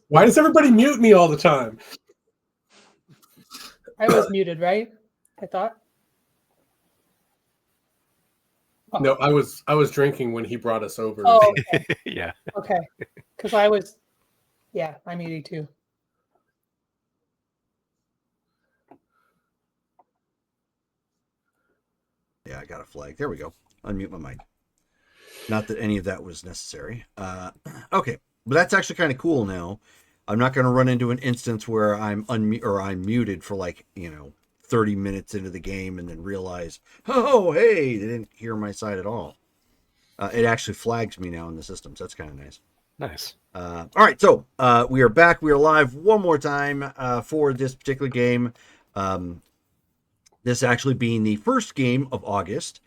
Why does everybody mute me all the time? I was muted, right? I thought. Oh. No, I was drinking when he brought us over. Oh, okay. Yeah. Okay. Because I was, I'm muted too. Yeah, I got a flag. There we go. Unmute my mic. Not that any of that was necessary. Okay, but that's actually kind of cool now. I'm not going to run into an instance where I'm muted for 30 minutes into the game and then realize, oh, hey, they didn't hear my side at all. It actually flags me now in the system, so that's kind of nice. Nice. All right, so we are back. We are live one more time for this particular game. This actually being the first game of August.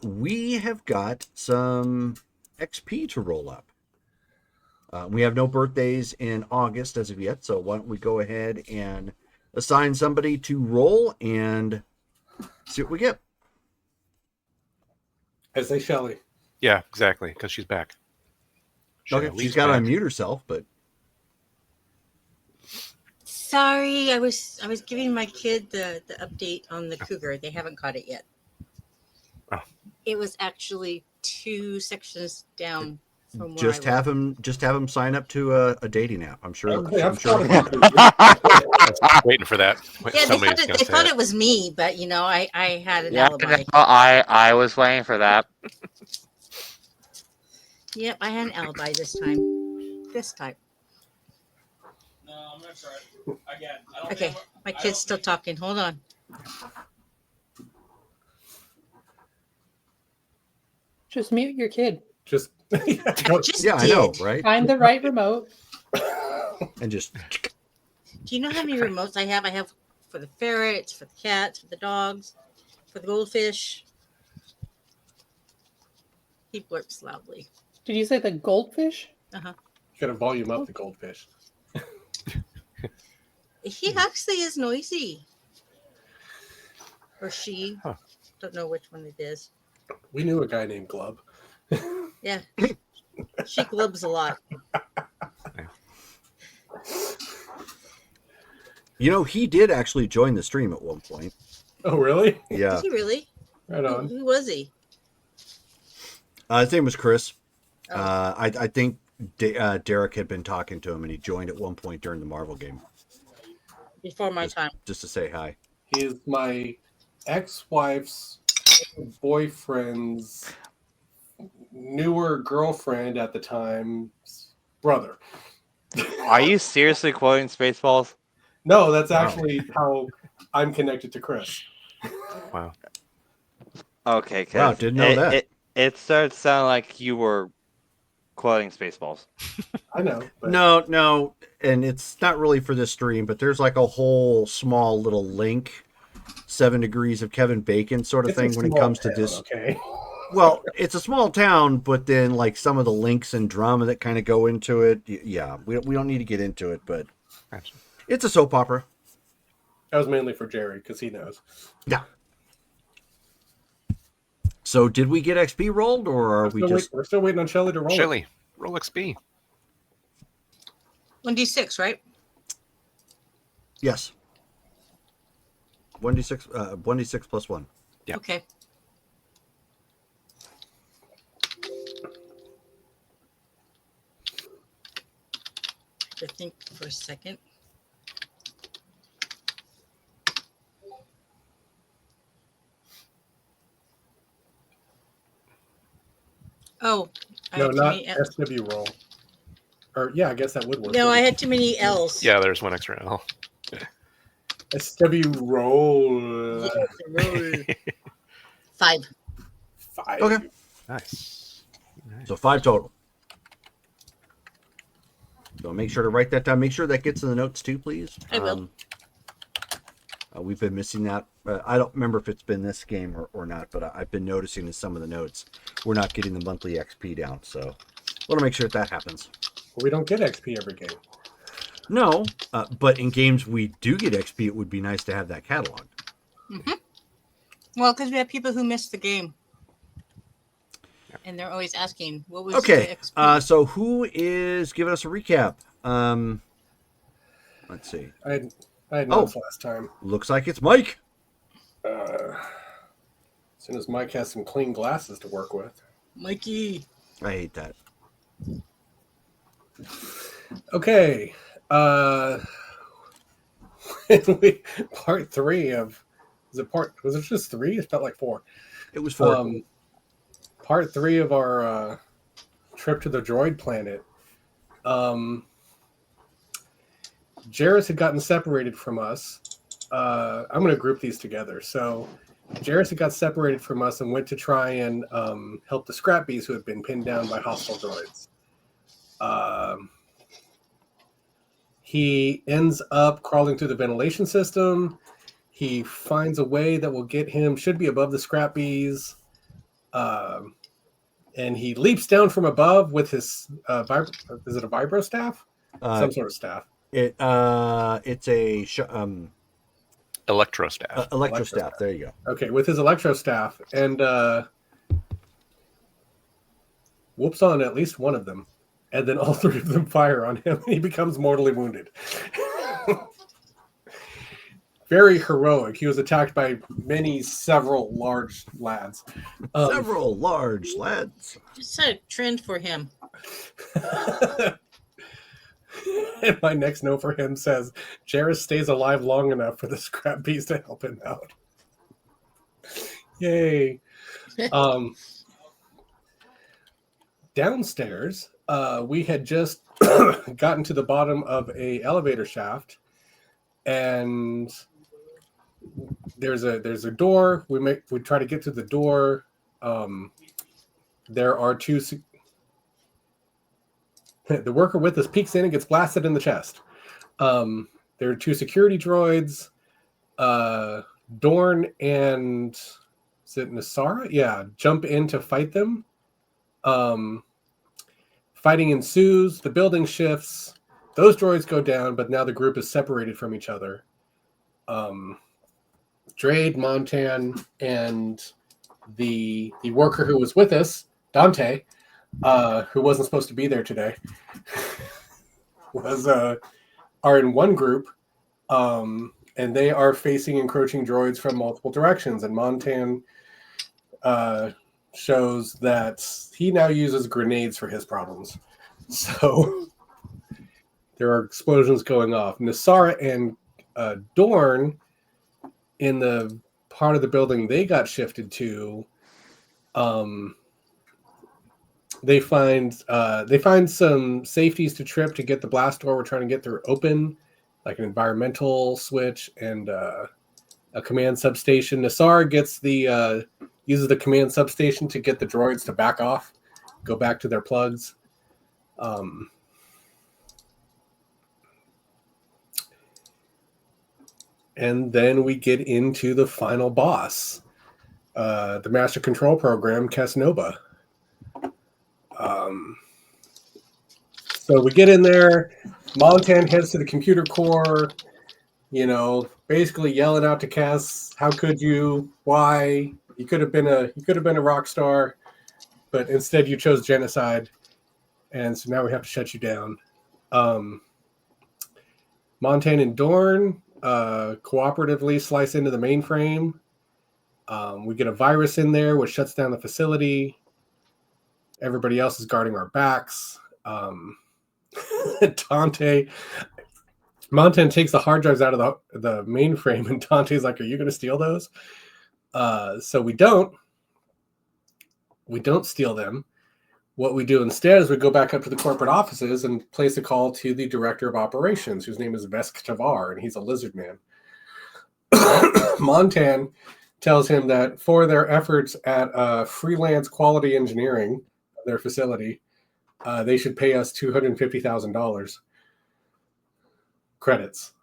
We have got some XP to roll up. We have no birthdays in August as of yet, so why don't we go ahead and assign somebody to roll and see what we get. I say Shelly. Yeah, exactly, because she's back. Okay, she's got to unmute herself, but... Sorry, I was giving my kid the update on the cougar. They haven't caught it yet. Oh. It was actually 2 sections down from where just I have him sign up to a dating app. I'm sure. Okay, I'm sure. Waiting for that. Yeah, they thought it was me, but I had an alibi. No, I was waiting for that. Yep, I had an alibi this time. No, I'm gonna try it again. Okay, my kid's still talking. Hold on. Just mute your kid. Just I know, right? Find the right remote. And just... Do you know how many remotes I have? I have for the ferrets, for the cats, for the dogs, for the goldfish. He blurps loudly. Did you say the goldfish? Uh-huh. You gotta volume up the goldfish. He actually is noisy. Or she. Huh. Don't know which one it is. We knew a guy named Glub. Yeah. She glubs a lot. He did actually join the stream at one point. Oh, really? Yeah. Did he really? Right on. Who was he? His name was Chris. Oh. I think Derek had been talking to him, and he joined at one point during the Marvel game. Before my time. Just to say hi. He is my ex-wife's boyfriend's newer girlfriend at the time's brother. Are you seriously quoting Spaceballs? No, that's actually how I'm connected to Chris. Wow. Okay, Wow, didn't know that. It started to sound like you were quoting Spaceballs. I know. But... No, and it's not really for this stream, but there's like a whole small little link, 7 Degrees of Kevin Bacon sort of thing when it comes to this. Okay. Well, it's a small town, but then like some of the links and drama that kind of go into it. Yeah, we don't need to get into it, but it's a soap opera. That was mainly for Jerry because he knows. Yeah. So did we get XP rolled, or are we're still waiting on Shelly to roll? Shelly, roll XP. 1d6, right? Yes. 1d6 plus 1. Yeah. Okay. I think for a second. Oh, no, not SW roll. Or yeah, I guess that would work. No, I had too many L's. Yeah, there's one extra L. SW roll. Yeah, roll. 5. Okay. Nice. So 5 total. So make sure to write that down. Make sure that gets in the notes too, please. I will. We've been missing that. I don't remember if it's been this game or not, but I've been noticing in some of the notes we're not getting the monthly XP down. So want to make sure that happens. Well, we don't get XP every game. No, but in games we do get XP, it would be nice to have that catalog. Mm-hmm. Well, because we have people who missed the game. And they're always asking, what was Okay, the XP? so who is giving us a recap? Let's see. I had notes last time. Looks like it's Mike. As soon as Mike has some clean glasses to work with. Mikey. I hate that. Okay. Part 3 of was it just 3? It felt like 4. It was 4. Part 3 of our trip to the droid planet. Jarrus had gotten separated from us. I'm going to group these together. So Jarrus had got separated from us and went to try and help the scrap bees who had been pinned down by hostile droids. He ends up crawling through the ventilation system. He finds a way that will get him, should be above the scrap bees. And he leaps down from above with his, is it a vibro staff? Some sort of staff. It's a Electro staff. electro staff. There you go. Okay, with his electro staff, and whoops on at least one of them, and then all 3 of them fire on him, and he becomes mortally wounded. Very heroic. He was attacked by several large lads. Several large lads. Just a trend for him. And my next note for him says, Jarrus stays alive long enough for the scrap bees to help him out. Yay. Downstairs, we had just gotten to the bottom of a elevator shaft, and there's a door. We try to get to the door. There are 2 the worker with us peeks in and gets blasted in the chest. There are 2 security droids. Dorn and is it Nasara? Yeah, jump in to fight them. Fighting ensues. The building shifts. Those droids go down, but now the group is separated from each other. Drade, Montan, and the worker who was with us, Dante, who wasn't supposed to be there today, are in one group, and they are facing encroaching droids from multiple directions. And Montan shows that he now uses grenades for his problems. So there are explosions going off. Nasara and Dorn, in the part of the building they got shifted to, they find some safeties to trip to get the blast door we're trying to get through open, like an environmental switch and a command substation. Nasara gets uses the command substation to get the droids to back off, go back to their plugs. And then we get into the final boss, the Master Control Program, Casnova. So we get in there. Montan heads to the computer core, basically yelling out to Cass, "How could you? Why? You could have been a rock star, but instead you chose genocide, and so now we have to shut you down." Montan and Dorn cooperatively slice into the mainframe. We get a virus in there which shuts down the facility. Everybody else is guarding our backs. Montan takes the hard drives out of the mainframe, and Dante's like, "Are you going to steal those?" So we don't steal them. What we do instead is we go back up to the corporate offices and place a call to the director of operations, whose name is Vesk Tavar, and he's a lizard man. Montan tells him that for their efforts at freelance quality engineering of their facility, they should pay us $250,000 credits,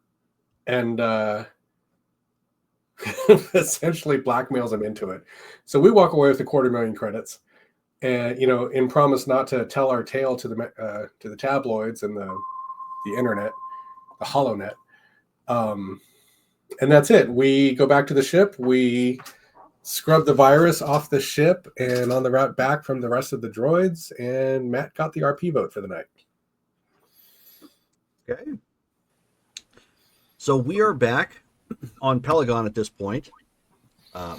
and essentially blackmails him into it. So we walk away with $250,000 credits, and in promise not to tell our tale to the tabloids and the internet, the HoloNet. And that's it. We go back to the ship. We scrubbed the virus off the ship and on the route back from the rest of the droids, and Matt got the RP vote for the night. Okay. So we are back on Pelagon at this point.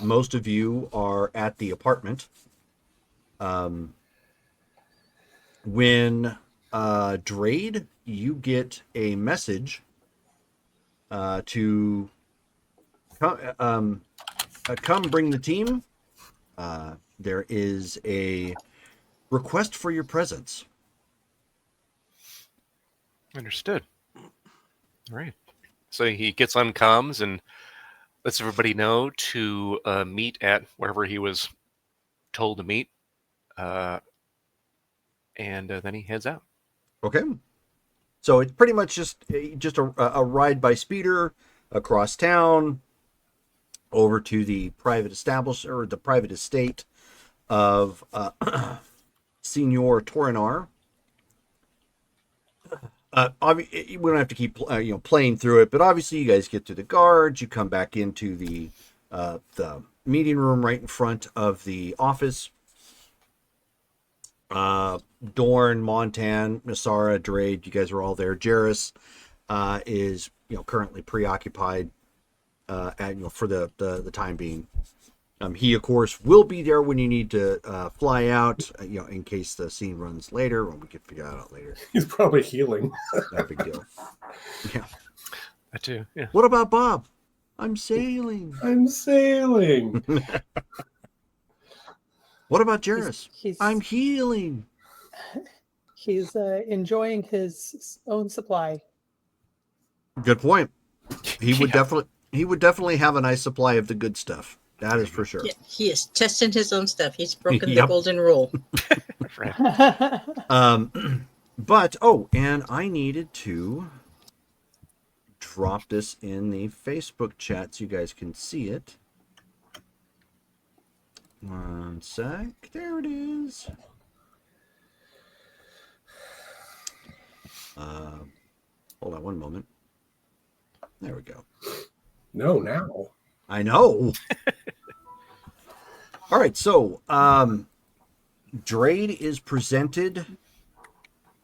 Most of you are at the apartment. When Drade, you get a message to come bring the team. There is a request for your presence. Understood. All right. So he gets on comms and lets everybody know to meet at wherever he was told to meet. And then he heads out. Okay. So it's pretty much just a ride by speeder across town over to the private estate of Senor Torinar. We don't have to keep playing through it, but obviously you guys get to the guards. You come back into the meeting room right in front of the office. Dorn, Montan, Nasara, Drade, you guys are all there. Jarrus is currently preoccupied for the time being. He of course will be there when you need to fly out, in case the scene runs later. Well, we can figure that out later. He's probably healing. Not a big deal. Yeah. That too. Yeah. What about Bob? I'm sailing. I'm sailing. What about Jarrus? He's I'm healing. he's enjoying his own supply. Good point. He would Yeah. definitely have a nice supply of the good stuff. That is for sure. Yeah, he is testing his own stuff. He's broken Yep. the golden rule. Right. But and I needed to drop this in the Facebook chat so you guys can see it. One sec. There it is. Hold on one moment. There we go. No, now. I know. All right, so Drade is presented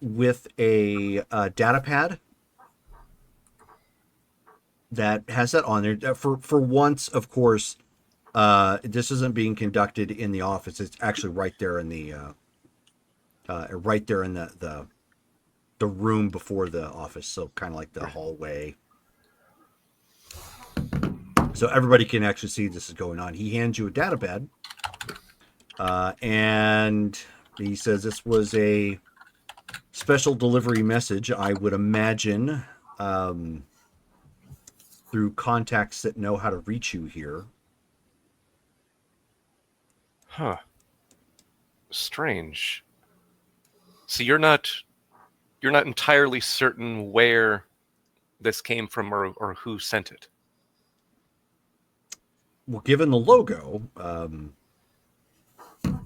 with a data pad that has that on there. For once, of course, this isn't being conducted in the office. It's actually right there in the the room before the office. So kind of like the hallway. So everybody can actually see this is going on. He hands you a data pad, and he says this was a special delivery message, I would imagine, through contacts that know how to reach you here. Huh. Strange. So you're not entirely certain where this came from or who sent it. Well, given the logo,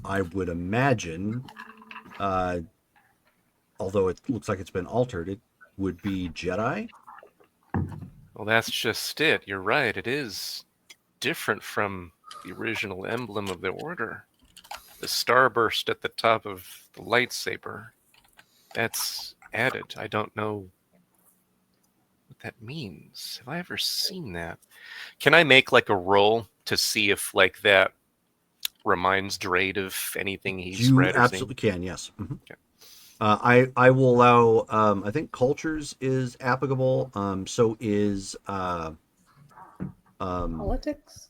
I would imagine, although it looks like it's been altered, it would be Jedi. Well, that's just it. You're right. It is different from the original emblem of the Order. The starburst at the top of the lightsaber. That's added. I don't know what that means. Have I ever seen that? Can I make like a roll to see if like that reminds Drade of anything he's You read or absolutely can, yes. Mhm. Okay. I will allow, I think cultures is applicable. So is Politics?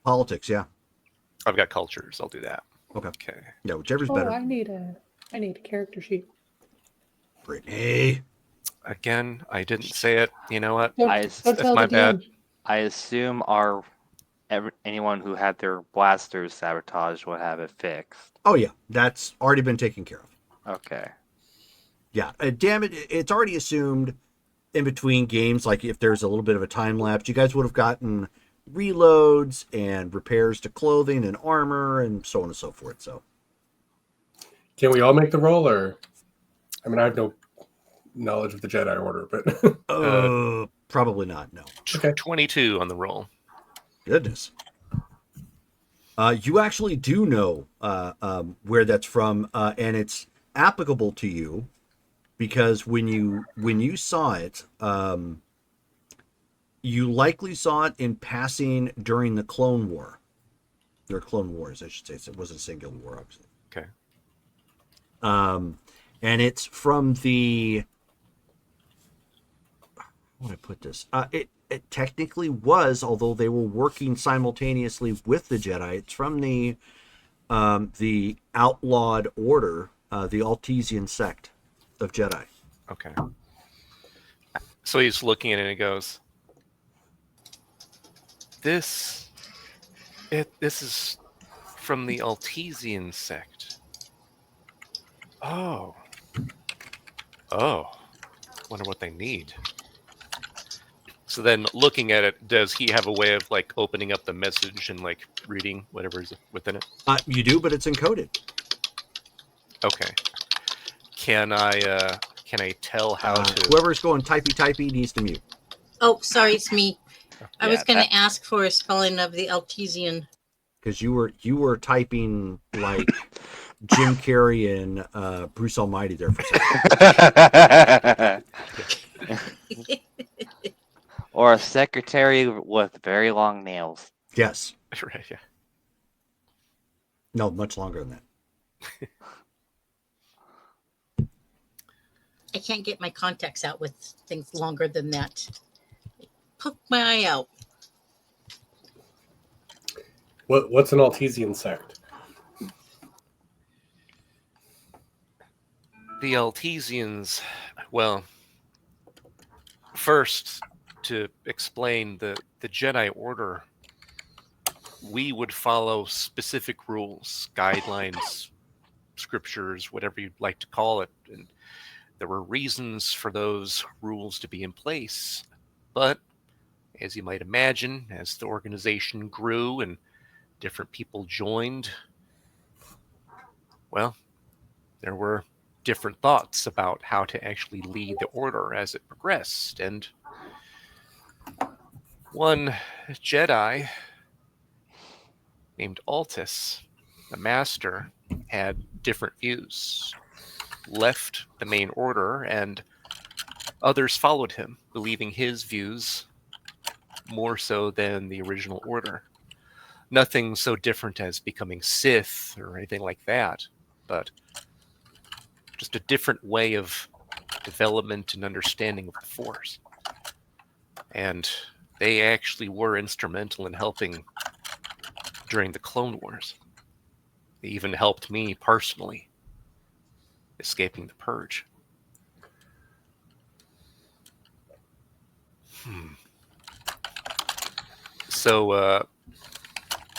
politics, yeah. I've got cultures. I'll do that. Okay. Okay. Yeah, whichever's Oh, better. I need a character sheet. Brittany. Again, I didn't say it. You know what? Don't, I- don't that's tell my the bad. DM. I assume anyone who had their blasters sabotaged will have it fixed. Oh, yeah, that's already been taken care of. Okay. Yeah, damn it, it's already assumed in between games, like if there's a little bit of a time lapse, you guys would have gotten reloads and repairs to clothing and armor and so on and so forth. So, Can we all make the roll, or? I mean, I have no knowledge of the Jedi Order, but probably not. No. Okay. 22 on the roll. Goodness. You actually do know where that's from, and it's applicable to you because when you saw it, you likely saw it in passing during the Clone War. Or Clone Wars, I should say. It wasn't a singular war, obviously. Okay. And it's from the. How would I put this? It technically was, although they were working simultaneously with the Jedi. It's from the outlawed order, the Altesian sect of Jedi. Okay. So he's looking at it and he goes, This is from the Altesian sect. Oh. Wonder what they need. So then looking at it, does he have a way of like opening up the message and like reading whatever is within it? You do, but it's encoded. Okay. Can I tell how to Whoever's going typey needs to mute. Oh, sorry, it's me. I was Yeah, going that- to ask for a spelling of the Altesian. Because you were typing like Jim Carrey and Bruce Almighty there for a second. Or a secretary with very long nails. Yes. right, yeah. No, much longer than that. I can't get my contacts out with things longer than that. Poke my eye out. What's an Altesian sect? The Altesians, well, first to explain the Jedi Order, we would follow specific rules, guidelines, scriptures, whatever you'd like to call it. And there were reasons for those rules to be in place. But as you might imagine, as the organization grew and different people joined, well, there were different thoughts about how to actually lead the order as it progressed. And one Jedi named Altus, the master, had different views, left the main order, and others followed him, believing his views more so than the original order. Nothing so different as becoming Sith or anything like that, but just a different way of development and understanding of the Force. And they actually were instrumental in helping during the Clone Wars. They even helped me personally escaping the Purge. So,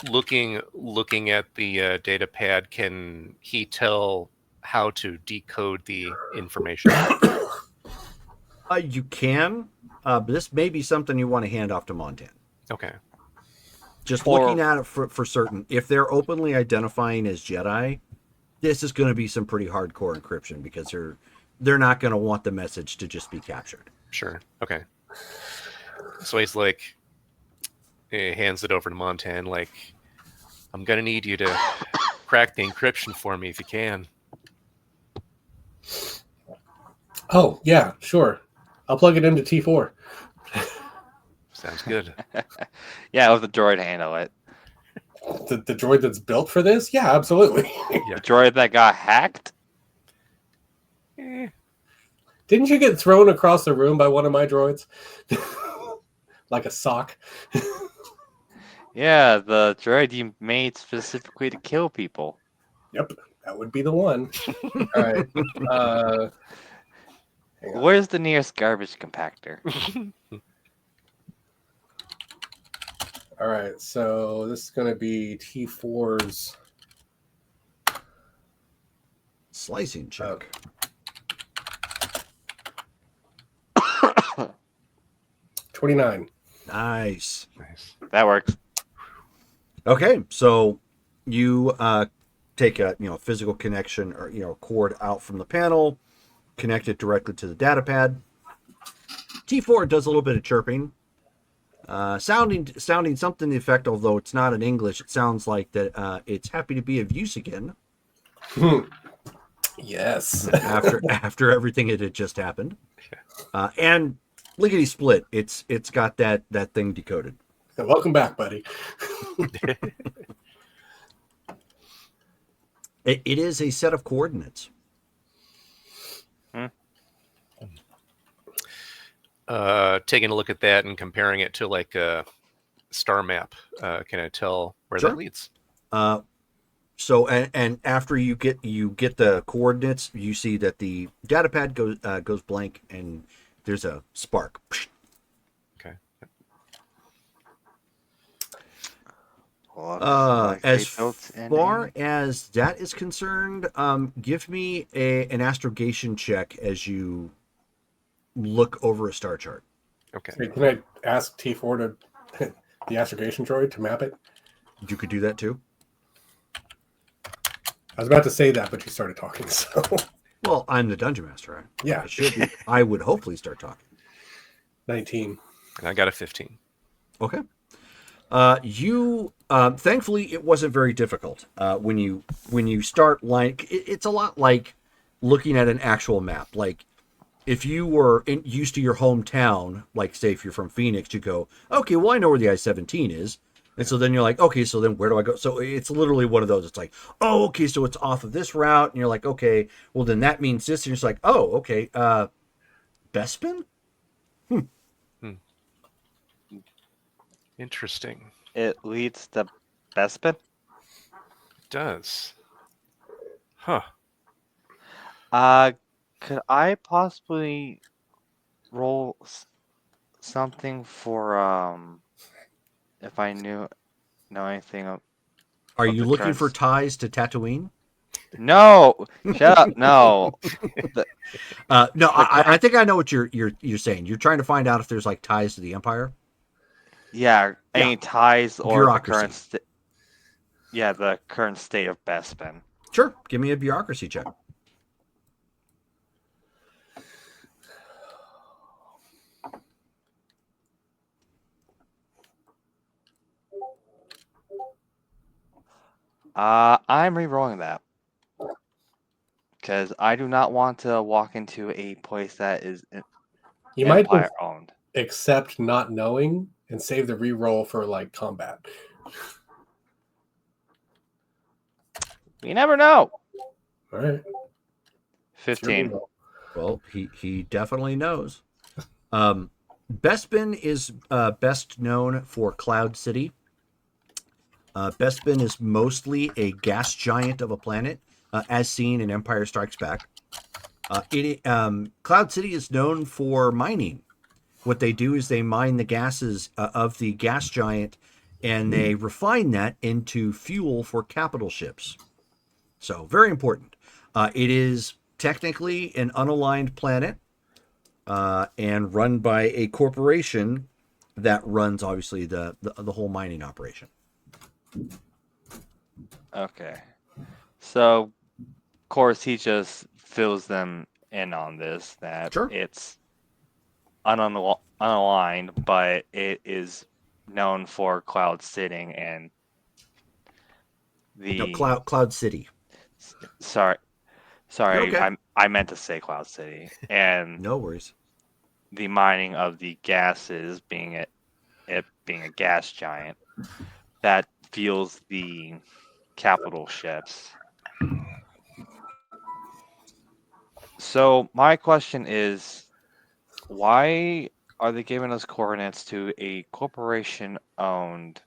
looking at the data pad, can he tell how to decode the information? You can, but this may be something you want to hand off to Montan. Okay. Just Or- looking at it for certain, if they're openly identifying as Jedi, this is going to be some pretty hardcore encryption because they're not going to want the message to just be captured. Sure. Okay. So he's like, he hands it over to Montan, like, I'm gonna need you to crack the encryption for me if you can. Oh, yeah, sure. I'll plug it into T4. Sounds good. Yeah, let the droid handle it. The droid that's built for this? Yeah, absolutely. The droid that got hacked? Didn't you get thrown across the room by one of my droids? Like a sock? Yeah, the droid you made specifically to kill people. Yep, that would be the one. All right. Hang on. Where's the nearest garbage compactor? All right, so this is going to be T4's. Slicing check. 29. Nice. Nice. That works. Okay, so you take a physical connection or cord out from the panel, connect it directly to the data pad. T4 does a little bit of chirping, Sounding something to the effect, although it's not in English, it sounds like that it's happy to be of use again Yes. after everything that had just happened. And lickety split, it's got that thing decoded. Welcome back, buddy. It is a set of coordinates. Taking a look at that and comparing it to like a star map, can I tell where Sure. that leads? So and after you get the coordinates, you see that the data pad goes blank and there's a spark. Okay. As far as that is concerned, give me an astrogation check as you look over a star chart. Okay. Wait, can I ask T4 to the astrogation droid to map it? You could do that too. I was about to say that, but you started talking, so Well, I'm the dungeon master. yeah, I would hopefully start talking. 19. And I got a 15. Okay. You thankfully it wasn't very difficult. When you start it's a lot like looking at an actual map. Like if you were used to your hometown, like say if you're from Phoenix, you go, okay, well I know where the I-17 is. And so then you're like, okay, so then where do I go? So it's literally one of those. It's like, oh, okay, so it's off of this route. And you're like, okay, well then that means this. And you're just like, oh, okay, Bespin? Interesting. It leads to Bespin. It does. Huh. Could I possibly roll something for if I know anything of Are of you the looking for current- ties to Tatooine? No, shut up. No. No, I think I know what you're saying. You're trying to find out if there's like ties to the Empire. Yeah, any ties or the Bureaucracy. current the current state of Bespin. Sure, give me a bureaucracy check. I'm re-rolling that because I do not want to walk into a place that is You might Empire just owned. accept not knowing and save the reroll for like combat. You never know. All right. It's your 15. reroll. Well, he definitely knows. Bespin is best known for Cloud City. Bespin is mostly a gas giant of a planet, as seen in Empire Strikes Back. Cloud City is known for mining. What they do is they mine the gases of the gas giant, and they refine that into fuel for capital ships. So very important. It is technically an unaligned planet, and run by a corporation that runs obviously the whole mining operation. Okay. So, of course, he just fills them in on this that Sure. it's unaligned, but it is known for cloud sitting and the No, Cloud City. sorry, Okay. I meant to say Cloud City and No worries. the mining of the gases being it being a gas giant that fuels the capital ships. So my question is, why are they giving us coordinates to a corporation owned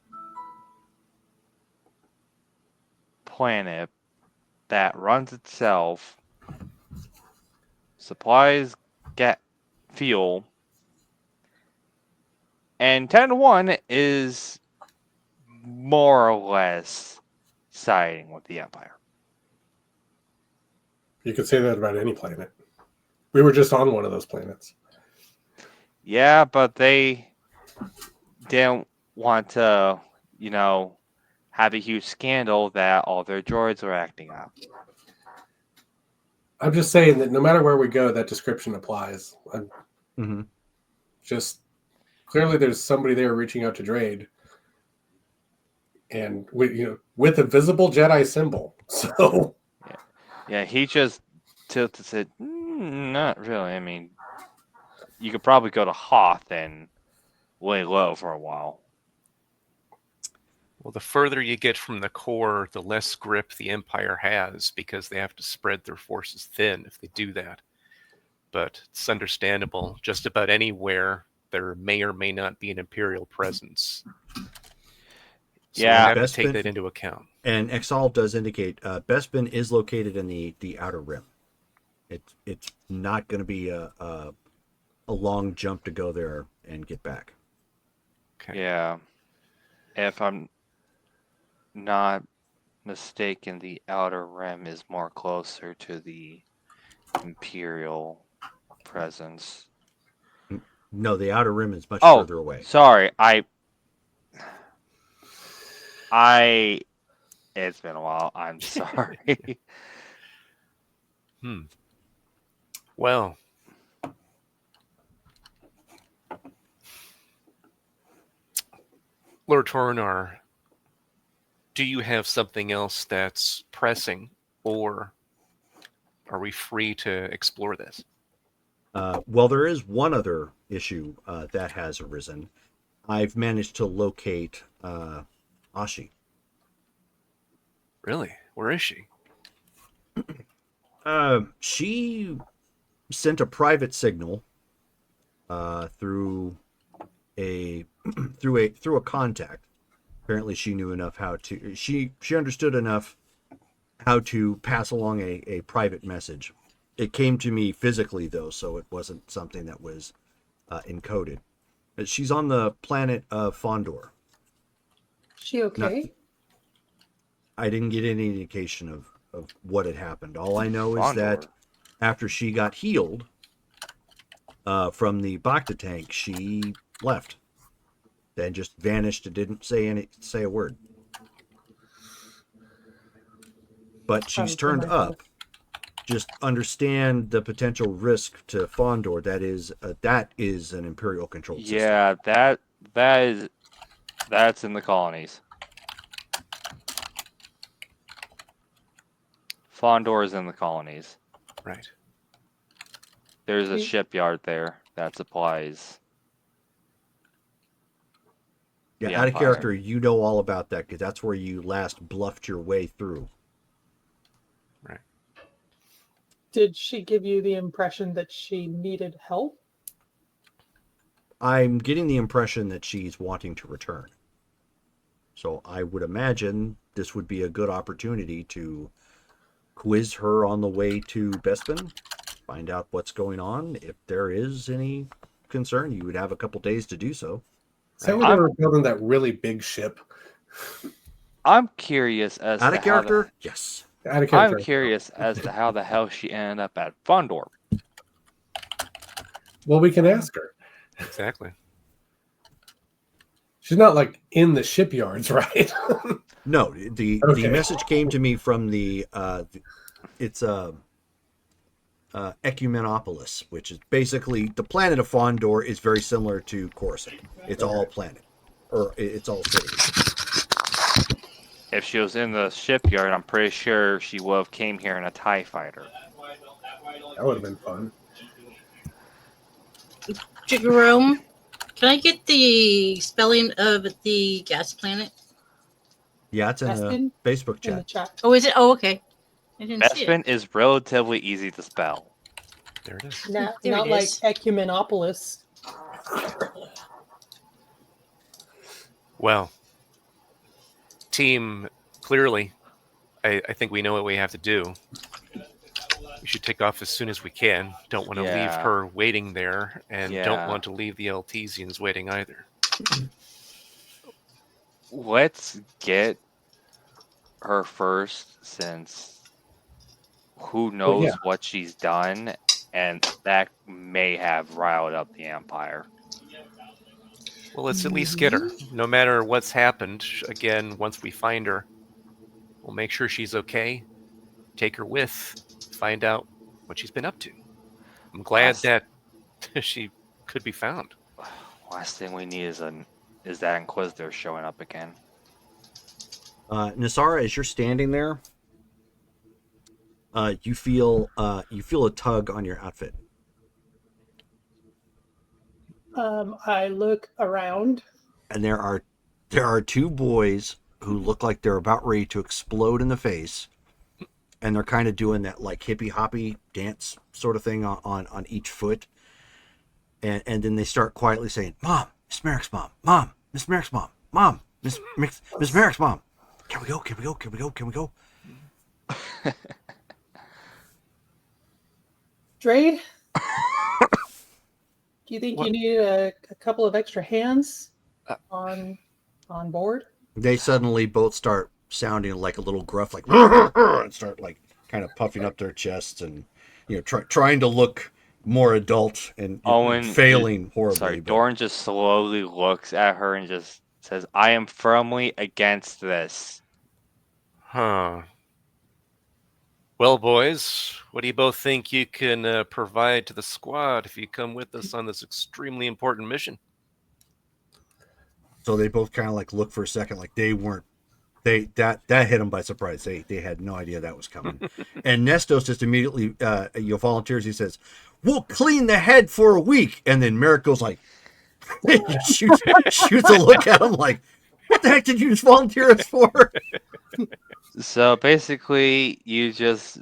planet that runs itself, supplies get fuel, and 10-1 is more or less siding with the Empire? You could say that about any planet. We were just on one of those planets. Yeah, but they didn't want to, have a huge scandal that all their droids were acting up. I'm just saying that no matter where we go, that description applies. I'm Mm-hmm. just clearly there's somebody there reaching out to Drade, and with a visible Jedi symbol. So Yeah, he just tilted and said, not really. I mean, you could probably go to Hoth and lay low for a while. Well, the further you get from the core, the less grip the Empire has because they have to spread their forces thin if they do that. But it's understandable. Just about anywhere there may or may not be an Imperial presence. So Yeah. we have to take Bespin- that into account. And Exalt does indicate Bespin is located in the outer rim. It's not going to be a long jump to go there and get back. Okay. Yeah. If I'm not mistaken, the outer rim is more closer to the Imperial presence. No, the outer rim is much Oh, further away. sorry. It's been a while. I'm sorry. Well, Lord Tornar, do you have something else that's pressing, or are we free to explore this? Well, there is one other issue that has arisen. I've managed to locate Ashi. Really? Where is she? She sent a private signal through a through a contact. Apparently, she knew enough how to. She understood enough how to pass along a private message. It came to me physically though, so it wasn't something that was encoded. But she's on the planet of Fondor. She okay? I didn't get any indication of what had happened. All I know is that Fondor. after she got healed from the Bacta tank, she left. Then just vanished and didn't say a word. But she's Probably turned myself. up. Just understand the potential risk to Fondor. That is an Imperial controlled system. Yeah, that's in the colonies. Fondor is in the colonies. Right. There's a Hmm. shipyard there that supplies. Yeah, the out of Empire. character, you know all about that because that's where you last bluffed your way through. Did she give you the impression that she needed help? I'm getting the impression that she's wanting to return. So I would imagine this would be a good opportunity to quiz her on the way to Bespin, find out what's going on. If there is any concern, you would have a couple days to do so. is that where they were building that really big ship? I'm curious as Out to of character? Yes. Out of how character. I'm curious as to how the hell she ended up at Fondor. Well, we can ask her. Exactly. She's not like in the shipyards, right? No, the Okay. message came to me from it's Ecumenopolis, which is basically the planet of Fondor is very similar to Coruscant. It's all planet, or it's all city. If she was in the shipyard, I'm pretty sure she would have came here in a TIE fighter. That would have been fun. Jerome, can I get the spelling of the gas planet? Yeah, it's in the Bespin? Facebook In the chat. chat. Oh, is it? Oh, okay. I didn't see it. Bespin is relatively easy to spell. There it is. Not, There not it like is. Ecumenopolis. Well, team, clearly, I think we know what we have to do. We should take off as soon as we can. Don't want to leave Yeah. her waiting there, and don't Yeah. want to leave the Altesians waiting either. Let's get her first, since who knows yeah. what she's done, and that may have riled up the Empire. Well, let's at least get her. No matter what's happened, again, once we find her, we'll make sure she's okay, take her with, find out what she's been up to. I'm glad Yes. that she could be found. Last thing we need is that Inquisitor showing up again. Nasara, as you're standing there, you feel a tug on your outfit. I look around. And there are two boys who look like they're about ready to explode in the face, and they're kind of doing that like hippy hoppy dance sort of thing on each foot, and then they start quietly saying, "Mom, Miss Merrick's mom, Mom, Miss Merrick's mom, Mom, Miss Merrick's mom. Can we go? Can we go? Can we go? Can we go?" Drade, do you think you need a couple of extra hands on board? They suddenly both start sounding like a little gruff, like and start like kind of puffing up their chests and trying to look more adult and Owen failing horribly. Sorry, but- Doran just slowly looks at her and just says, "I am firmly against this." Huh. Well, boys, what do you both think you can provide to the squad if you come with us on this extremely important mission? So they both kind of like look for a second, like that hit them by surprise. They had no idea that was coming. And Nestos just immediately volunteers. He says, "We'll clean the head for a week." And then Merrick goes like, shoots a look at him like, "What the heck did you just volunteer us for?" So basically, you just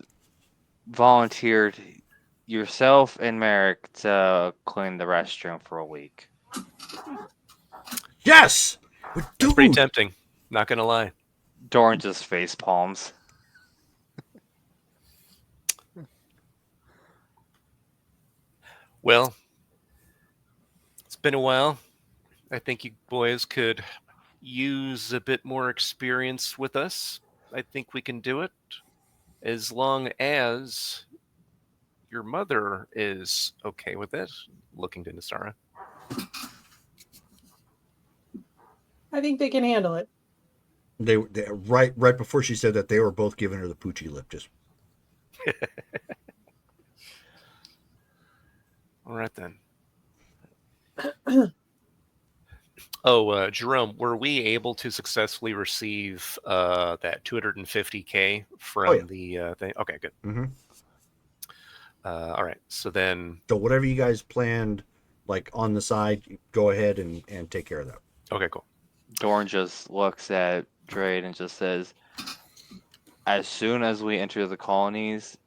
volunteered yourself and Merrick to clean the restroom for a week. Yes, Pretty tempting, not gonna lie. Doran just face palms. Well, it's been a while. I think you boys could use a bit more experience with us. I think we can do it, as long as your mother is okay with it. Looking to Nasara. I think they can handle it. They right before she said that, they were both giving her the poochy lip. Just All right then. Jerome, were we able to successfully receive that 250K from the thing? Okay, good. mm-hmm. All right, so then. So whatever you guys planned, like on the side, go ahead and take care of that. Okay, cool. Doran just looks at Drade and just says, "As soon as we enter the colonies,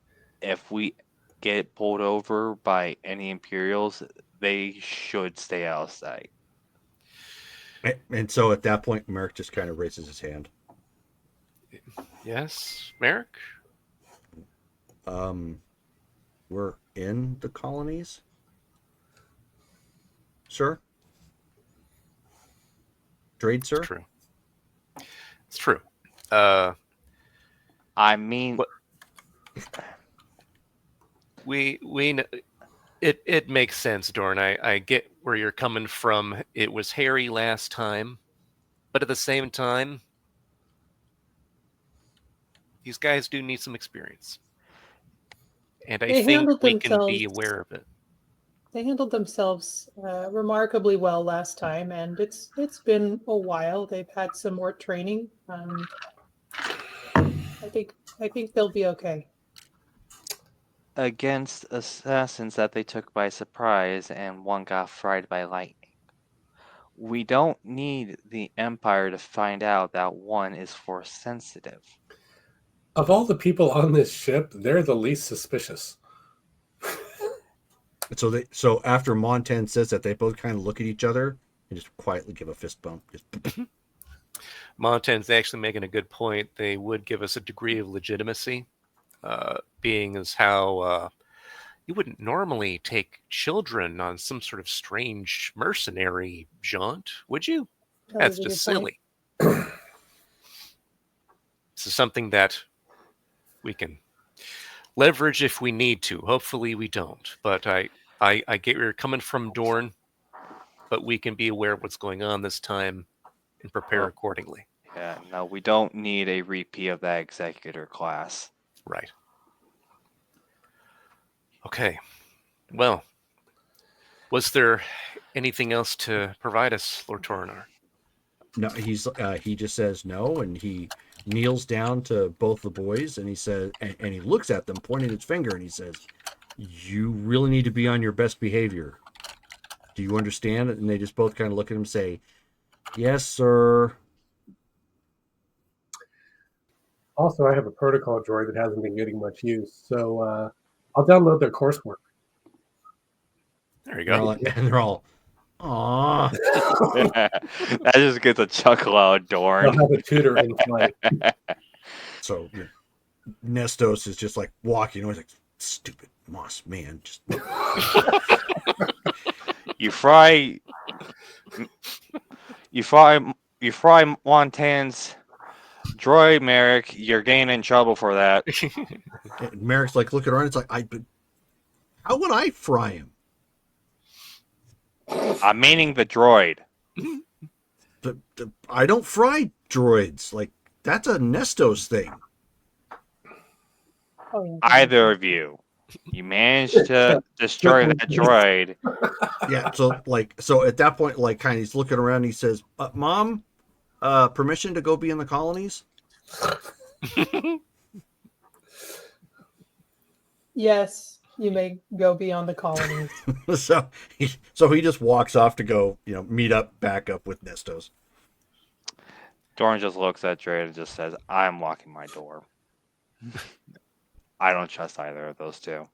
if we get pulled over by any Imperials, they should stay out of sight." And so at that point, Merrick just kind of raises his hand. Yes, Merrick? We're in the colonies, sir? Drade, sir? It's true. It's true. I mean, What- we it makes sense, Dorn. I get where you're coming from. It was hairy last time, but at the same time, these guys do need some experience, and I They think handled we can be themselves- aware of it. They handled themselves remarkably well last time, and it's been a while. They've had some more training. I think they'll be okay. against assassins that they took by surprise and one got fried by lightning. We don't need the Empire to find out that one is force sensitive. Of all the people on this ship, they're the least suspicious. So after Montan says that, they both kind of look at each other and just quietly give a fist bump. Just Montan's actually making a good point. They would give us a degree of legitimacy, being as how you wouldn't normally take children on some sort of strange mercenary jaunt, would you? That That's was a just good point. silly. This is something that we can leverage if we need to. Hopefully we don't. But I get where you're coming from, Dorn, but we can be aware of what's going on this time and prepare Well- accordingly. Yeah, no, we don't need a repeat of that executor class. Right. Okay. Well, was there anything else to provide us, Lord Toronar? No, he just says no, and he kneels down to both the boys, and he says, and he looks at them, pointing his finger, and he says, "You really need to be on your best behavior. Do you understand?" And they just both kind of look at him and say, "Yes, sir." Also, I have a protocol droid that hasn't been getting much use, so I'll download their coursework. There you They're all, go. and they're all, "Aw." That just gets a chuckle out of They'll Dorn. have a tutor in flight. So Nestos is just like walking away, like, "Stupid Moss man, just." You fry Montan's droid, Merrick. You're getting in trouble for that. And Merrick's like looking around. It's like, but how would I fry him? I'm meaning the droid. I don't fry droids. Like, that's a Nestos thing. Oh, yeah. Either of you. You managed to destroy that droid. Yeah. So at that point, like, kind of, he's looking around. And he says, "Mom, permission to go be in the colonies?" Yes, you may go beyond the colonies. so he just walks off to go, meet back up with Nestos. Dorn just looks at Droid and just says, I'm locking my door. I don't trust either of those two.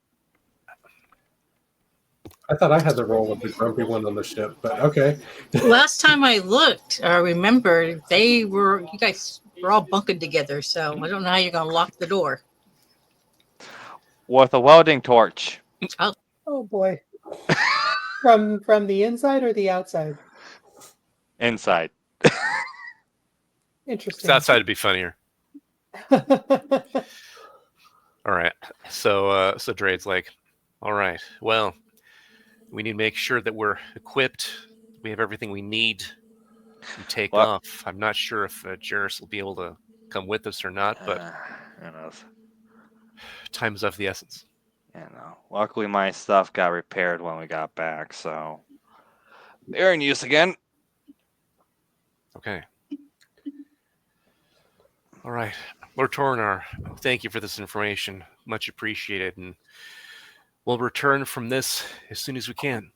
I thought I had the role of the grumpy one on the ship, but okay. Last time I looked, I remember you guys were all bunkered together, so I don't know how you're going to lock the door. With a welding torch. Oh boy. From the inside or the outside? Inside. Interesting. So outside would be funnier. All right. So Drade's like, all right, well, we need to make sure that we're equipped. We have everything we need to take Well- off. I'm not sure if Jairus will be able to come with us or not, but Who knows? time's of the essence. Luckily, my stuff got repaired when we got back, so they're in use again. Okay. All right. Lord Toronar, thank you for this information. Much appreciated. And we'll return from this as soon as we can.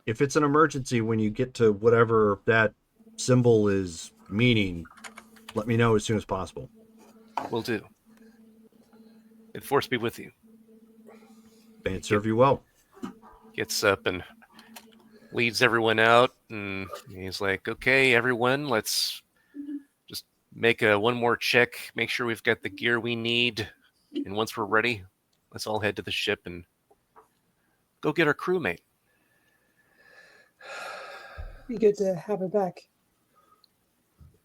If it's an emergency, when you get to whatever that symbol is meaning, let me know as soon as possible. Will do. And force be with you. May it serve you well. Gets up and leads everyone out. And he's like, okay, everyone, let's just make one more check. Make sure we've got the gear we need. And once we're ready, let's all head to the ship and go get our crewmate. Be good to have her back.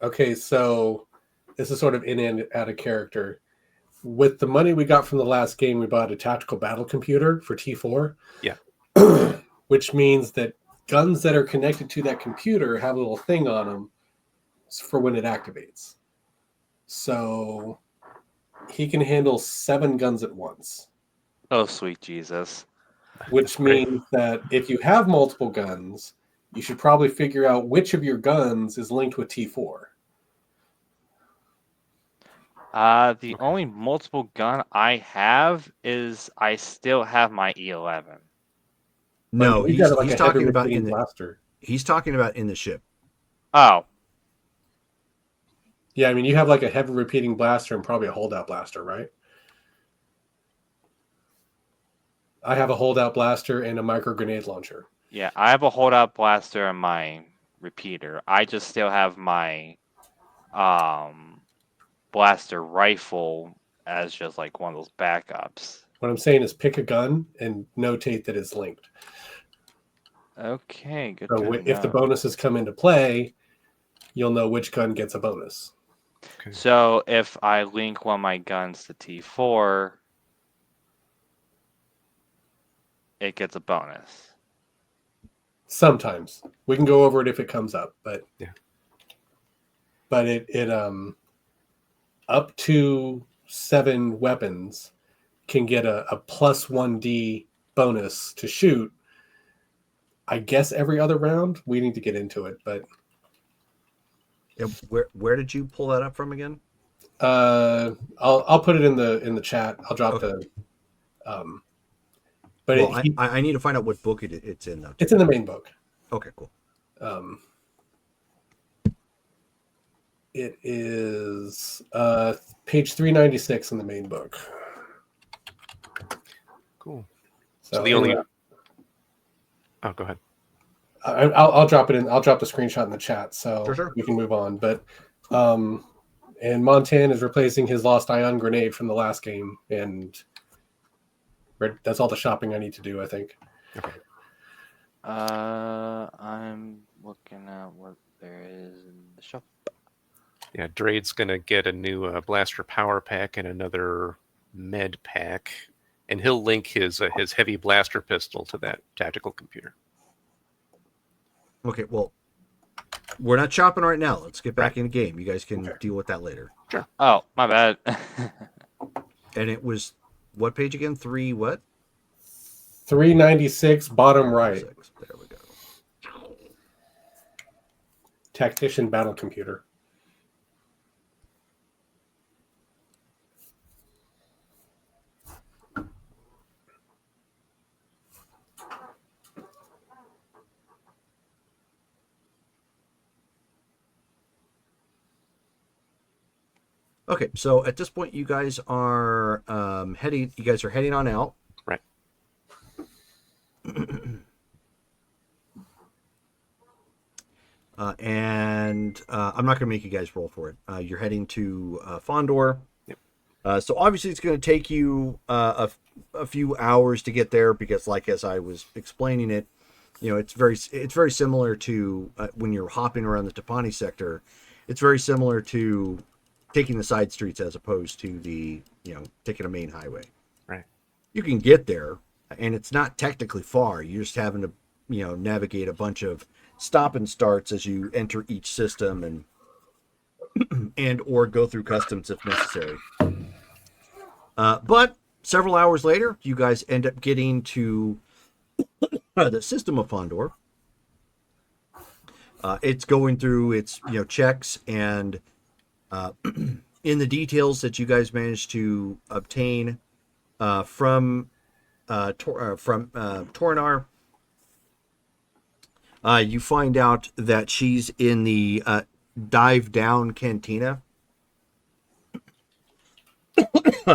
Okay, so this is sort of in and out of character. With the money we got from the last game, we bought a tactical battle computer for T4. Yeah. Which means that guns that are connected to that computer have a little thing on them for when it activates. So he can handle 7 guns at once. Oh, sweet Jesus. Which means that if you have multiple guns, you should probably figure out which of your guns is linked with T4. The only multiple gun I have is I still have my E11. No, Like, you he's got, like, a talking heavy about repeating in the blaster. he's talking about in the ship. Oh, Yeah, I mean, you have like a heavy repeating blaster and probably a holdout blaster, right? I have a holdout blaster and a micro grenade launcher. yeah, I have a holdout blaster and my repeater. I just still have my blaster rifle as just like one of those backups. What I'm saying is pick a gun and notate that it's linked. Okay, good. So to if the know. bonuses come into play, you'll know which gun gets a bonus. So if I link one of my guns to T4, it gets a bonus. Sometimes we can go over it if it comes up, but Yeah. But it up to 7 weapons can get a plus 1d bonus to shoot I guess every other round. We need to get into it, but Yeah, where did you pull that up from again? I'll put it in the chat. I'll drop Okay. the but Well, I need to find out what book it's in though. it's in the main book. Okay, cool. It is page 396 in the main book. Cool. So the only. anyway, Oh, go ahead. I'll drop it in. I'll drop the screenshot in the chat so Sure. we can move on. But and Montan is replacing his lost ion grenade from the last game, and that's all the shopping I need to do, I think. Okay. I'm looking at what there is in the shop. Yeah, Drade's gonna get a new blaster power pack and another med pack, and he'll link his heavy blaster pistol to that tactical computer. Okay, well, we're not shopping right now. Let's get back in the game. You guys can deal with that later. Oh, my bad. And it was what page again? 3 what? 396, bottom right. 6. There we go. Tactician battle computer. Okay, so at this point, you guys are heading. You guys are heading on out. Right. And I'm not going to make you guys roll for it. You're heading to Fondor. Yep. So obviously, it's going to take you a few hours to get there because, like as I was explaining it, you know, it's very similar to when you're hopping around the Topani sector. It's very similar to taking the side streets as opposed to the, you know, taking a main highway. Right. You can get there, and it's not technically far. You're just having to, you know, navigate a bunch of stop and starts as you enter each system and or go through customs if necessary. But several hours later, you guys end up getting to the system of Fondor. It's going through its, you know, checks and in the details that you guys managed to obtain from Tornar, you find out that she's in the dive down cantina,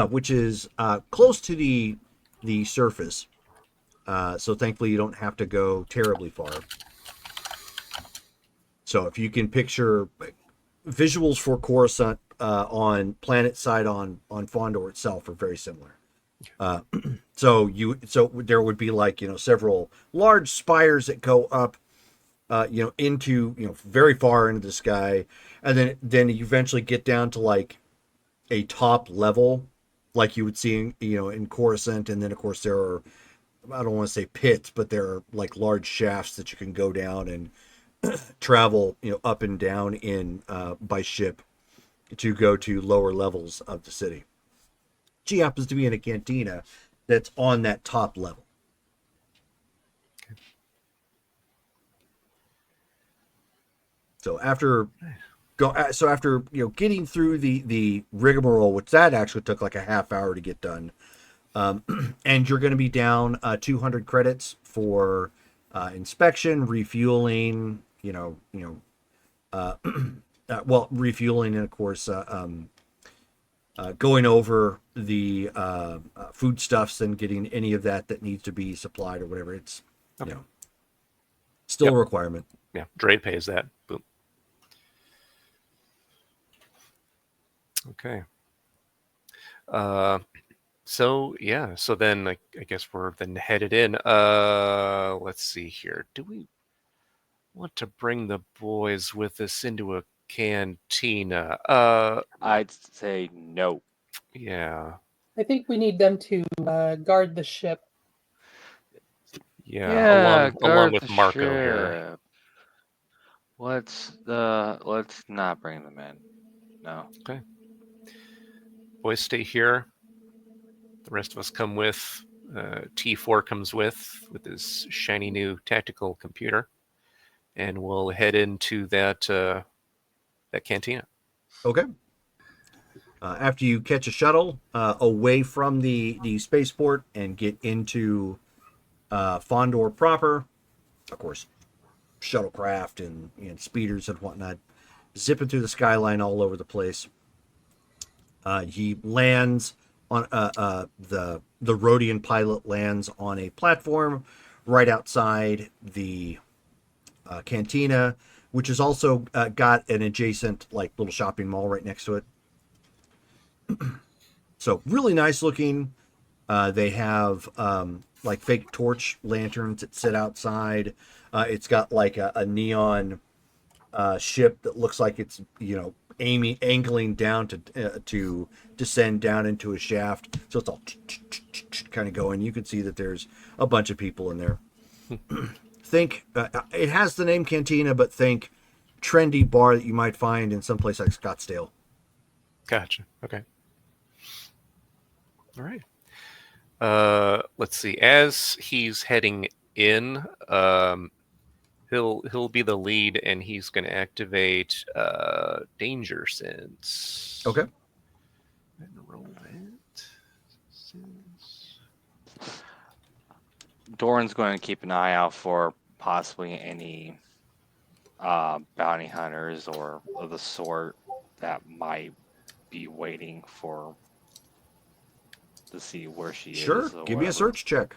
which is close to the surface. So thankfully you don't have to go terribly far. So if you can picture visuals for Coruscant on planet side on Fondor itself are very similar. So there would be, like, you know, several large spires that go up, you know, into, you know, very far into the sky, and then you eventually get down to like a top level, like you would see, you know, in Coruscant, and then of course there are, I don't want to say pits, but there are like large shafts that you can go down and travel, you know, up and down in by ship to go to lower levels of the city. She happens to be in a cantina that's on that top level. So after you know, getting through the rigmarole, which that actually took like a half hour to get done, and you're going to be down 200 credits for inspection, refueling, well, refueling, and of course going over the foodstuffs and getting any of that needs to be supplied or whatever. It's, you know, still a requirement. Yeah, Drade pays that. Boom. Okay. So then I guess we're then headed in. Let's see here. Do we want to bring the boys with us into a cantina? I'd say no. Yeah. I think we need them to guard the ship. Yeah, along guard with the Marco here. ship. Let's not bring them in. No. Okay. Boys stay here. The rest of us come with T4 comes with his shiny new tactical computer, and we'll head into that cantina. Okay. After you catch a shuttle away from the spaceport and get into Fondor proper, of course, shuttlecraft and speeders and whatnot, zipping through the skyline all over the place. He lands on the Rhodian pilot lands on a platform right outside the cantina, which has also got an adjacent like little shopping mall right next to it. So really nice looking. They have like fake torch lanterns that sit outside. It's got like a neon ship that looks like it's, you know, angling down to descend down into a shaft. So it's all kind of going. You can see that there's a bunch of people in there. Think it has the name Cantina, but think trendy bar that you might find in some place like Scottsdale. Gotcha. Okay. All right. Let's see. As he's heading in, he'll be the lead, and he's going to activate Danger Sense. Okay. And roll it. Doran's going to keep an eye out for possibly any bounty hunters or of the sort that might be waiting for to see where she Sure. is. Or Give me a whatever. search check.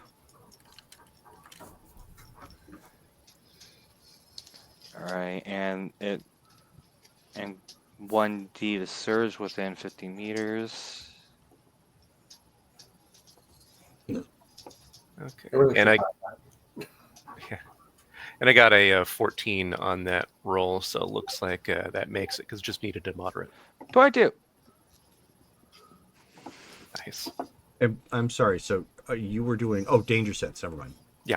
All right, and 1D to surge within 50 meters. Okay. Really And I good. and I got a 14 on that roll, so it looks like that makes it because just needed a moderate. Do I do? Nice. I'm sorry. So you were doing Danger Sense. Never mind. Yeah.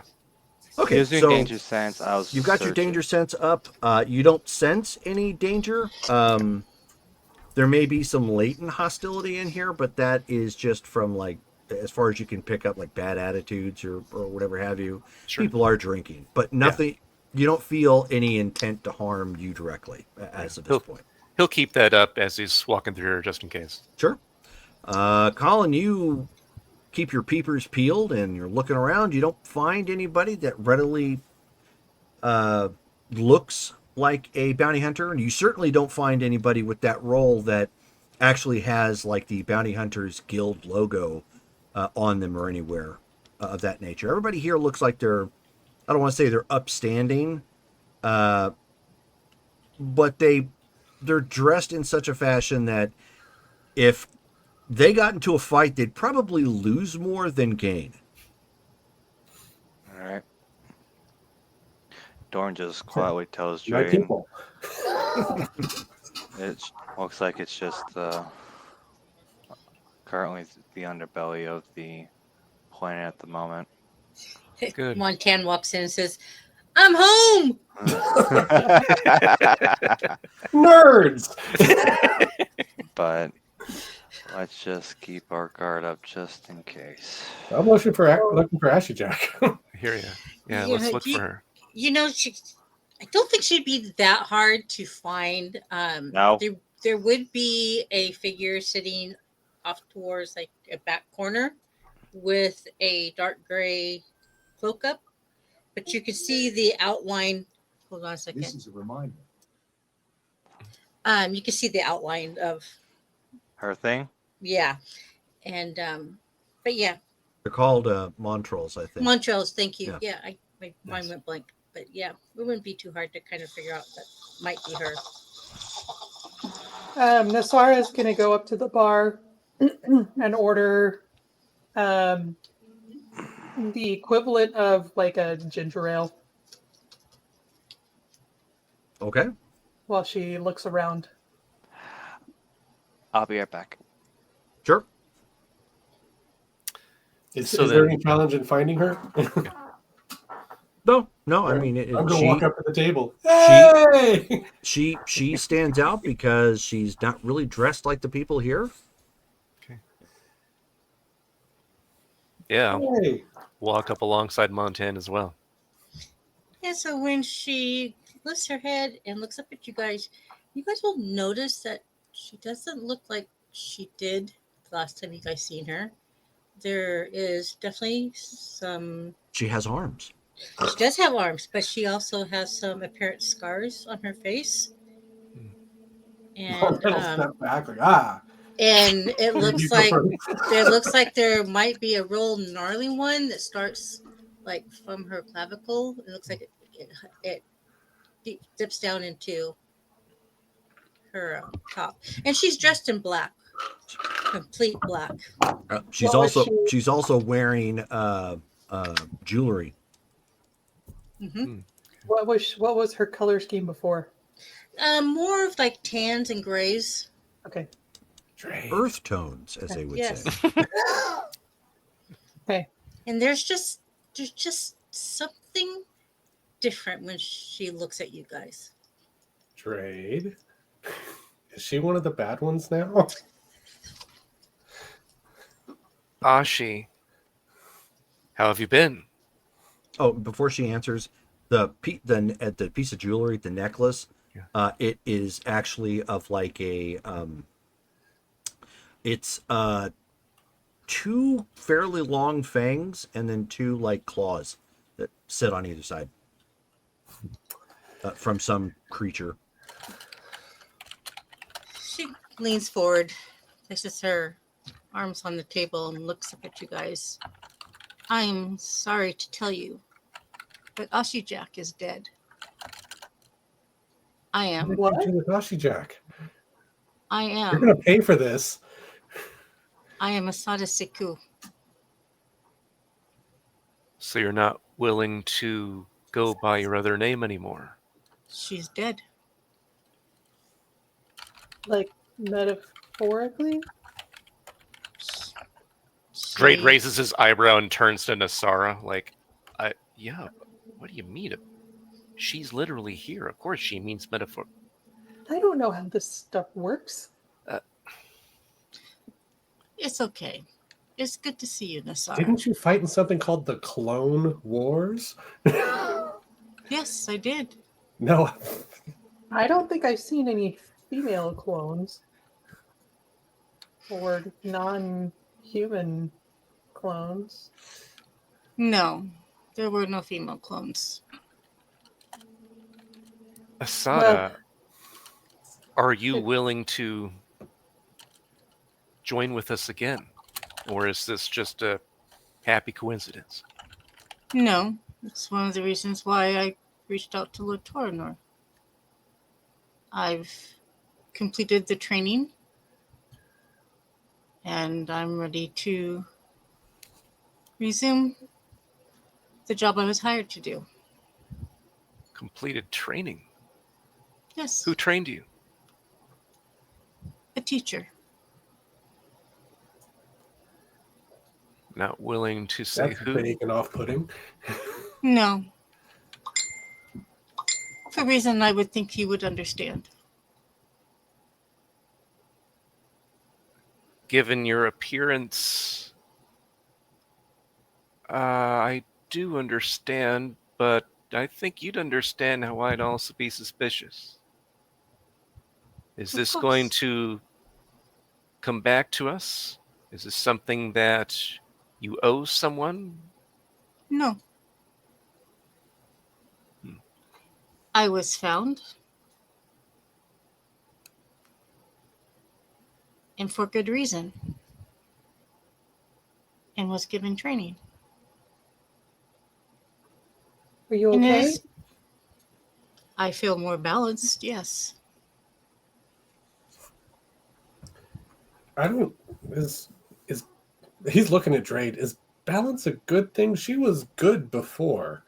Okay. He was doing So danger sense. I was. you've got your searching. danger sense up. You don't sense any danger. There may be some latent hostility in here, but that is just from like as far as you can pick up like bad attitudes or whatever have you. Sure. People are drinking, but nothing. You don't feel any intent to harm you directly as of this point. He'll keep that up as he's walking through here, just in case. Sure. Colin, you keep your peepers peeled and you're looking around. You don't find anybody that readily looks like a bounty hunter, and you certainly don't find anybody with that role that actually has like the Bounty Hunters Guild logo on them or anywhere of that nature. Everybody here looks like they're, I don't want to say they're upstanding, but they're dressed in such a fashion that if they got into a fight, they'd probably lose more than gain. All right. Doran just quietly tells My Drayden people. it looks like it's just currently the underbelly of the planet at the moment. Good. Montan walks in and says, "I'm home." Nerds. But let's just keep our guard up just in case. I'm looking for Ashy Jack. I hear you. Yeah, let's Yeah, look for her. You know, I don't think she'd be that hard to find. No. There would be a figure sitting off towards like a back corner with a dark gray cloak up, but you can see the outline. Hold on a second. This is a reminder. You can see the outline of, Her thing? yeah, and but yeah, They're called Montrolls, I think. Montrose. Thank you. Yeah. Yeah, my mind went blank, but yeah, it wouldn't be too hard to kind of figure out that might be her. Nasara is going to go up to the bar and order the equivalent of like a ginger ale Okay. while she looks around. I'll be right back. Sure. Is So there then- any challenge in finding her? No, I mean, I'm gonna walk up to the table. She Hey! she stands out because she's not really dressed like the people here. Yeah, Hey, walk up alongside Montan as well. Yeah, so when she lifts her head and looks up at you guys will notice that she doesn't look like she did the last time you guys seen her. There is definitely some. She has arms. She does have arms, but she also has some apparent scars on her face. And I'll step back like and it You looks go like first. there might be a real gnarly one that starts like from her clavicle. It looks like it dips down into her top, and she's dressed in black, complete black. She's What was also wearing jewelry. Mm-hmm. What was her color scheme before? More of like tans and grays. Okay. Drake. Earth tones, as they would Yes. say. Okay. And there's just something different when she looks at you guys. Trade. Is she one of the bad ones now? Ashi, how have you been? Oh, before she answers, the piece of jewelry, the necklace, Yeah. it is actually of like a it's two fairly long fangs and then two like claws that sit on either side from some creature. She leans forward, places her arms on the table, and looks up at you guys. I'm sorry to tell you, but Ashi Jack is dead. I am. What did you do with Ashi Jack? I You're am. gonna pay for this. I am Asada Seku. So you're not willing to go by your other name anymore? She's dead. Like metaphorically? Drade She- raises his eyebrow and turns to Nasara, like, yeah, what do you mean? She's literally here. Of course she means metaphor. I don't know how this stuff works. It's okay. It's good to see you, Nasara. Didn't you fight in something called the Clone Wars? Yes, I did. No. I don't think I've seen any female clones or non-human clones. No, there were no female clones. Asada, are you willing to join with us again? Or is this just a happy coincidence? No, it's one of the reasons why I reached out to Lord Torinor. I've completed the training, and I'm ready to resume the job I was hired to do. Completed training? Yes, Who trained you? a teacher. Not willing to say That's who? vague and off-putting. No. For a reason I would think you would understand. Given your appearance, I do understand, but I think you'd understand how I'd also be suspicious. Is Of this course. going to come back to us? Is this something that you owe someone? No. I was found. And for good reason. And was given training. Are you And it okay? is- I feel more balanced, yes. I don't. Is he's looking at Drade? Is balance a good thing? She was good before.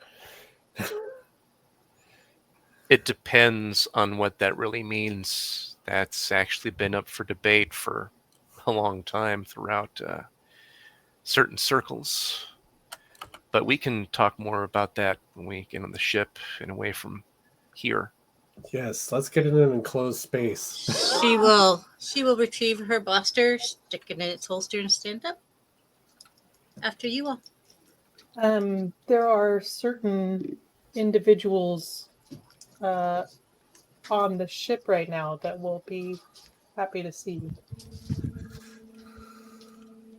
It depends on what that really means. That's actually been up for debate for a long time throughout certain circles. But we can talk more about that when we get on the ship and away from here. Yes, let's get in an enclosed space. She will retrieve her blaster, stick it in its holster, and stand up. After you all. There are certain individuals on the ship right now that will be happy to see you.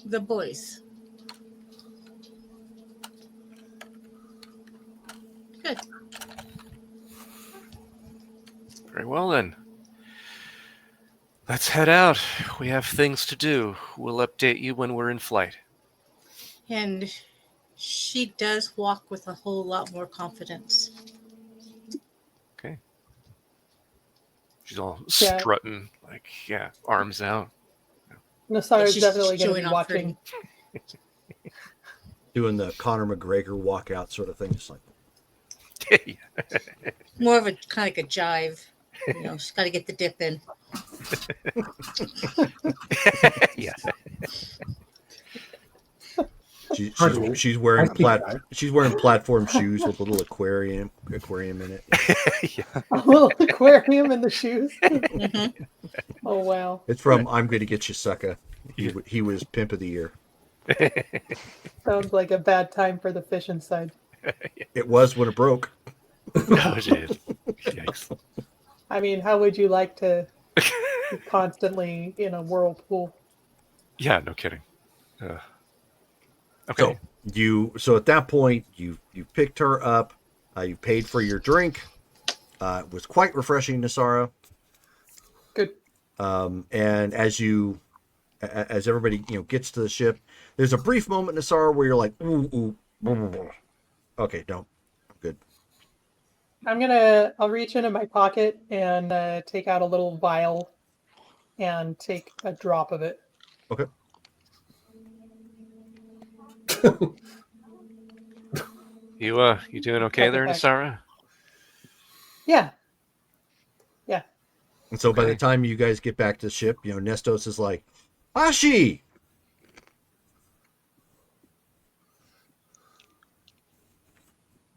The boys. Good. Very well then. Let's head out. We have things to do. We'll update you when we're in flight. And she does walk with a whole lot more confidence. Okay. She's all Yeah. strutting, like, arms out. Nasara is she's definitely going to showing be off her- watching. Doing the Conor McGregor walkout sort of thing, just like More of a kind of like a jive. You know, she's got to get the dip in. Yeah. Pardon me. She's wearing I think I- she's wearing platform shoes with a little aquarium in it. A little aquarium in the shoes. Mhm. Oh, wow. It's from I'm Gonna Get You, Sucker. He was Pimp of the Year. Sounds like a bad time for the fish inside. It was when it broke. Oh, shit. Yikes. I mean, how would you like to be constantly in a whirlpool? Yeah, no kidding. Okay. So at that point you picked her up, you paid for your drink. It was quite refreshing, Nasara. Good. And as everybody gets to the ship, there's a brief moment, Nasara, where you're like, ooh. Okay, no, I'm good. I'll reach into my pocket and take out a little vial and take a drop of it. Okay. You doing okay there, Back. Nasara? Yeah. And so by the Okay. time you guys get back to the ship, Nestos is like, Ashi!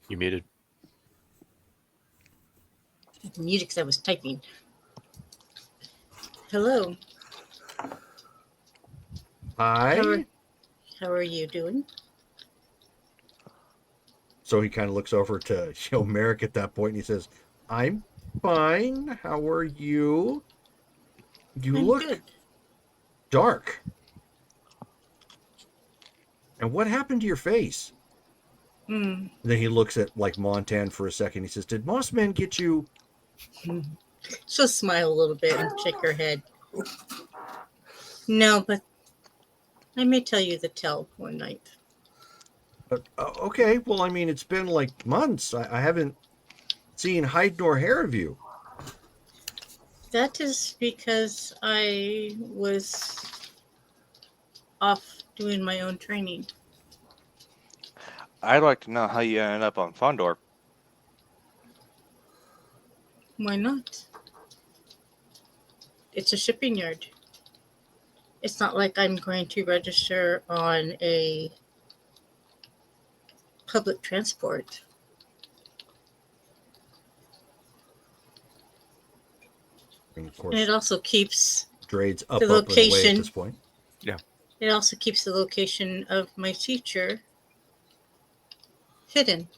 You muted. Muted because I was typing. Hello. Hi. How are you doing? So he kind of looks over to Merrick at that point and he says, I'm fine. How are you? You I'm look good. dark. And what happened to your face? Hmm. And then he looks at like Montan for a second. He says, did Mossman get you? She'll smile a little bit and shake her head. No, but I may tell you the tale one night. Okay, well, I mean, it's been like months. I haven't seen hide nor hair of you. That is because I was off doing my own training. I'd like to know how you ended up on Fondor. Why not? It's a shipping yard. It's not like I'm going to register on a public transport. And of course, And it also keeps Drade's up the and away at location. this point. It also keeps the location of my teacher hidden.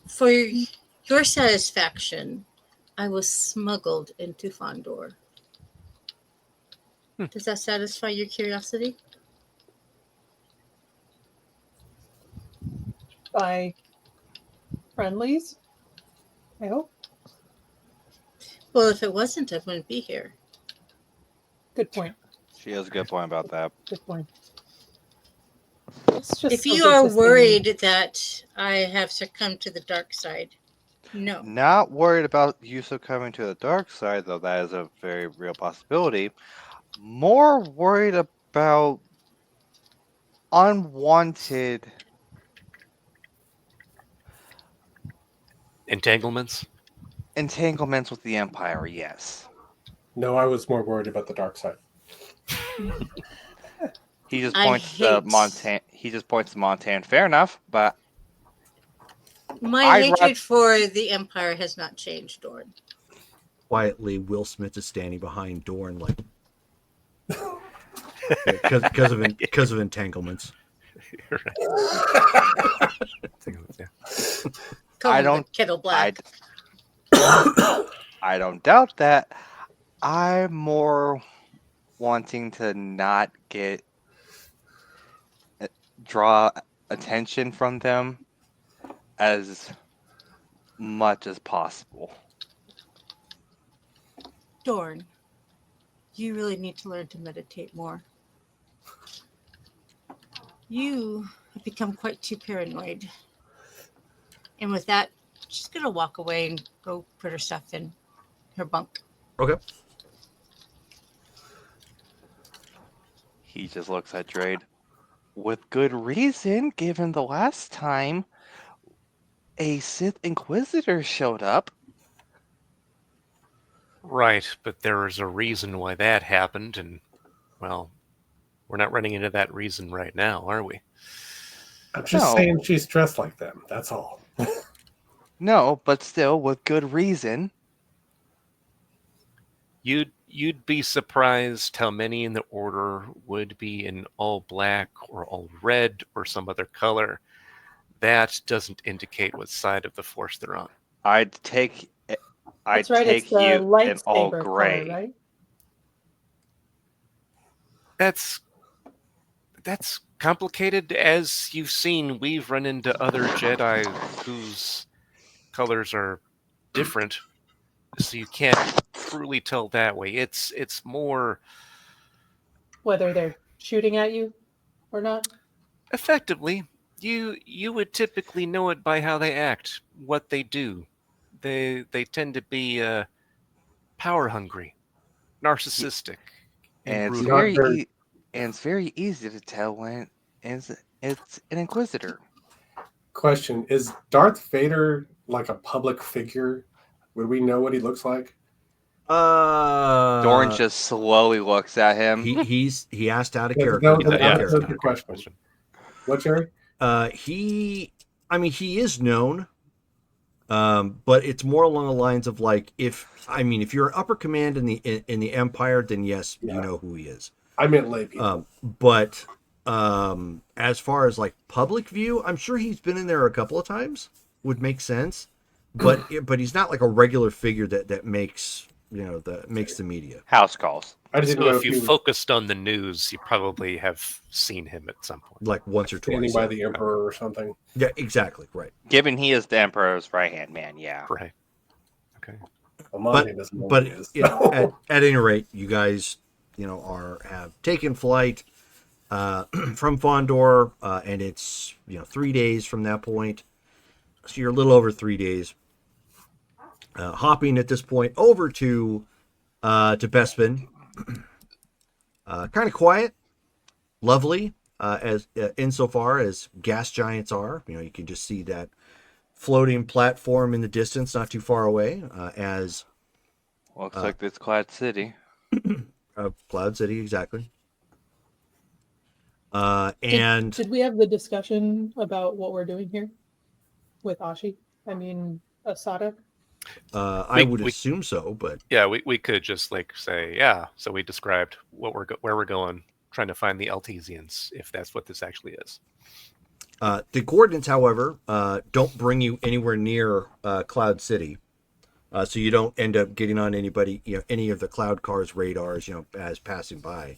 For your satisfaction, I was smuggled into Fondor. Does that satisfy your curiosity? By friendlies, I hope. Well, if it wasn't, I wouldn't be here. Good point. She has a good point about that. Good point. It's just If so you good are to see- worried that I have succumbed to the dark side, no. Not worried about you succumbing to the dark side, though that is a very real possibility. More worried about unwanted Entanglements? entanglements with the Empire, yes. No, I was more worried about the dark side. He just I points to hate- Montan. He just points to Montan. Fair enough, but My I'd hatred rather- for the Empire has not changed, Doran. quietly, Will Smith is standing behind Dorn, like because of entanglements. Right. Yeah. Call I him the don't- Kettle Black. I don't doubt that. I'm more wanting to not draw attention from them as much as possible. Dorn, you really need to learn to meditate more. You have become quite too paranoid. And with that, she's going to walk away and go put her stuff in her bunk. Okay. He just looks at Drade. With good reason, given the last time a Sith Inquisitor showed up. Right, but there was a reason why that happened, and, well, we're not running into that reason right now, are we? I'm just No. saying she's dressed like them. That's all. No, but still, with good reason. You'd be surprised how many in the Order would be in all black or all red or some other color. That doesn't indicate what side of the Force they're on. I'd take That's right. It's the you in all lightsaber gray. color, right? That's complicated. As you've seen, we've run into other Jedi whose colors are different, so you can't truly tell that way. It's more Whether they're shooting at you or not. effectively. You would typically know it by how they act, what they do. They tend to be power hungry, narcissistic, And it's brutal. it's very easy to tell when it's an Inquisitor. Question: is Darth Vader like a public figure? Would we know what he looks like? Dorn just slowly looks at him. he asked out of Yeah, character. that- Yeah, that's that's the a question. What, Jerry? He is known, but it's more along the lines of like if you're upper command in the Empire, then yes, Yeah. you know who he is. I meant lay people. But as far as like public view, I'm sure he's been in there a couple of times. Would make sense, but he's not like a regular figure that makes the media. House calls. I just didn't So know if he you was focused on the news, you probably have seen him at some point. Like once or standing twice. by Yeah. the Emperor or something. Yeah, exactly. Right. Given he is the Emperor's right-hand man, yeah. Right. Okay. Well, Monty doesn't know But what he is. at any rate, you guys, have taken flight from Fondor, and it's 3 days from that point. So you're a little over 3 days. Hopping at this point over to Bespin. Kind of quiet, lovely, as insofar as gas giants are. You can just see that floating platform in the distance, not too far away, as Looks like it's Cloud City. Cloud City, exactly. And Did we have the discussion about what we're doing here with Ashi? I mean, Asada? I would we- assume so, but Yeah, we could just say, yeah. So we described where we're going, trying to find the Altesians, if that's what this actually is. the coordinates, however, don't bring you anywhere near Cloud City, so you don't end up getting on any of the Cloud Car's radars, as passing by.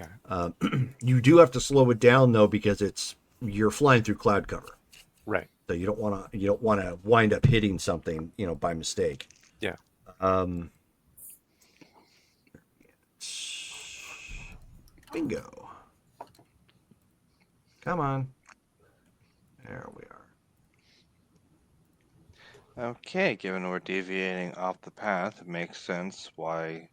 Okay. You do have to slow it down though, because you're flying through cloud cover. Right. So you don't want to wind up hitting something, by mistake. Yeah. Bingo. Come on. There we are. Okay, given we're deviating off the path, it makes sense why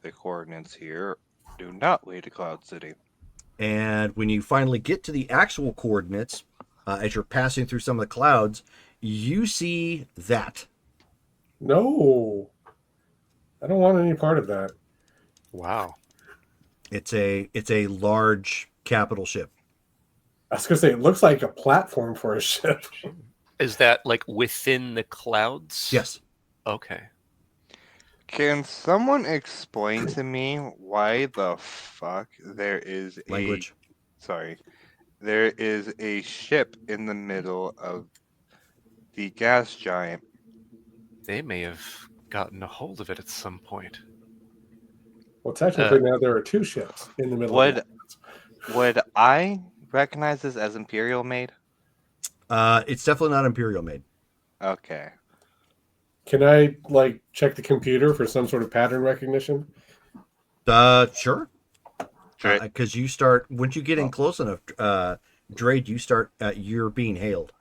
the coordinates here do not lead to Cloud City. And when you finally get to the actual coordinates, as you're passing through some of the clouds, you see that. No, I don't want any part of that. Wow. It's a large capital ship. I was gonna say it looks like a platform for a ship. Is that like within the clouds? Yes. Okay. Can someone explain to me why the fuck there is Language. there is a ship in the middle of the gas giant? They may have gotten a hold of it at some point. Well, technically now there are 2 ships in the middle. Would I recognize this as Imperial made? It's definitely not Imperial made. Okay. Can I like check the computer for some sort of pattern recognition? Sure. Dra- Because you start once you get in close enough, Drade, you start. You're being hailed.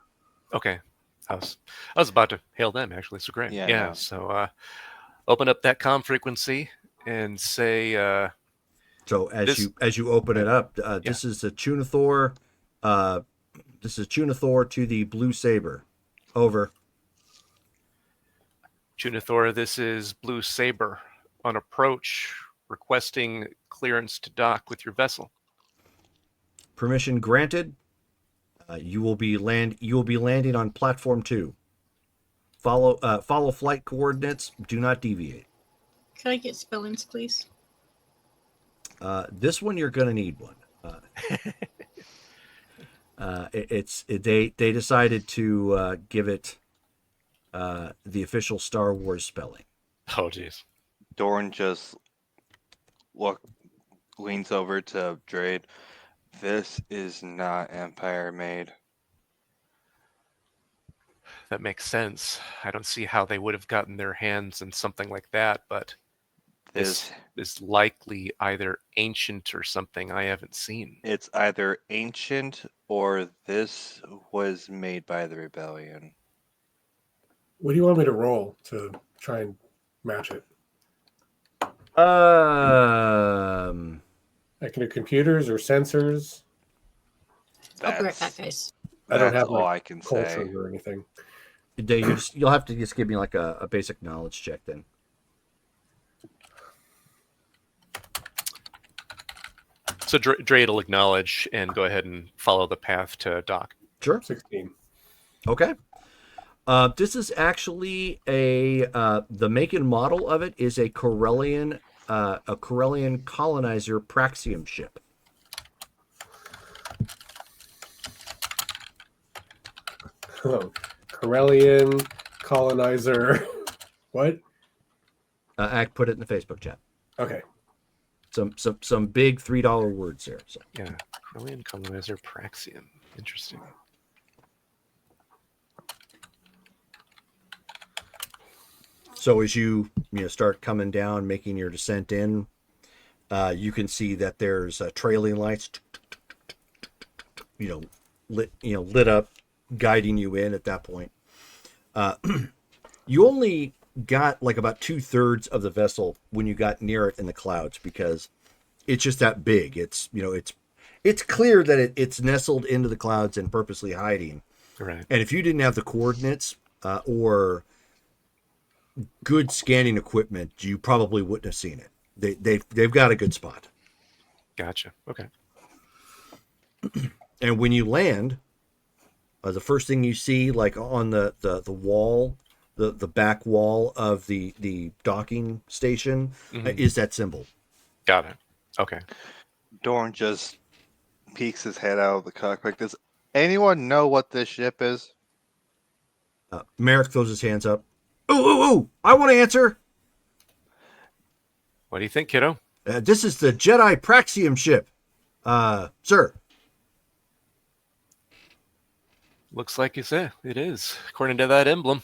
Okay. I was about to hail them actually, so great. Yeah, Yeah. no. So open up that comm frequency and say So as you open it up, this is a Chunathor. This is Chunathor to the Blue Saber. Over. Chunathor, this is Blue Saber on approach, requesting clearance to dock with your vessel. Permission granted. You will be landing on platform 2. Follow flight coordinates. Do not deviate. Can I get spellings, please? This one you're gonna need one. They decided to give it the official Star Wars spelling. Oh, jeez. Dorn just leans over to Drade. This is not Empire made. That makes sense. I don't see how they would have gotten their hands on something like that, but this is likely either ancient or something I haven't seen. It's either ancient or this was made by the rebellion. What do you want me to roll to try and match it? Like in computers or sensors? I'll be right back, guys. I don't That's have all like I can culture say. or anything. You'll have to just give me like a basic knowledge check then. So Drade will acknowledge and go ahead and follow the path to dock. Sure. 16. Okay. This is actually the make and model of it is a Corellian colonizer Praxium ship. Oh, Corellian colonizer. What? I put it in the Facebook chat. Okay. Some big $3 words there. So. Yeah, Corellian colonizer Praxium. Interesting. So as you start coming down, making your descent in, you can see that there's trailing lights, lit up, guiding you in at that point. You only got like about 2/3 of the vessel when you got near it in the clouds because it's just that big. It's clear that it's nestled into the clouds and purposely hiding. Right. And if you didn't have the coordinates or good scanning equipment, you probably wouldn't have seen it. They've got a good spot. Gotcha. Okay. And when you land, the first thing you see, like on the wall, the back wall of the docking station, is that symbol. Got it. Okay. Dorn just peeks his head out of the cockpit. Does anyone know what this ship is? Merrick throws his hands up. Ooh! I want to answer. What do you think, kiddo? This is the Jedi Praxium ship, sir. Looks like you say it is, according to that emblem.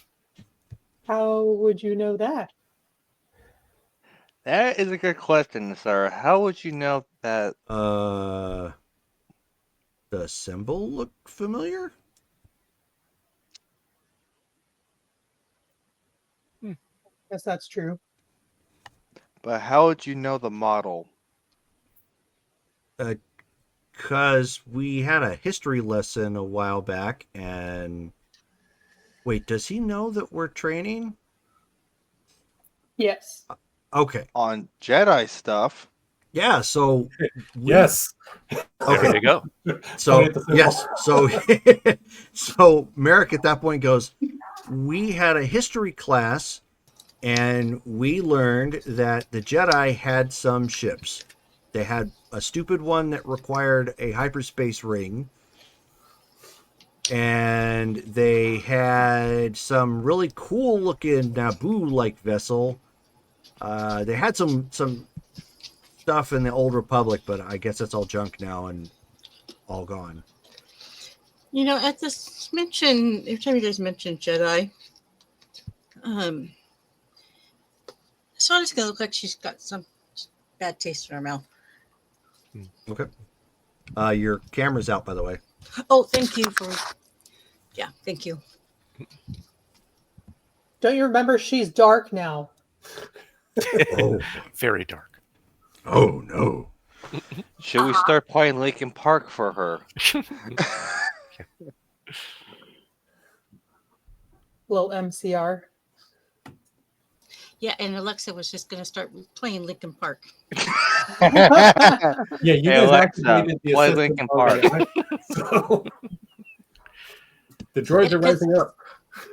How would you know that? That is a good question, sir. How would you know that? The symbol look familiar? Guess that's true. But how would you know the model? Because we had a history lesson a while back, and wait, does he know that we're training? Yes. Okay. On Jedi stuff. Yeah, so Yes. There you go. So Point at the symbol. yes, so Merrick at that point goes, we had a history class, and we learned that the Jedi had some ships. They had a stupid one that required a hyperspace ring, and they had some really cool looking Naboo-like vessel. They had some stuff in the Old Republic, but I guess that's all junk now and all gone. You know, at this mention, every time you guys mention Jedi, Sonya's gonna look like she's got some bad taste in her mouth. Okay. Your camera's out, by the way. Oh, thank you for. Yeah, thank you. Don't you remember she's dark now? Oh, Very dark. oh no. Should we start playing Linkin Park for her? Little MCR. Yeah, and Alexa was just gonna start playing Linkin Park. Yeah, you Hey, guys Alexa, activated the play assistant Linkin already, so the droids are rising up.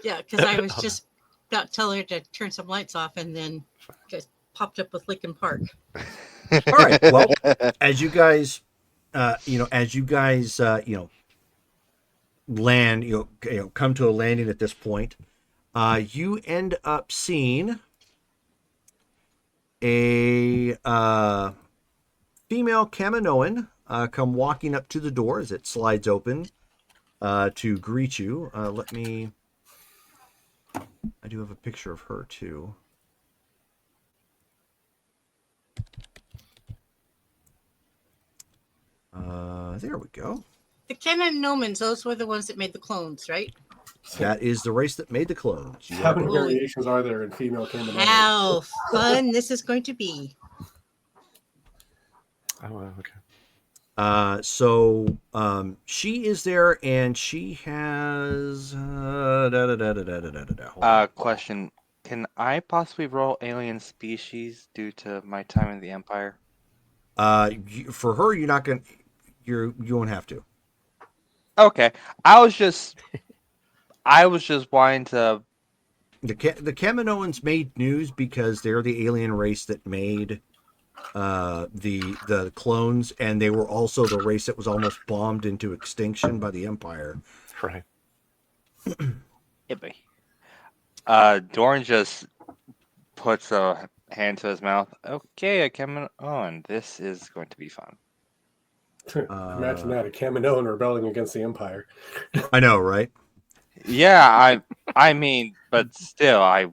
Yeah, because I was just about to tell her to turn some lights off, and then just popped up with Linkin Park. All right. Well, as you guys, land, come to a landing at this point, you end up seeing a female Kaminoan come walking up to the door as it slides open to greet you. I do have a picture of her too. There we go. The Kananomans, those were the ones that made the clones, right? That is the race that made the clones. You How are many correct. variations are there in female Kaminoan? How fun this is going to be. Oh, okay. So she is there, and she has Question: can I possibly roll alien species due to my time in the Empire? for her, you're not gonna, you won't have to. Okay, I was just wanting to. The Kaminoans made news because they're the alien race that made the clones, and they were also the race that was almost bombed into extinction by the Empire. Right. Dorn just puts a hand to his mouth. Okay, I come on. This is going to be fun. Imagine that, a Kaminoan rebelling against the Empire. I know, right? Yeah, I mean, but still, I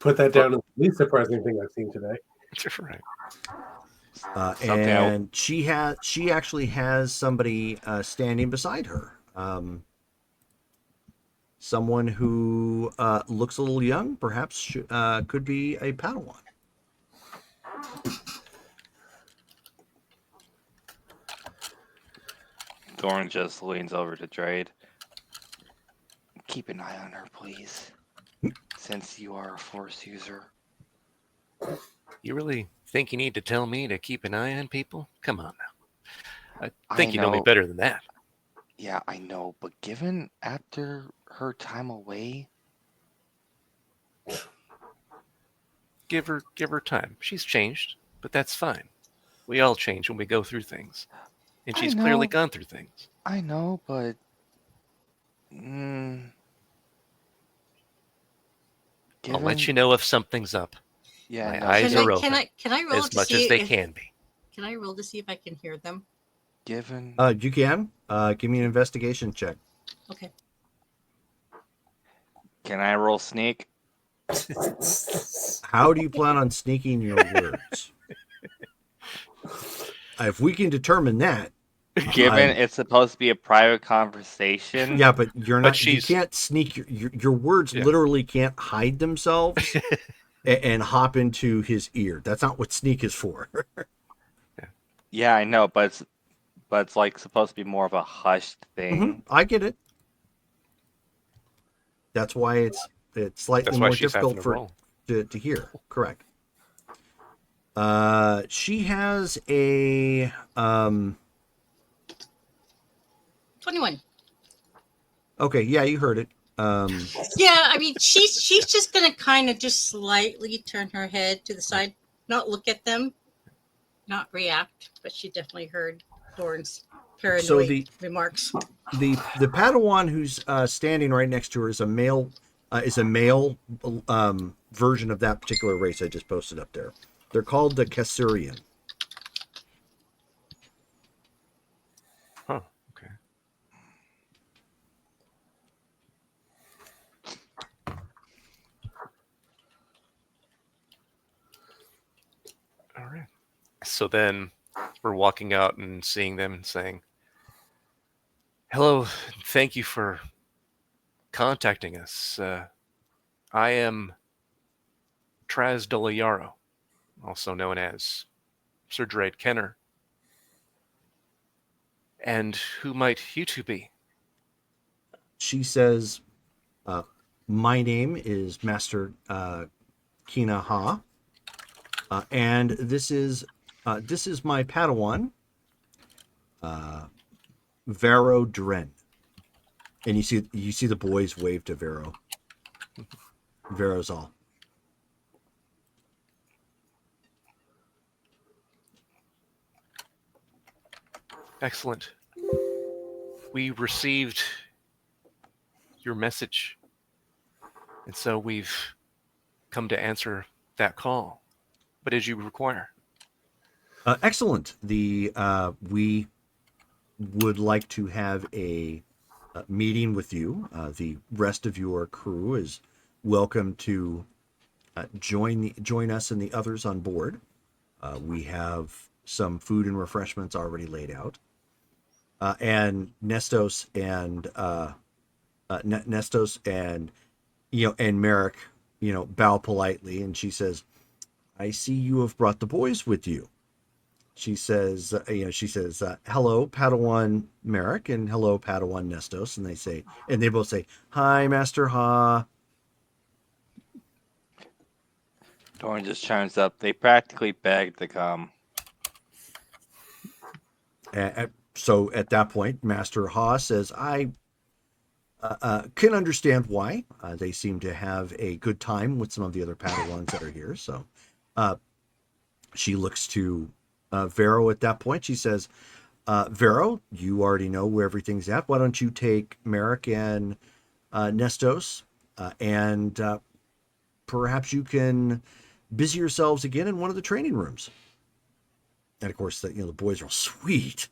Put that down as the least surprising thing I've seen today. Right. And she actually has somebody standing beside her. Someone who looks a little young, perhaps could be a Padawan. Dorn just leans over to Drade. Keep an eye on her, please. Since you are a Force user. You really think you need to tell me to keep an eye on people? Come on now. I think I you know me know. better than that. Yeah, I know, but given after her time away, Give her time. She's changed, but that's fine. We all change when we go through things. And I she's clearly know. gone through things. I know, but I'll let you know if something's up. Yeah, My no, eyes Can are I, open. can I roll As to much see as they if, can be. Can I roll to see if I can hear them? given You can give me an investigation check. Okay. can I roll sneak? How do you plan on sneaking your words? If we can determine that, Given it's supposed to be a private conversation. yeah, but you're But not. You she's- can't sneak your words. Yeah. Literally can't hide themselves and hop into his ear. That's not what sneak is for. Yeah, I know, but it's like supposed to be more of a hushed thing. I get it. That's why it's slightly That's why more she's having difficult to roll. to hear. Correct. She has a 21. Okay, yeah, you heard it. Yeah, I mean, she's just gonna kind of just slightly turn her head to the side, not look at them, not react. But she definitely heard Thorn's paranoid remarks. The Padawan who's standing right next to her is a male version of that particular race I just posted up there. They're called the Cassurian. Huh. Okay. All right. So then we're walking out and seeing them and saying, "Hello, thank you for contacting us. I am Traz Dolayaro, also known as Sir Drade Kenner. And who might you two be?" She says, my name is Master Kina Ha, and this is my Padawan, Vero Dren. And you see the boys wave to Vero. Vero's all. Excellent. We received your message, and so we've come to answer that call. What did you require? Excellent. We would like to have a meeting with you. The rest of your crew is welcome to join us and the others on board. We have some food and refreshments already laid out. And Nestos and and Merrick, bow politely, and she says, "I see you have brought the boys with you." She says, "Hello, Padawan Merrick, and hello, Padawan Nestos," and they both say, "Hi, Master Ha." Doran just chimes up. They practically begged to come. So at that point, Master Ha says, "I can understand why. They seem to have a good time with some of the other Padawans that are here." So she looks to Vero at that point. She says, "Vero, you already know where everything's at. Why don't you take Merrick and Nestos, and perhaps you can busy yourselves again in one of the training rooms." And of course, the boys are all sweet.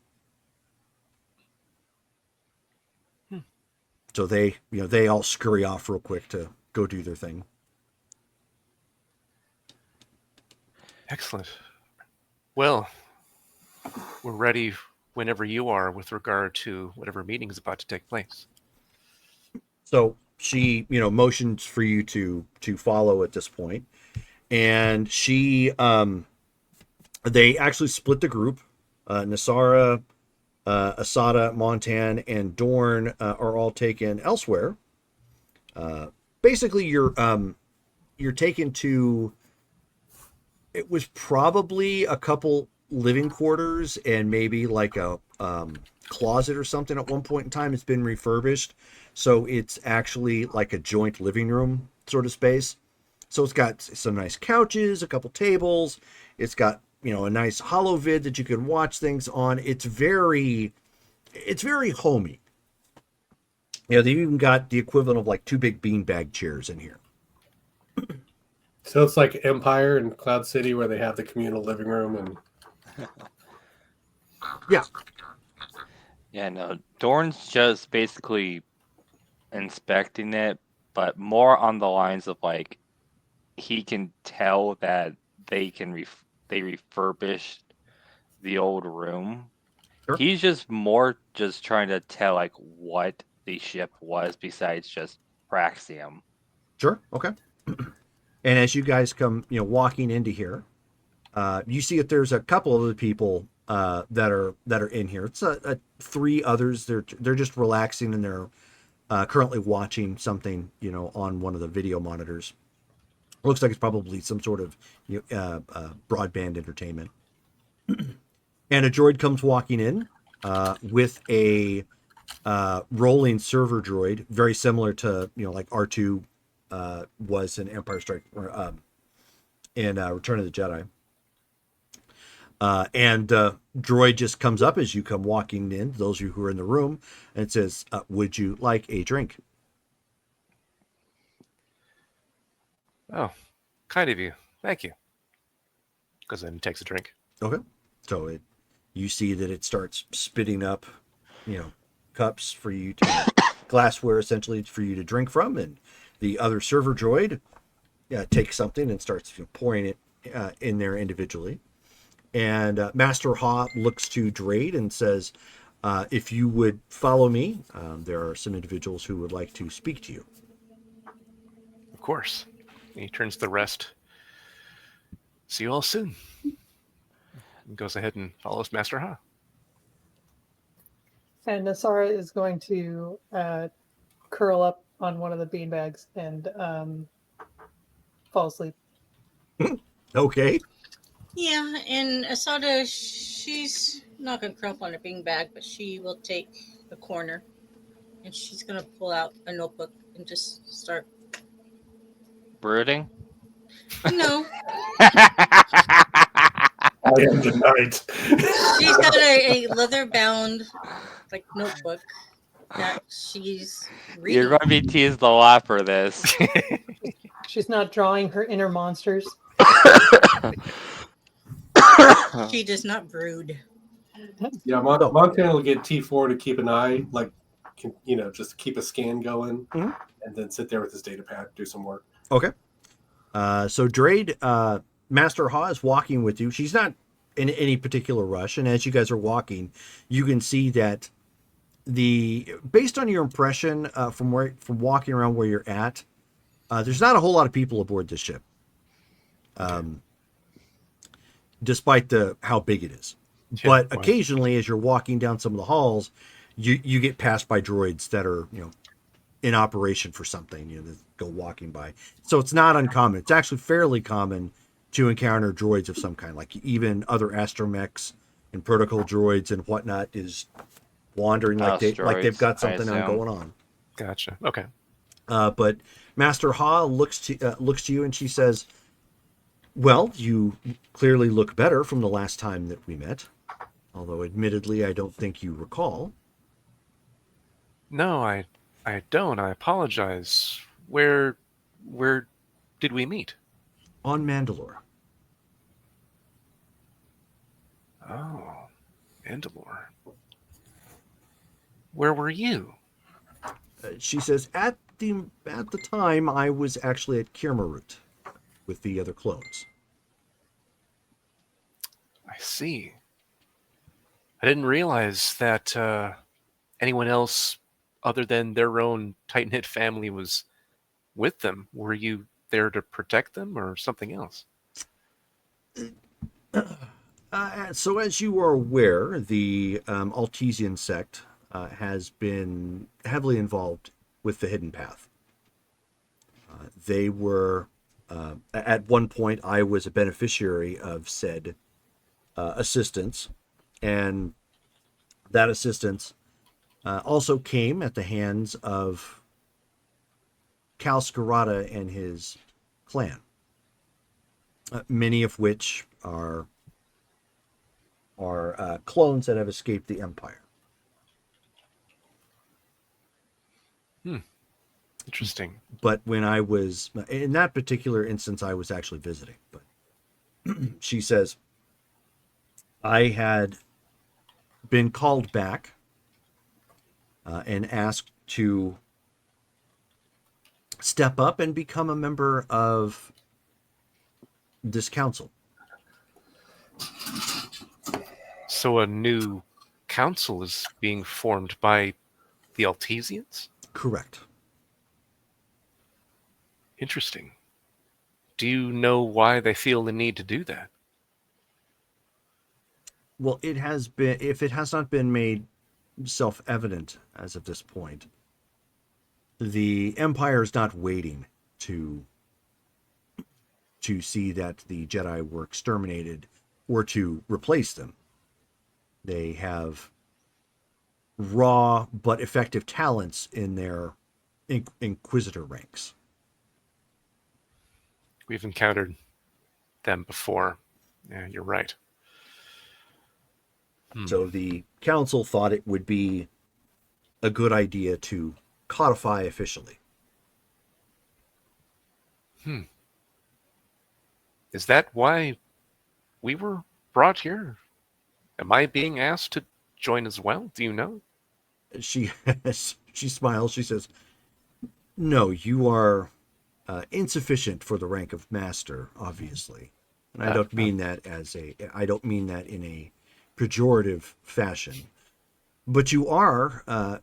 So they all scurry off real quick to go do their thing. Excellent. Well, we're ready whenever you are with regard to whatever meeting is about to take place. So she, motions for you to follow at this point, and she, they actually split the group. Nasara, Asada, Montan, and Dorn are all taken elsewhere. Basically, you're taken to. It was probably a couple living quarters and maybe like a closet or something at one point in time. It's been refurbished, so it's actually like a joint living room sort of space. So it's got some nice couches, a couple tables. It's got a nice holovid that you can watch things on. It's very homey. They've even got the equivalent of like two big beanbag chairs in here. So it's like Empire and Cloud City where they have the communal living room and Yeah. Yeah, no. Dorn's just basically inspecting it, but more on the lines of like he can tell that they refurbished the old room. Sure. He's just trying to tell like what the ship was besides just Praxium. Sure. Okay. And as you guys come, walking into here, you see that there's a couple of other people that are in here. It's three others. They're just relaxing and they're currently watching something, on one of the video monitors. It looks like it's probably some sort of broadband entertainment. And a droid comes walking in with a rolling server droid, very similar to like R2 was in Empire Strike or in Return of the Jedi. And droid just comes up as you come walking in, those of you who are in the room, and it says, "Would you like a drink?" Oh, kind of you. Thank you. Goes in and takes a drink. Okay. So you see that it starts spitting up, cups for you to glassware essentially for you to drink from, and the other server droid takes something and starts pouring it in there individually. And Master Ha looks to Drade and says, "If you would follow me, there are some individuals who would like to speak to you." Of course. He turns to the rest. See you all soon. And goes ahead and follows Master Ha. And Nasara is going to curl up on one of the beanbags and fall asleep. Okay. Yeah, and Asada, she's not going to crump on a beanbag, but she will take a corner and she's going to pull out a notebook and just start. Brooding. No, I am the knight. she's got a leather-bound notebook that she's reading. You're going to be teased a lot for this. She's not drawing her inner monsters. She does not brood. Yeah, Montana will get T4 to keep an eye, just keep a scan going, Mhm. and then sit there with his data pad, do some work. Okay. So Drade, Master Ha is walking with you. She's not in any particular rush, and as you guys are walking, you can see that based on your impression from walking around where you're at, there's not a whole lot of people aboard this ship, despite how big it is. Yeah, But wow. occasionally, as you're walking down some of the halls, you get passed by droids that are in operation for something, that go walking by. So it's not uncommon. It's actually fairly common to encounter droids of some kind, like even other astromechs and protocol droids and whatnot is wandering like they've got Droids, something I assume. going on. Gotcha. Okay. But Master Ha looks to you and she says, "Well, you clearly look better from the last time that we met, although admittedly I don't think you recall." No, I don't. I apologize. Where did we meet? On Mandalore. Oh, Mandalore. Where were you? She says, at the time, I was actually at Kirmarut with the other clones. I see. I didn't realize that anyone else other than their own tight-knit family was with them. Were you there to protect them or something else? So as you are aware, the Altesian sect has been heavily involved with the Hidden Path. They were, at one point, I was a beneficiary of said assistance, and that assistance also came at the hands of Cal Scarata and his clan, many of which are clones that have escaped the Empire. Interesting. But when I was, in that particular instance, I was actually visiting. But she says, I had been called back and asked to step up and become a member of this council. So a new council is being formed by the Altesians? Correct. Interesting. Do you know why they feel the need to do that? Well, it has been, if it has not been made self-evident as of this point, the Empire is not waiting to see that the Jedi were exterminated or to replace them. They have raw but effective talents in their Inquisitor ranks. We've encountered them before. Yeah, you're right. So the council thought it would be a good idea to codify officially. Is that why we were brought here? Am I being asked to join as well? Do you know? She smiles. She says, "No, you are insufficient for the rank of master, obviously, and I don't mean that in a pejorative fashion. But you are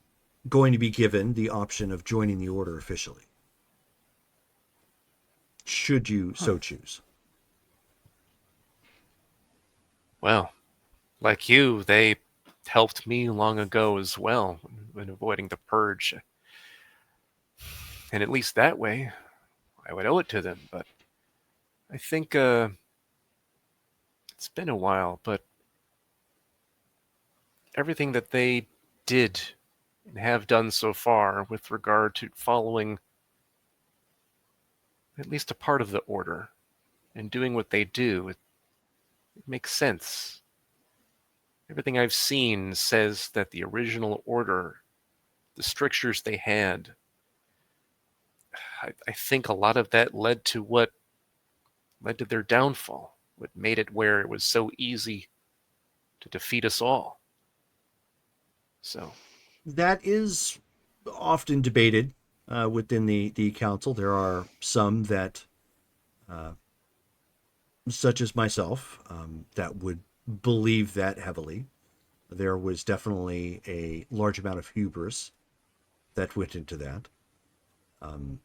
going to be given the option of joining the order officially, should you so choose." Well, like you, they helped me long ago as well when avoiding the purge. And at least that way, I would owe it to them. But I think it's been a while, but everything that they did and have done so far with regard to following at least a part of the order and doing what they do, it makes sense. Everything I've seen says that the original order, the strictures they had, I think a lot of that led to their downfall, what made it where it was so easy to defeat us all. So That is often debated within the council. There are some that, such as myself, that would believe that heavily. There was definitely a large amount of hubris that went into that. And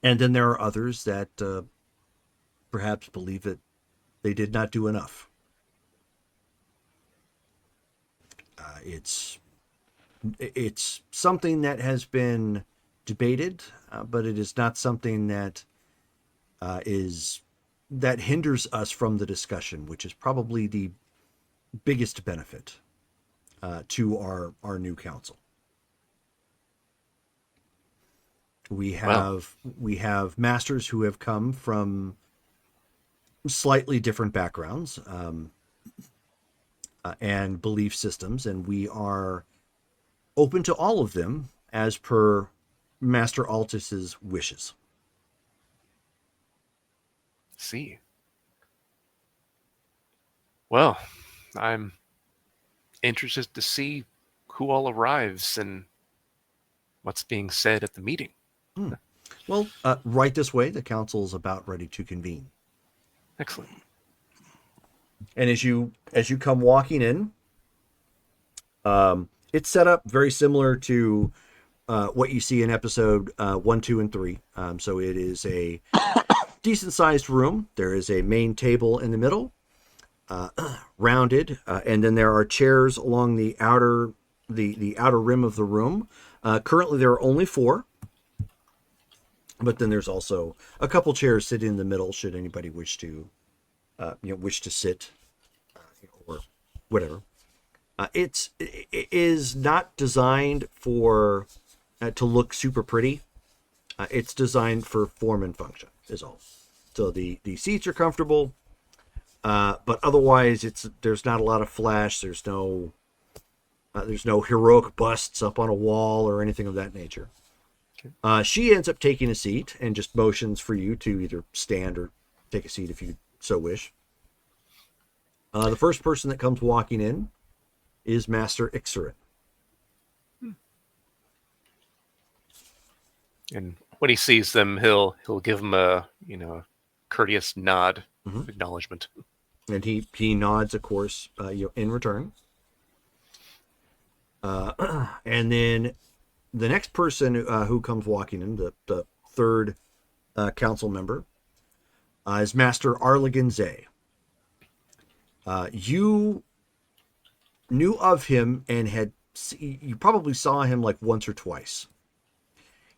then there are others that perhaps believe that they did not do enough. It's something that has been debated, but it is not something that that hinders us from the discussion, which is probably the biggest benefit to our new council. We have masters who have come from slightly different backgrounds and belief systems, and we are open to all of them as per Master Altus's wishes. see. Well, I'm interested to see who all arrives and what's being said at the meeting. Well, right this way, the council is about ready to convene. Excellent. And as you come walking in, it's set up very similar to what you see in episode 1, 2, and 3. So it is a decent sized room. There is a main table in the middle, rounded, and then there are chairs along the outer rim of the room. Currently, there are only 4. But then there's also a couple chairs sitting in the middle, should anybody wish to sit or whatever. It is not designed for to look super pretty. It's designed for form and function, is all. So the seats are comfortable, but otherwise there's not a lot of flash. There's no heroic busts up on a wall or anything of that nature. She ends up taking a seat and just motions for you to either stand or take a seat if you so wish. The first person that comes walking in is Master Ixarin. And when he sees them, he'll give them a courteous nod, acknowledgement. And he nods, of course, in return. And then the next person who comes walking in, the third council member, is Master Arligan Zay. You knew of him and you probably saw him like once or twice.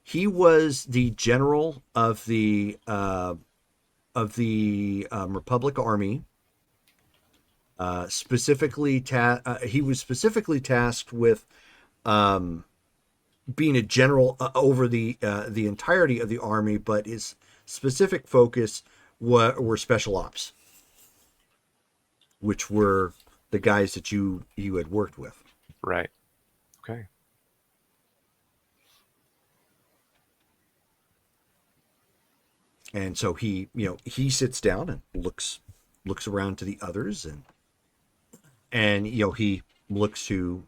He was the general of the Republic Army he was specifically tasked with being a general over the entirety of the army, but his specific focus were special ops, which were the guys that you had worked with. Right. Okay. And so he sits down and looks around to the others, and he looks to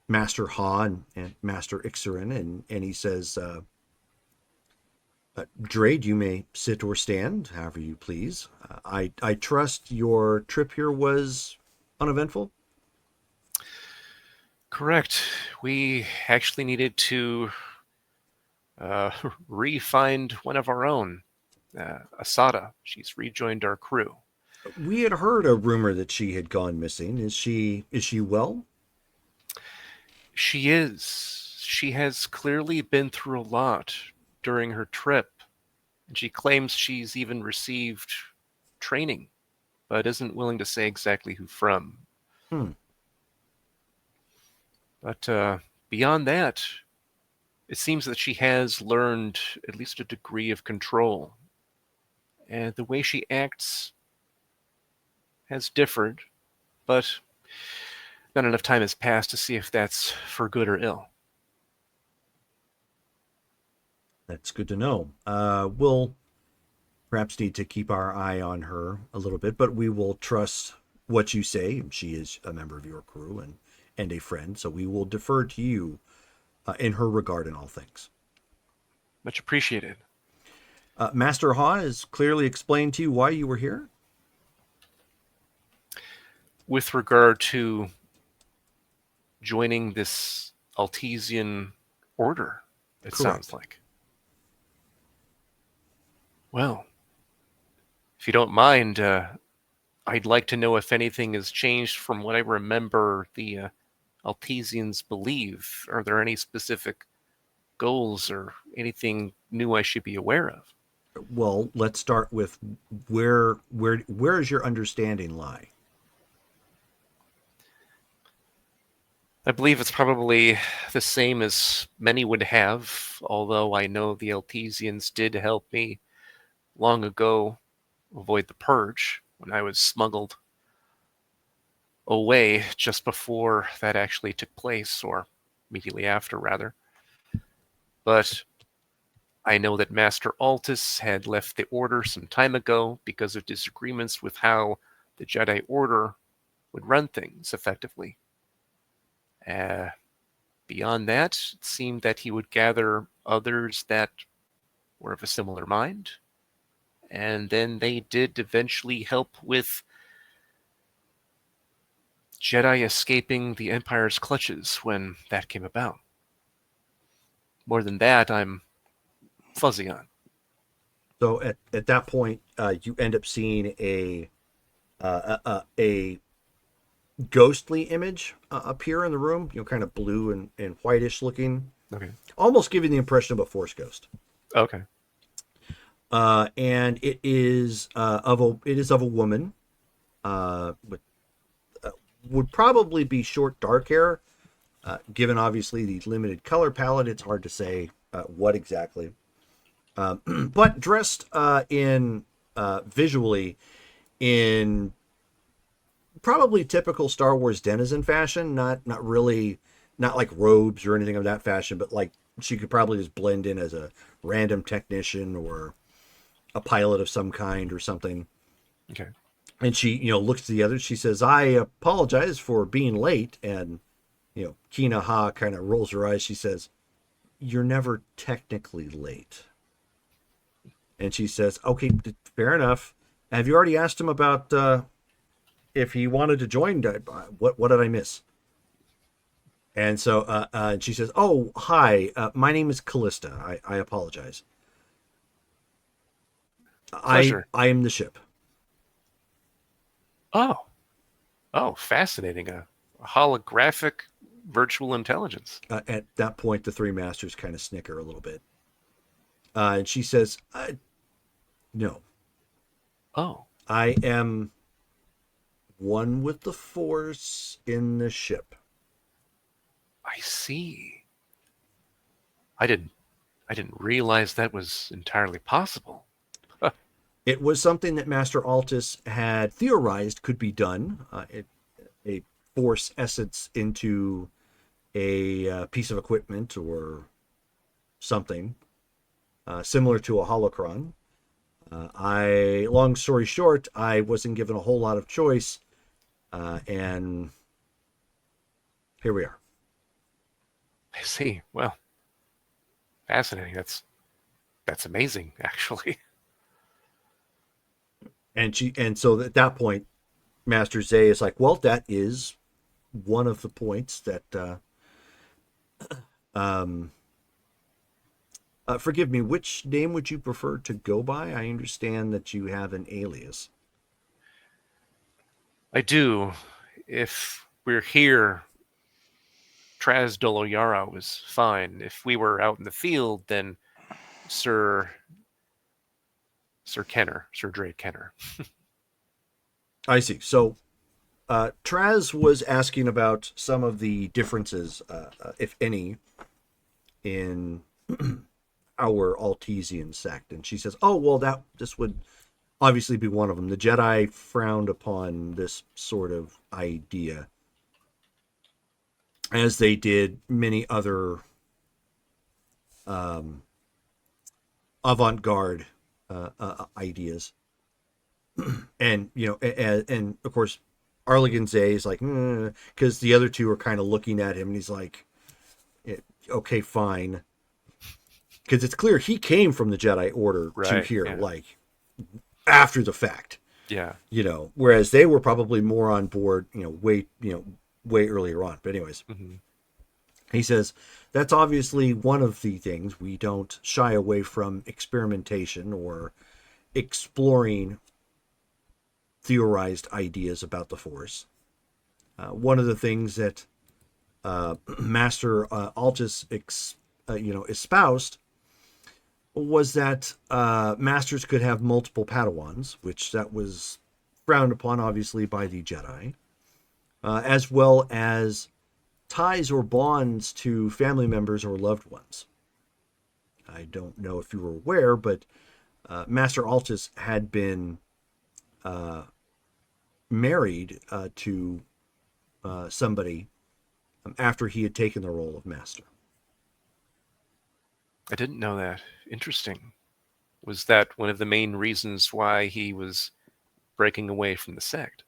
Master Ha and Master Ixarin, and he says, Drade, you may sit or stand, however you please. I trust your trip here was uneventful? Correct. We actually needed to re-find one of our own, Asada. She's rejoined our crew. We had heard a rumor that she had gone missing. Is she well? She is. She has clearly been through a lot during her trip, and she claims she's even received training, but isn't willing to say exactly who from. But beyond that, it seems that she has learned at least a degree of control, and the way she acts has differed, but not enough time has passed to see if that's for good or ill. That's good to know. We'll perhaps need to keep our eye on her a little bit, but we will trust what you say. She is a member of your crew and a friend, so we will defer to you in her regard in all things. Much appreciated. Master Ha has clearly explained to you why you were here? With regard to joining this Altesian order, it Correct. sounds like. Well, if you don't mind, I'd like to know if anything has changed from what I remember the Altesians believe. Are there any specific goals or anything new I should be aware of? Well, let's start with where does your understanding lie? I believe it's probably the same as many would have, although I know the Altesians did help me long ago avoid the purge when I was smuggled away just before that actually took place, or immediately after, rather. But I know that Master Altus had left the Order some time ago because of disagreements with how the Jedi Order would run things effectively. Beyond that, it seemed that he would gather others that were of a similar mind, and then they did eventually help with Jedi escaping the Empire's clutches when that came about. More than that, I'm fuzzy on. So at that point, you end up seeing a ghostly image appear in the room, kind of blue and whitish looking, Okay. almost giving the impression of a Force ghost. Okay. And it is of a woman, with would probably be short dark hair. Given obviously the limited color palette, it's hard to say what exactly. But dressed in visually in probably typical Star Wars denizen fashion, not like robes or anything of that fashion, but like she could probably just blend in as a random technician or a pilot of some kind or something. Okay. And she, looks to the others. She says, "I apologize for being late." And, Kina Ha kind of rolls her eyes. She says, "You're never technically late." And she says, "Okay, fair enough. Have you already asked him about if he wanted to join? What did I miss?" And so she says, "Oh, hi. My name is Callista. I apologize. Pleasure. I am the ship." Oh, fascinating. A holographic virtual intelligence. At that point, the three masters kind of snicker a little bit. And she says, "No. Oh, I am one with the Force in the ship. I see. I didn't realize that was entirely possible. It was something that Master Altus had theorized could be done. A Force essence into a piece of equipment or something similar to a holocron. Long story short, I wasn't given a whole lot of choice, and here we are. I see. Well, fascinating. That's amazing, actually. And so at that point, Master Zay is like, well, that is one of the points that forgive me, which name would you prefer to go by? I understand that you have an alias. I do. If we're here, Traz Doloyara was fine. If we were out in the field, then Sir Kenner, Sir Dre Kenner. I see. So Traz was asking about some of the differences, if any, in our Altesian sect. And she says, oh, well, this would obviously be one of them. The Jedi frowned upon this sort of idea, as they did many other avant-garde ideas. And, and of course, Arligan Zay is like, because the other two are kind of looking at him, and he's like, okay, fine. Because it's clear he came from the Jedi Order to here, like, after the fact. Yeah. Whereas they were probably more on board, way earlier on. But anyways, he says, that's obviously one of the things. We don't shy away from experimentation or exploring theorized ideas about the Force. One of the things that Master Altus espoused was that masters could have multiple Padawans, which that was frowned upon, obviously, by the Jedi, as well as ties or bonds to family members or loved ones. I don't know if you were aware, but Master Altus had been married to somebody after he had taken the role of master. I didn't know that. Interesting. Was that one of the main reasons why he was breaking away from the sect?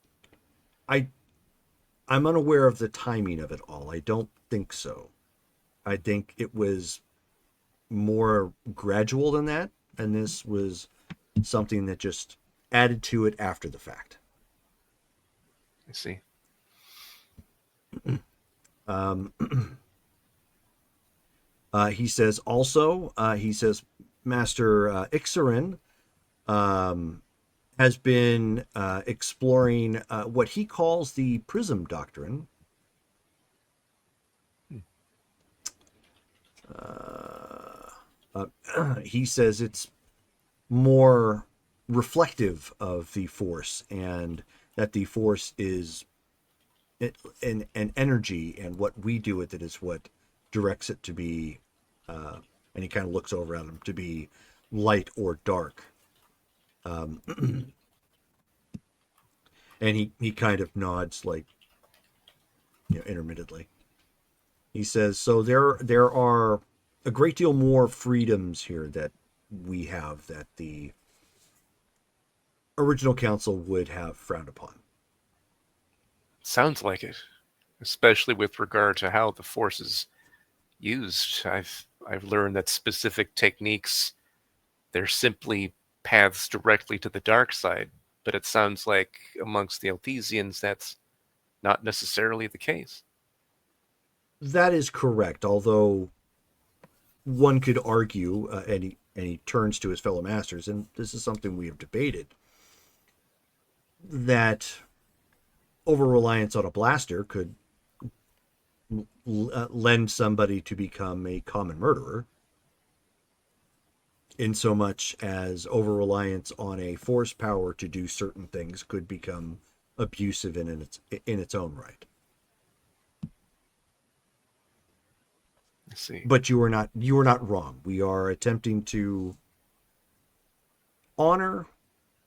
I'm unaware of the timing of it all. I don't think so. I think it was more gradual than that, and this was something that just added to it after the fact. I see. He says also, Master Ixarin has been exploring what he calls the Prism Doctrine. He says it's more reflective of the Force, and that the Force is an energy, and what we do with it is what directs it to be, and he kind of looks over at him, to be light or dark. And he kind of nods, like, intermittently. He says, so there are a great deal more freedoms here that we have that the original council would have frowned upon. Sounds like it, especially with regard to how the Force is used. I've learned that specific techniques, they're simply paths directly to the dark side, but it sounds like amongst the Althesians that's not necessarily the case. That is correct, although one could argue, and he turns to his fellow masters, and this is something we have debated, that over-reliance on a blaster could lend somebody to become a common murderer, in so much as over-reliance on a force power to do certain things could become abusive in its own right. I see. But you are not wrong. We are attempting to honor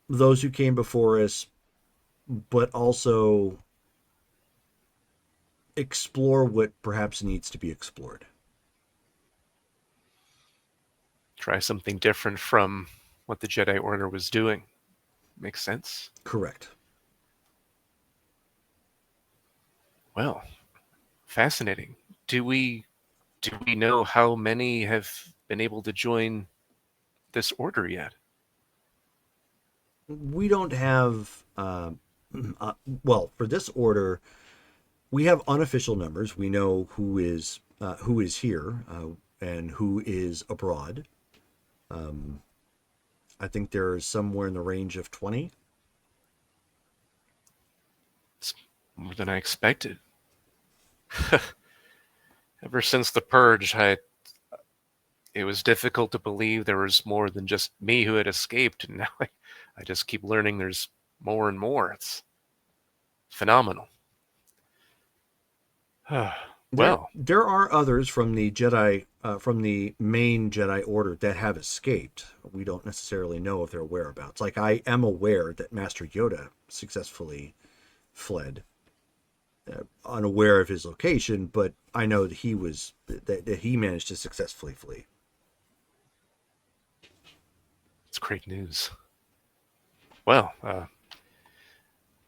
those who came before us, but also explore what perhaps needs to be explored. Try something different from what the Jedi Order was doing. Makes sense. Correct. Well, fascinating. Do we know how many have been able to join this order yet? We don't have well, for this order, we have unofficial numbers. We know who is here and who is abroad. I think there's somewhere in the range of 20. It's more than I expected. Ever since the Purge, it was difficult to believe there was more than just me who had escaped, and now I just keep learning there's more and more. It's phenomenal. Well, there are others from the Jedi, from the main Jedi Order that have escaped. We don't necessarily know of their whereabouts. Like, I am aware that Master Yoda successfully fled, unaware of his location, but I know that he managed to successfully flee. it's great news. Well,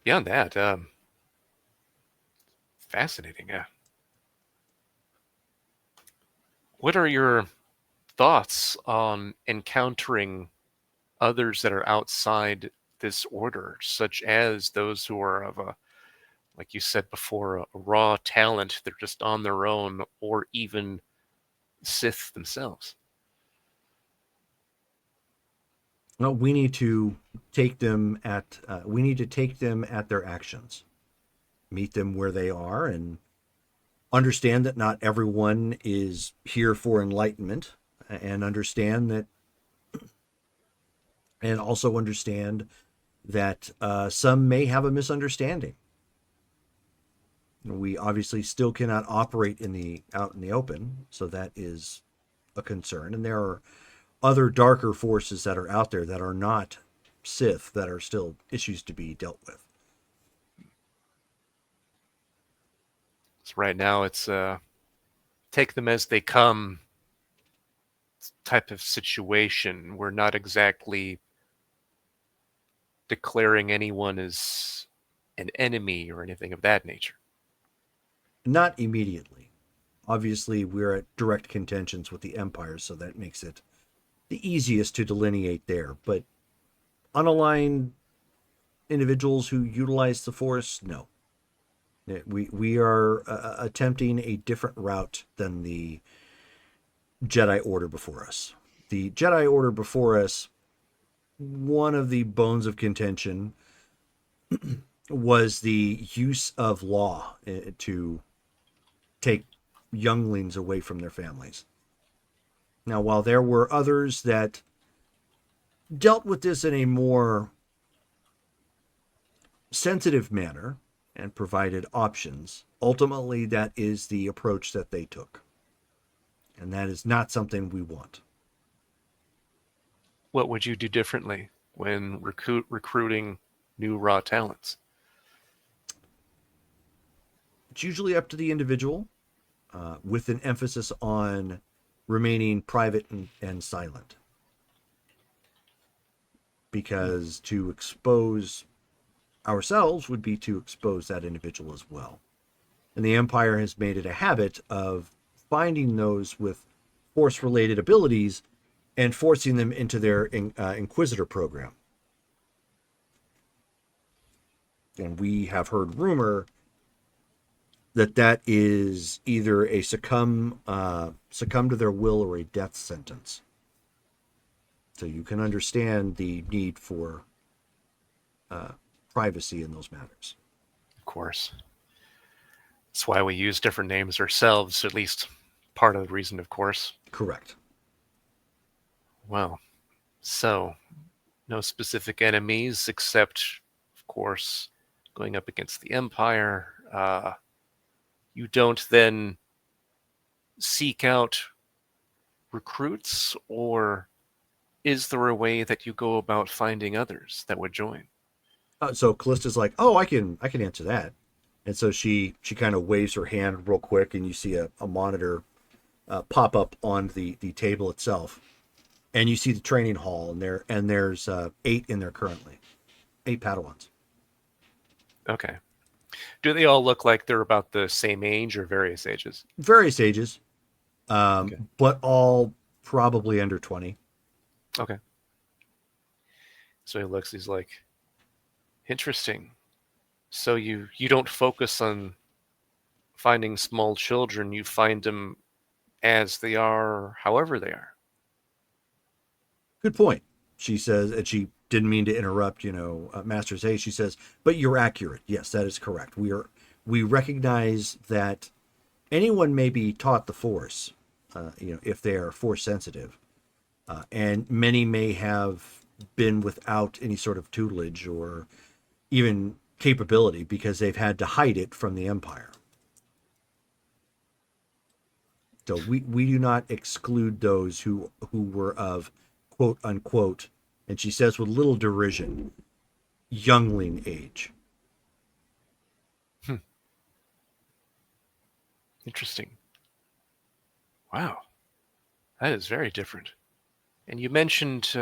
beyond that, fascinating. Yeah. What are your thoughts on encountering others that are outside this order, such as those who are of a, like you said before, a raw talent, they're just on their own, or even Sith themselves? Well, we need to take them at their actions, meet them where they are, and understand that not everyone is here for enlightenment, and also understand that some may have a misunderstanding. We obviously still cannot operate out in the open, so that is a concern. And there are other darker forces that are out there that are not Sith that are still issues to be dealt with. So right now it's take them as they come type of situation. We're not exactly declaring anyone as an enemy or anything of that nature. Not immediately. Obviously, we're at direct contentions with the Empire, so that makes it the easiest to delineate there. But unaligned individuals who utilize the Force, no. We are attempting a different route than the Jedi Order before us. The Jedi Order before us, one of the bones of contention was the use of law to take younglings away from their families. Now, while there were others that dealt with this in a more sensitive manner and provided options, ultimately that is the approach that they took. And that is not something we want. What would you do differently when recruiting new raw talents? It's usually up to the individual, with an emphasis on remaining private and silent. Because to expose ourselves would be to expose that individual as well. And the Empire has made it a habit of finding those with Force-related abilities and forcing them into their Inquisitor program. And we have heard rumor that is either a succumb to their will or a death sentence. So you can understand the need for privacy in those matters. Of course. That's why we use different names ourselves, at least part of the reason, of course. Correct. Well, so no specific enemies except, of course, going up against the Empire, you don't then seek out recruits, or is there a way that you go about finding others that would join? So Callista's like, "Oh, I can answer that," and so she kind of waves her hand real quick, and you see a monitor pop up on the table itself, and you see the training hall, and there's 8 in there currently, 8 Padawans. Okay. Do they all look like they're about the same age or various ages? Various ages, Okay. but all probably under 20. Okay. So he looks, he's like, interesting. So you don't focus on finding small children, you find them as they are, however they are. Good point, she says, and she didn't mean to interrupt, Master Zay. She says, but you're accurate. Yes, that is correct. We recognize that anyone may be taught the Force, if they are Force sensitive, and many may have been without any sort of tutelage or even capability because they've had to hide it from the Empire. So we do not exclude those who were of quote unquote, and she says with little derision, youngling age. Interesting. Wow. That is very different. And you mentioned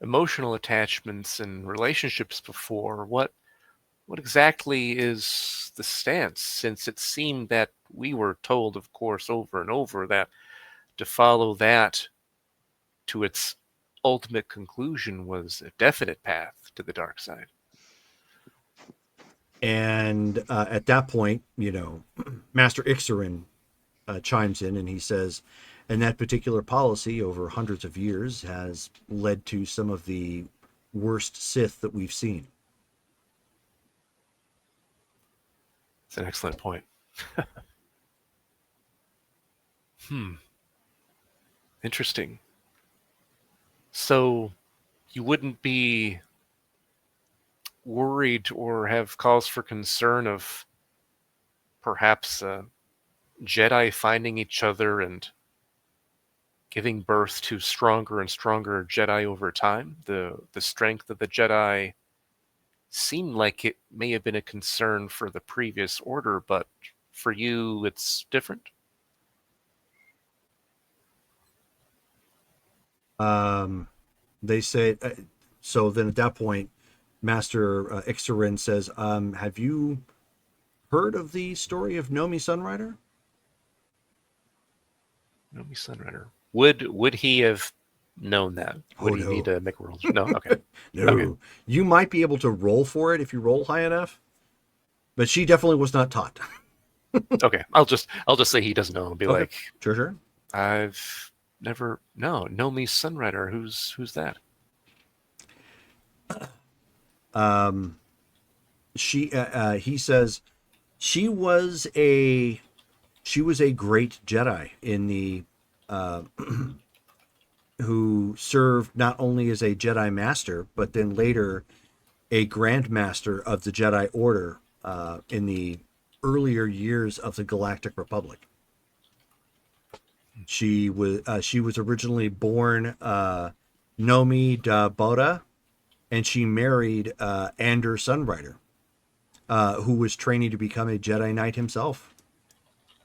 emotional attachments and relationships before. What exactly is the stance? Since it seemed that we were told, of course, over and over that to follow that to its ultimate conclusion was a definite path to the dark side. And at that point, Master Ixarin chimes in and he says, and that particular policy over hundreds of years has led to some of the worst Sith that we've seen. It's an excellent point. Interesting. So you wouldn't be worried or have cause for concern of perhaps Jedi finding each other and giving birth to stronger and stronger Jedi over time? The strength of the Jedi seemed like it may have been a concern for the previous order, but for you, it's different? They say, so then at that point, Master Ixarin says, have you heard of the story of Nomi Sunrider? Nomi Sunrider. Would he have known that? Would he need to make a roll? No? Okay. No. Okay. You might be able to roll for it if you roll high enough, but she definitely was not taught. Okay. I'll just say he doesn't know and be like, Sure. I've never Nomi Sunrider. Who's that? He says she was a great Jedi in the who served not only as a Jedi Master, but then later a Grand Master of the Jedi Order in the earlier years of the Galactic Republic. She was originally born Nomi da Boda, and she married Ander Sunrider, who was training to become a Jedi Knight himself.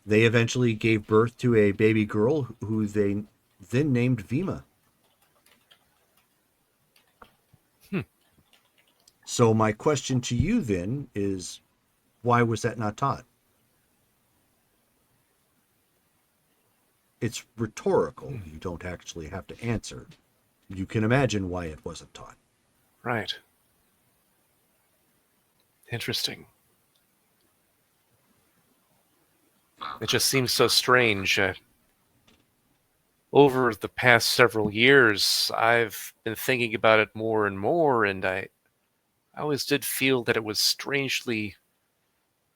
They eventually gave birth to a baby girl who they then named Vima. So my question to you then is, why was that not taught? It's rhetorical. You don't actually have to answer. You can imagine why it wasn't taught. Right. Interesting. It just seems so strange. Over the past several years, I've been thinking about it more and more, and I always did feel that it was strangely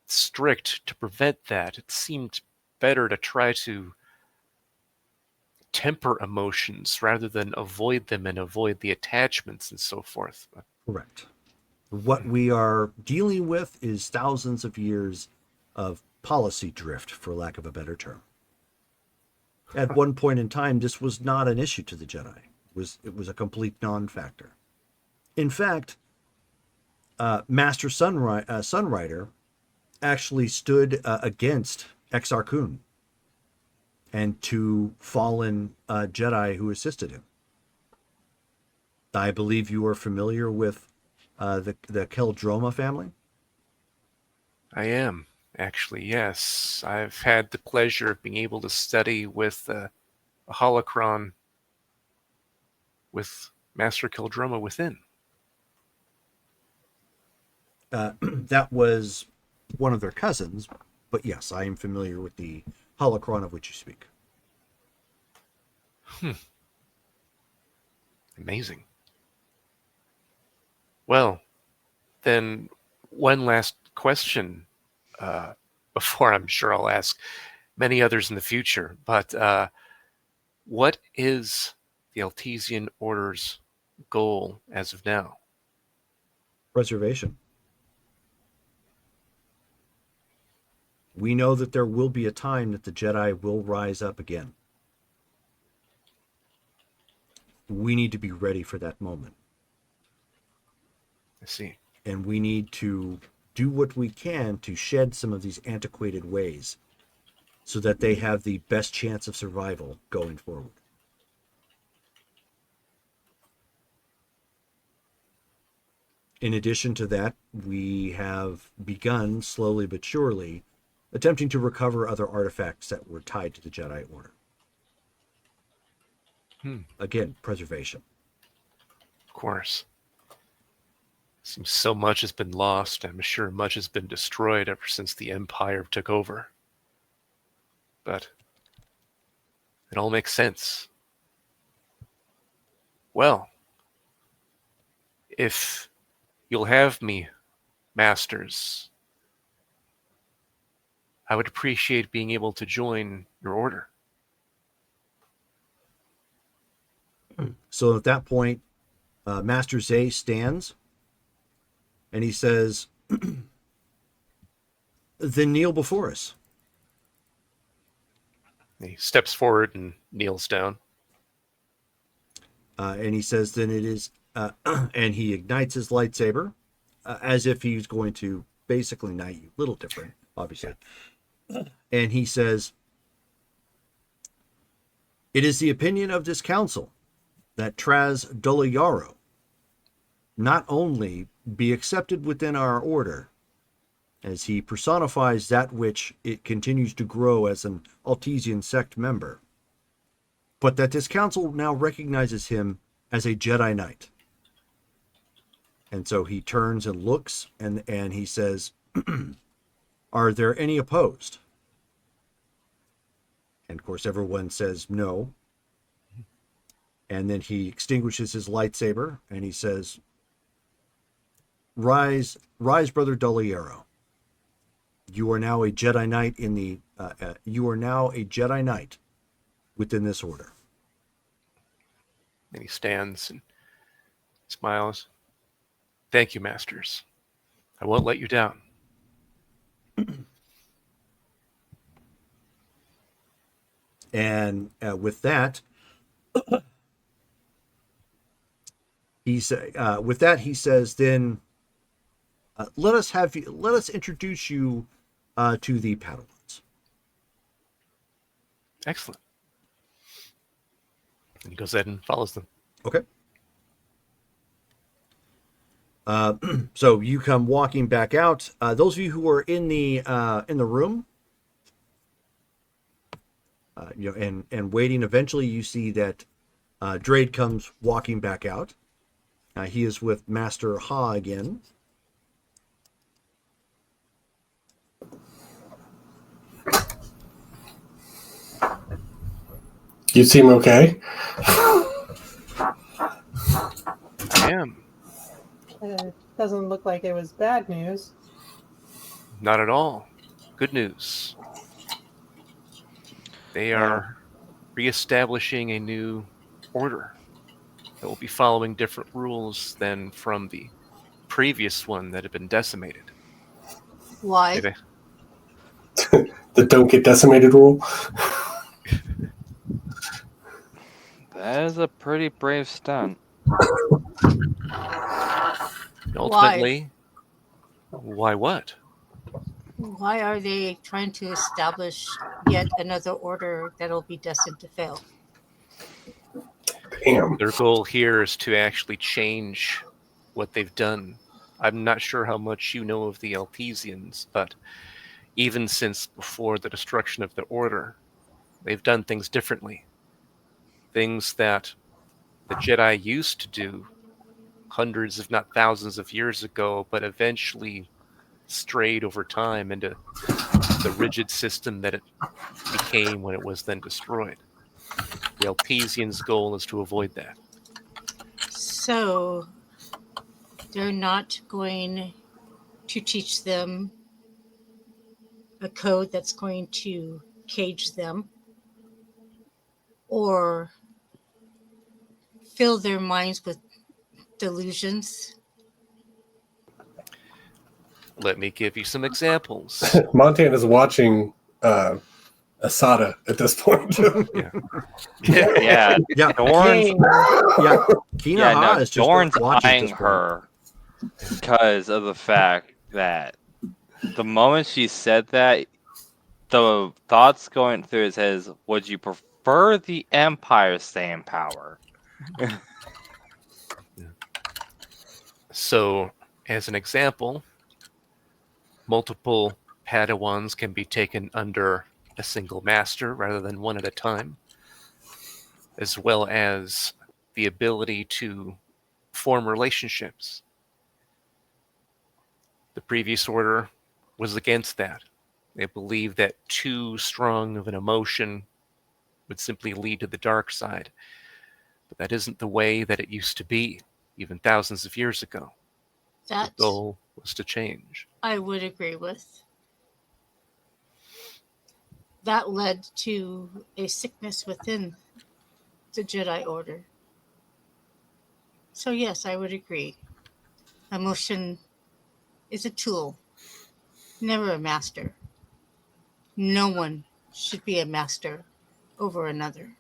strict to prevent that. It seemed better to try to temper emotions rather than avoid them and avoid the attachments and so forth. Correct. What we are dealing with is thousands of years of policy drift, for lack of a better term. At one point in time, this was not an issue to the Jedi. It was a complete non-factor. In fact, Master Sunrider actually stood against Exar Kun and two fallen Jedi who assisted him. I believe you are familiar with the Keldroma family. I am, actually, yes. I've had the pleasure of being able to study with a holocron with Master Keldroma within. That was one of their cousins, but yes, I am familiar with the holocron of which you speak. Amazing. Well, then one last question before I'm sure I'll ask many others in the future. But what is the Altesian Order's goal as of now? Preservation. We know that there will be a time that the Jedi will rise up again. We need to be ready for that moment. I see. And we need to do what we can to shed some of these antiquated ways so that they have the best chance of survival going forward. In addition to that, we have begun, slowly but surely, attempting to recover other artifacts that were tied to the Jedi Order. Again, preservation. Of course. Seems so much has been lost. I'm sure much has been destroyed ever since the Empire took over. But it all makes sense. Well, if you'll have me, Masters, I would appreciate being able to join your order. So at that point, Master Zay stands and he says, then kneel before us. He steps forward and kneels down. And he says, then it is, and he ignites his lightsaber as if he's going to basically knight you. A little different, obviously. And he says, it is the opinion of this council that Traz Dolayaro not only be accepted within our order, as he personifies that which it continues to grow as an Altesian sect member, but that this council now recognizes him as a Jedi Knight. And so he turns and looks and he says, are there any opposed? And of course, everyone says no. And then he extinguishes his lightsaber and he says, rise, Brother Dolayaro. You are now a Jedi Knight within this order. And he stands and smiles. Thank you, Masters. I won't let you down. And with that, he says, then let us introduce you to the Padawans. Excellent. And he goes ahead and follows them. Okay. So you come walking back out. Those of you who are in the room, and waiting, eventually you see that Drade comes walking back out. He is with Master Ha again. You seem okay? I am. Doesn't look like it was bad news. Not at all. Good news. They are reestablishing a new order that will be following different rules than from the previous one that had been decimated. Why? Maybe. The don't get decimated rule. That is a pretty brave stunt. Ultimately, why what? Why are they trying to establish yet another order that'll be destined to fail? Damn. Their goal here is to actually change what they've done. I'm not sure how much you know of the Elpesians, but even since before the destruction of the Order, they've done things differently. Things that the Jedi used to do hundreds, if not thousands of years ago, but eventually strayed over time into the rigid system that it became when it was then destroyed. The Elpesians' goal is to avoid that. So they're not going to teach them a code that's going to cage them or fill their minds with delusions. Let me give you some examples. Montana's watching Asada at this point. Yeah, Yeah, Dorn's yeah. Kina yeah, Ha no, is just Dorn's watching at eyeing this point. her because of the fact that the moment she said that, the thoughts going through his head is, would you prefer the Empire stay in power? So, as an example, multiple Padawans can be taken under a single master rather than one at a time, as well as the ability to form relationships. The previous order was against that. They believed that too strong of an emotion would simply lead to the dark side. But that isn't the way that it used to be, even thousands of years ago. That The goal was to change. I would agree with. That led to a sickness within the Jedi Order. So, yes, I would agree. Emotion is a tool, never a master. No one should be a master over another.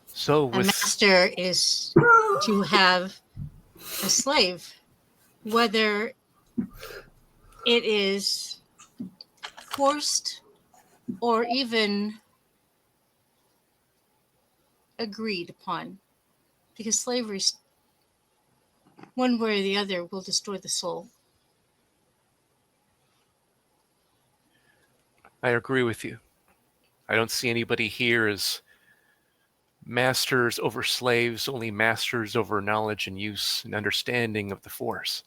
So A with master is to have a slave, whether it is forced or even agreed upon, because slavery, one way or the other, will destroy the soul. I agree with you. I don't see anybody here as masters over slaves, only masters over knowledge and use and understanding of the Force,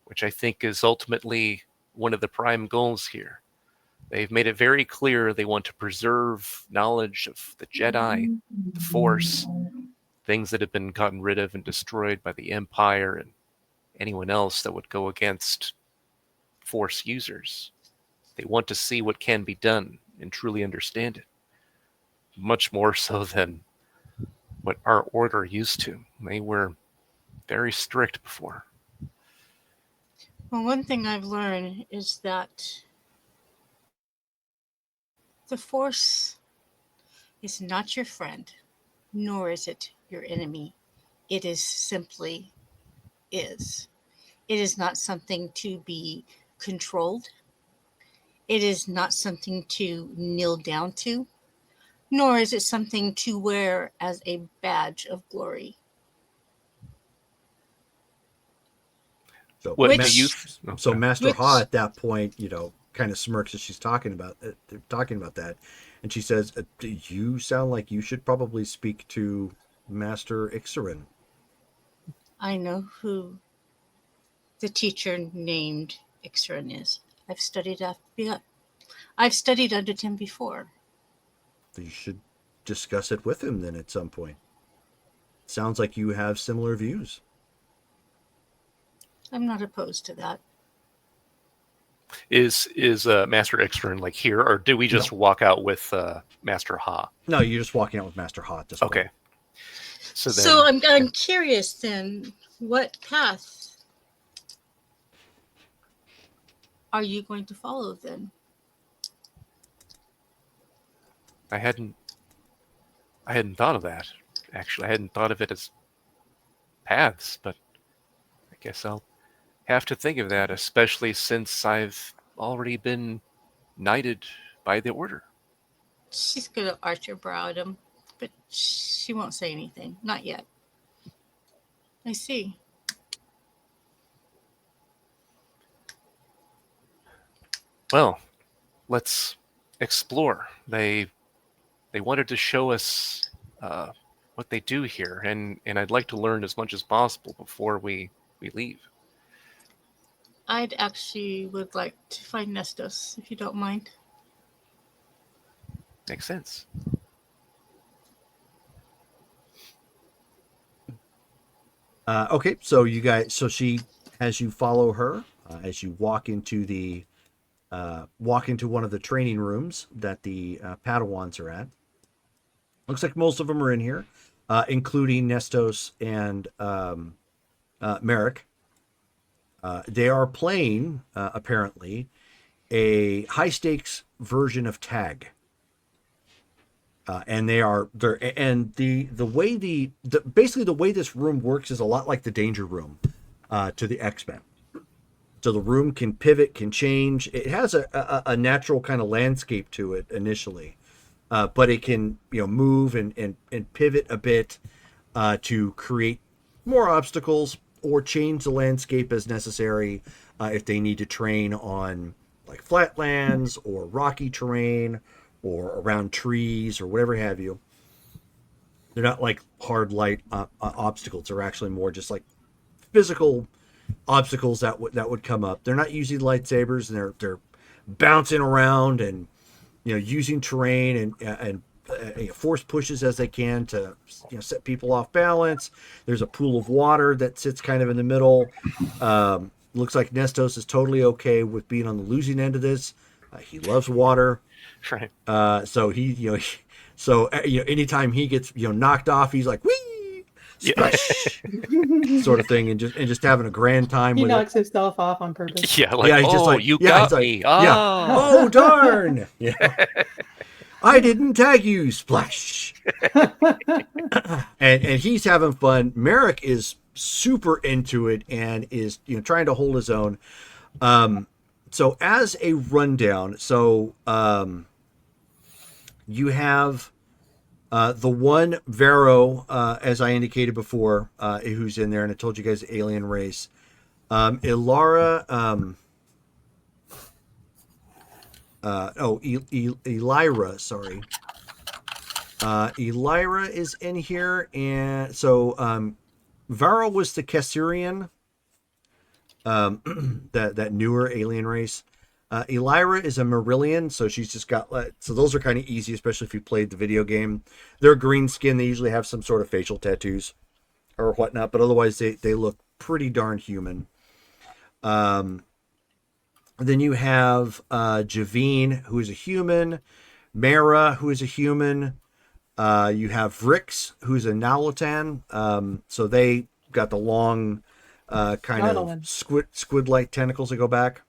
which I think is ultimately one of the prime goals here. They've made it very clear they want to preserve knowledge of the Jedi, the Force, things that have been gotten rid of and destroyed by the Empire and anyone else that would go against Force users. They want to see what can be done and truly understand it, much more so than what our order used to. They were very strict before. Well, one thing I've learned is that the Force is not your friend, nor is it your enemy. It is simply is. It is not something to be controlled. It is not something to kneel down to, nor is it something to wear as a badge of glory. So, What Which- the Ma- youth? Oh, so sorry. Master Which- Ha at that point, kind of smirks as she's talking about that, and she says, "Do you sound like you should probably speak to Master Ixarin?" I know who the teacher named Ixarin is. I've studied under him before. You should discuss it with him then at some point. Sounds like you have similar views. I'm not opposed to that. Is Master Extern like here, or do we just walk out with Master Ha? No, you're just walking out with Master Ha at this point. Okay. So then, So I'm curious then, what path are you going to follow then? I hadn't thought of that. Actually, I hadn't thought of it as paths, but I guess I'll have to think of that, especially since I've already been knighted by the order. She's gonna arch her brow at him, but she won't say anything. Not yet. I see. Well, let's explore. They wanted to show us what they do here, and I'd like to learn as much as possible before we leave. I'd actually would like to find Nestos, if you don't mind. Makes sense. Okay, so you guys, so she has you follow her as you walk into one of the training rooms that the Padawans are at. Looks like most of them are in here, including Nestos and Merrick. They are playing apparently a high stakes version of tag. And the way basically the way this room works is a lot like the Danger Room to the X-Men. So the room can pivot, can change. It has a natural kind of landscape to it initially, but it can move and pivot a bit to create more obstacles or change the landscape as necessary if they need to train on like flatlands or rocky terrain or around trees or whatever have you. They're not like hard light obstacles. They're actually more just like physical obstacles that would come up. They're not using lightsabers, and they're bouncing around and using terrain and force pushes as they can to set people off balance. There's a pool of water that sits kind of in the middle. Looks like Nestos is totally okay with being on the losing end of this. He loves water. Right. So anytime he gets knocked off, he's like whee, splash, sort of thing, and just having a grand time He with knocks himself off on purpose. Yeah, like, Yeah, he's just oh, like- you yeah, got he's like, me. yeah. Ah. Oh darn! Yeah. I didn't tag you, splash. and he's having fun. Merrick is super into it and is trying to hold his own. So as a rundown, you have the one Vero, as I indicated before, who's in there, and I told you guys the alien race. Elira, Elira, sorry. Elira is in here, and so Vero was the Cassurian, that newer alien race. Elira is a Marillion, so she's just got so those are kind of easy, especially if you played the video game. They're green skin. They usually have some sort of facial tattoos or whatnot, but otherwise they look pretty darn human. Then you have Javine, who is a human. Mara, who is a human. You have Rix, who's a Nowlatan. So they got the long kind Nautilin. of squid-like tentacles that go back.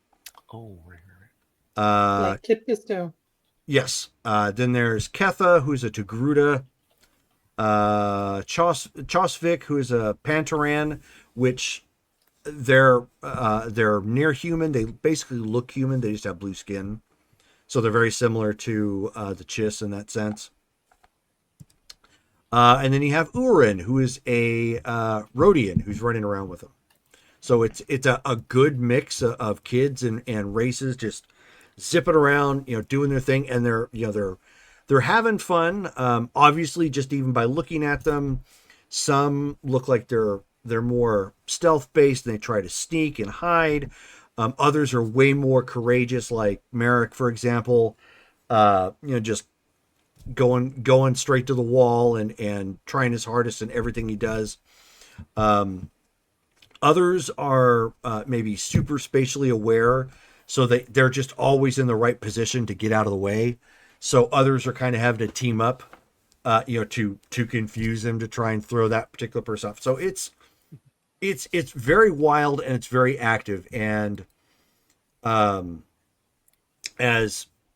Oh, right. Like Kit Fisto. Yes. Then there's Ketha, who's a Togruta. Chosvik, who is a Pantaran, which they're near human. They basically look human. They just have blue skin. So they're very similar to the Chiss in that sense. And then you have Urin, who is a Rhodian, who's running around with them. So it's a good mix of kids and races just zipping around, doing their thing, and they're having fun. Obviously, just even by looking at them, some look like they're more stealth based and they try to sneak and hide. Others are way more courageous, like Merrick, for example. Just going straight to the wall and trying his hardest in everything he does. Others are maybe super spatially aware, so they're just always in the right position to get out of the way. So others are kind of having to team up to confuse them, to try and throw that particular person off. So it's very wild and it's very active. And as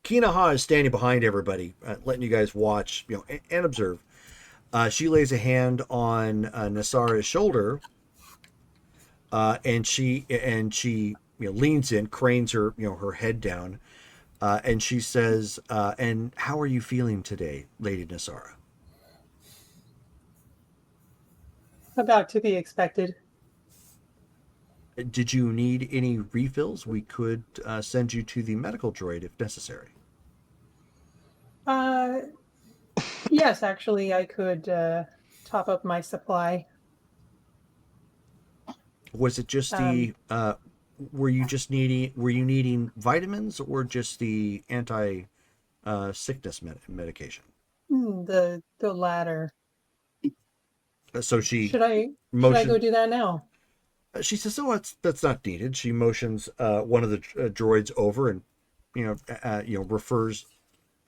Kinaha is standing behind everybody, letting you guys watch, and observe, she lays a hand on Nasara's shoulder, and she leans in, cranes her her head down, and she says, "And how are you feeling today, Lady Nasara?" About to be expected. Did you need any refills? We could send you to the medical droid if necessary. Yes, actually, I could top up my supply. Was it just the were you needing vitamins or just the anti sickness medication? The latter. So she Should I go do that now? She says, "Oh, that's not needed." She motions one of the droids over, and refers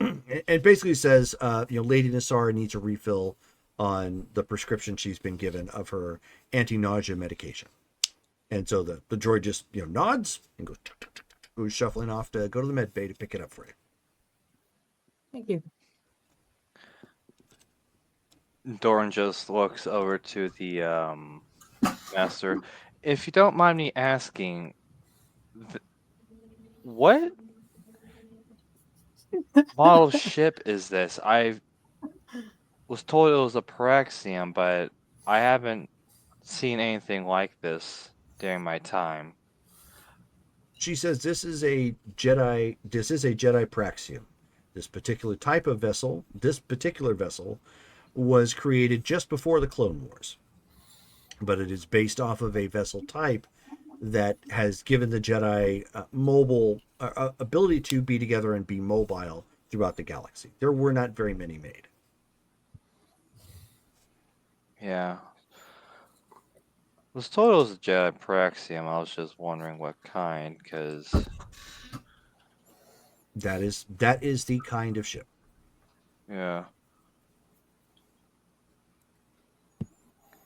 and basically says, Lady Nasara needs a refill on the prescription she's been given of her anti-nausea medication. And so the droid just nods and goes shuffling off to go to the med bay to pick it up for you. Thank you. Doran just looks over to the master. If you don't mind me asking, what model ship is this? I was told it was a Praxium, but I haven't seen anything like this during my time. She says this is a Jedi Praxium. This particular vessel was created just before the Clone Wars. But it is based off of a vessel type that has given the Jedi mobile ability to be together and be mobile throughout the galaxy. There were not very many made. Yeah. I was told it was a Jedi Praxium. I was just wondering what kind, because that is the kind of ship. Yeah.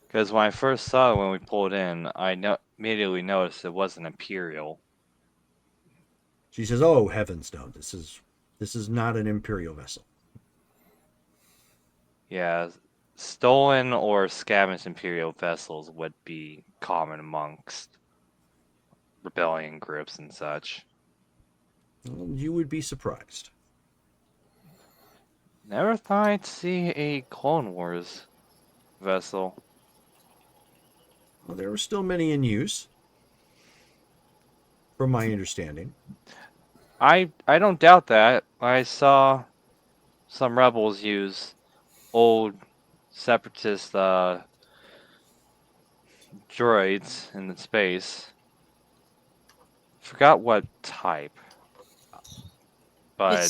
Because when I first saw it when we pulled in, I immediately noticed it wasn't Imperial. She says, "Oh heavens, no! This is not an Imperial vessel." Yeah, stolen or scavenged Imperial vessels would be common amongst rebellion groups and such. Well, you would be surprised. Never thought I'd see a Clone Wars vessel. Well, there were still many in use, from my understanding. I don't doubt that. I saw some rebels use old separatist droids in the space. Forgot what type, but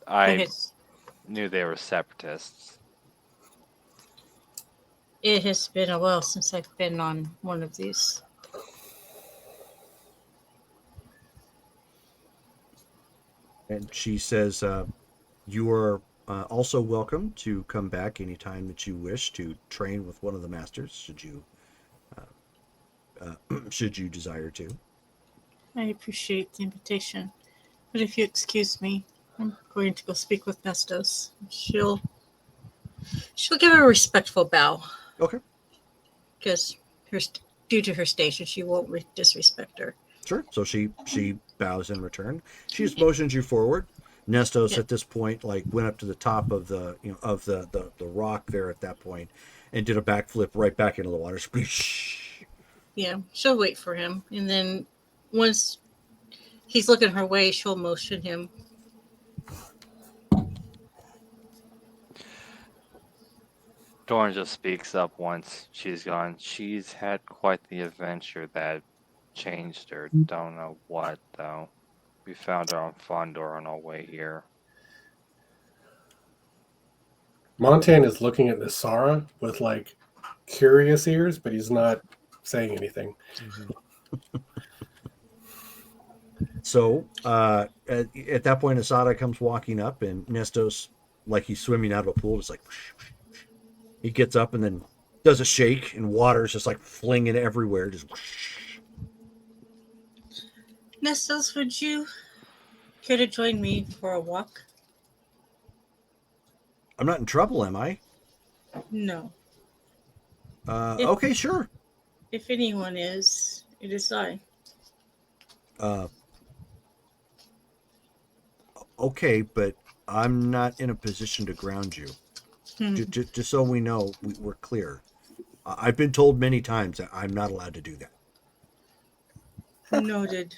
I knew they were separatists. It has been a while since I've been on one of these. And she says, "You are also welcome to come back anytime that you wish to train with one of the masters, should you desire to." I appreciate the invitation, but if you excuse me, I'm going to go speak with Nestos. She'll give a respectful bow. Okay. Because due to her station, she won't disrespect her. Sure. So she bows in return. She just motions you forward. Nestos at this point went up to the top of the of the rock there at that point and did a backflip right back into the water. Yeah, she'll wait for him, and then once he's looking her way, she'll motion him. Doran just speaks up once she's gone. She's had quite the adventure that changed her. Don't know what, though. We found her on Fondor on our way here. Montan is looking at Nasara with curious ears, but he's not saying anything. So at that point, Asada comes walking up, and Nestos, like he's swimming out of a pool, just like whoosh, whoosh, whoosh. He gets up and then does a shake, and water's just like flinging everywhere. Just whoosh. Nestos, would you care to join me for a walk? I'm not in trouble, am I? No. Okay, sure. If anyone is, it is I. Okay, but I'm not in a position to ground you. Just so we know, we're clear. I've been told many times that I'm not allowed to do that. Noted.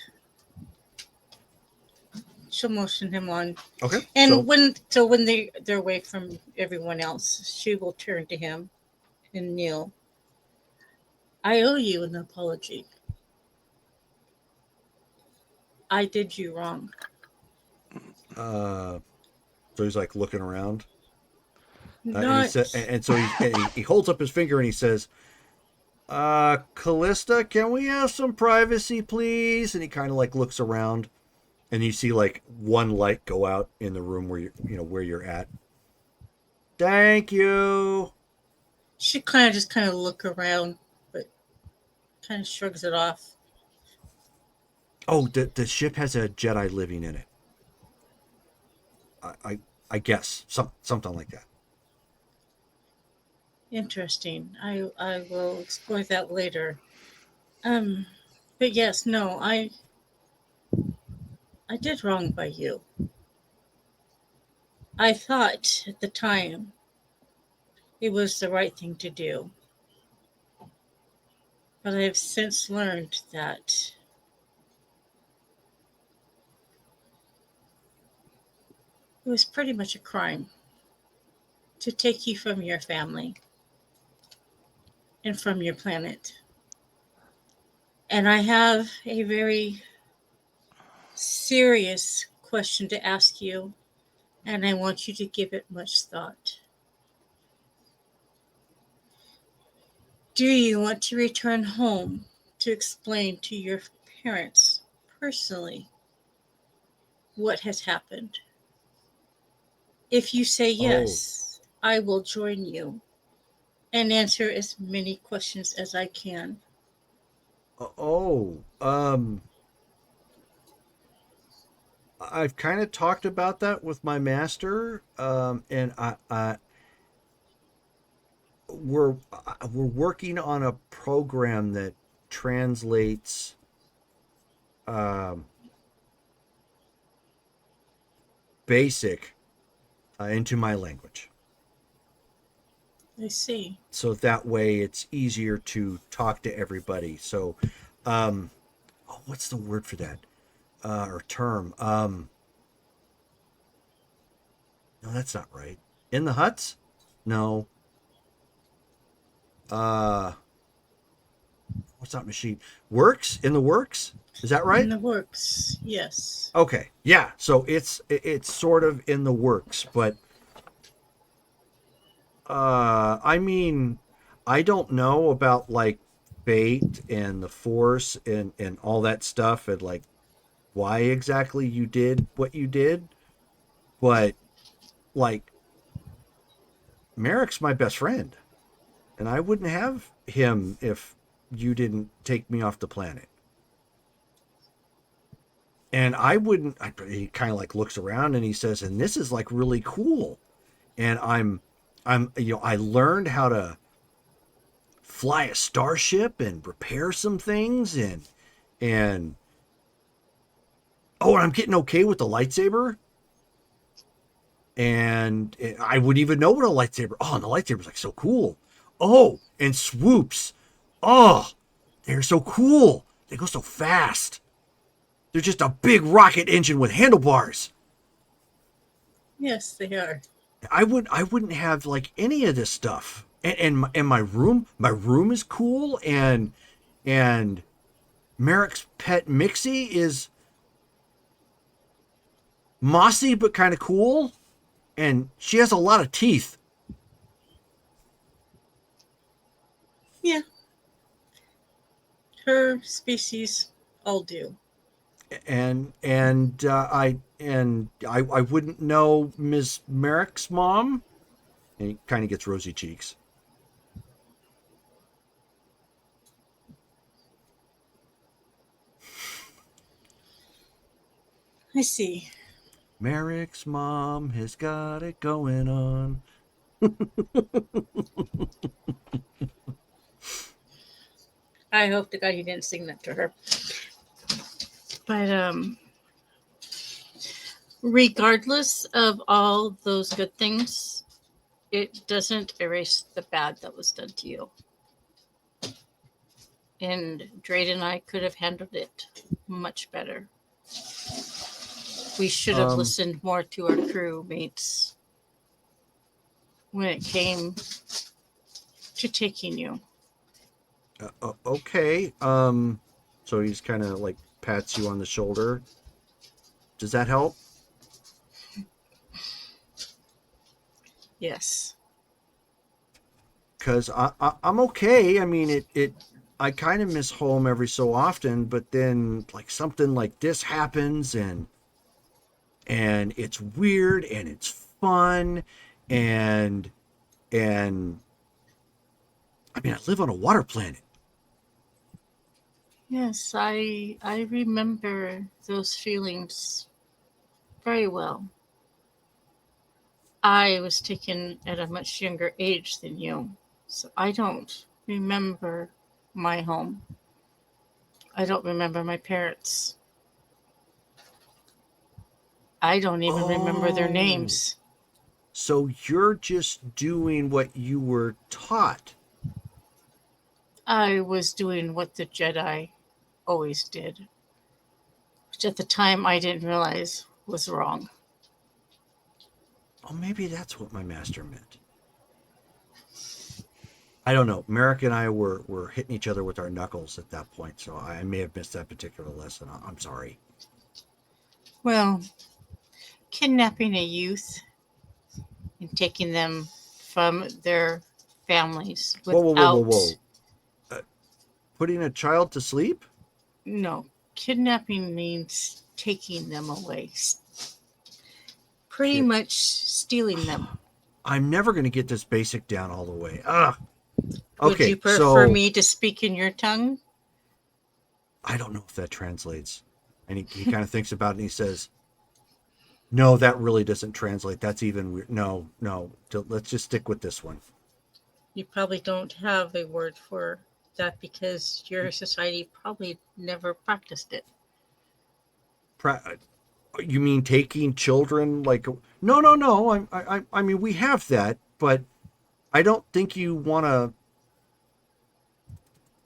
She'll motion him on. Okay. And when they're away from everyone else, she will turn to him and kneel. I owe you an apology. I did you wrong. So he's like looking around. Not, And so he holds up his finger and he says, Callista, can we have some privacy, please? And he kind of like looks around, and you see like one light go out in the room where where you're at. Thank you. she kind of look around, but kind of shrugs it off. Oh, the ship has a Jedi living in it. I guess something like that. Interesting. I will explore that later. But yes, no, I did wrong by you. I thought at the time it was the right thing to do. But I have since learned that it was pretty much a crime to take you from your family and from your planet. And I have a very serious question to ask you, and I want you to give it much thought. Do you want to return home to explain to your parents personally what has happened? If you say yes, I will join you and answer as many questions as I can. I've kind of talked about that with my master, and we're working on a program that translates basic into my language. I see. So that way it's easier to talk to everybody. So, what's the word for that? Or term? No, that's not right. In the huts? No. What's that machine? Works? In the works? Is that right? In the works, yes. Okay. Yeah. So it's sort of in the works, but I mean, I don't know about like fate and the force and all that stuff and like why exactly you did what you did, but like Merrick's my best friend, and I wouldn't have him if you didn't take me off the planet. And I wouldn't. He kind of like looks around and he says, "And this is like really cool." And I'm I learned how to fly a starship and repair some things and oh, and I'm getting okay with the lightsaber. And I wouldn't even know what a lightsaber. Oh, and the lightsaber's like so cool. Oh, and swoops. Oh, they're so cool. They go so fast. They're just a big rocket engine with handlebars. Yes, they are. I wouldn't have like any of this stuff. And my room is cool. And Merrick's pet Mixie is mossy but kind of cool. And she has a lot of teeth. Yeah. Her species all do. I wouldn't know Ms. Merrick's mom. And he kind of gets rosy cheeks. I see. Merrick's mom has got it going on. I hope to God you didn't sing that to her. But regardless of all those good things, it doesn't erase the bad that was done to you. And Drade and I could have handled it much better. We should have listened more to our crewmates when it came to taking you. Okay. So he's kind of like pats you on the shoulder. Does that help? Yes. Because I'm okay. I mean, I kind of miss home every so often, but then like something like this happens and it's weird and it's fun and I mean, I live on a water planet. Yes, I remember those feelings very well. I was taken at a much younger age than you, so I don't remember my home. I don't remember my parents. I don't even remember their names. So you're just doing what you were taught. I was doing what the Jedi always did, which at the time I didn't realize was wrong. Oh, maybe that's what my master meant. I don't know. Merrick and I were hitting each other with our knuckles at that point, so I may have missed that particular lesson. I'm sorry. Well, kidnapping a youth and taking them from their families without... Whoa. Putting a child to sleep? No, kidnapping means taking them away. Pretty much stealing them. I'm never going to get this basic down all the way. Okay, Would you prefer me to speak in your tongue? I don't know if that translates. And he kind of thinks about it and he says, no, that really doesn't translate. That's even weird. No. Let's just stick with this one. You probably don't have a word for that because your society probably never practiced it. You mean taking children like... No. I mean, we have that, but I don't think you want to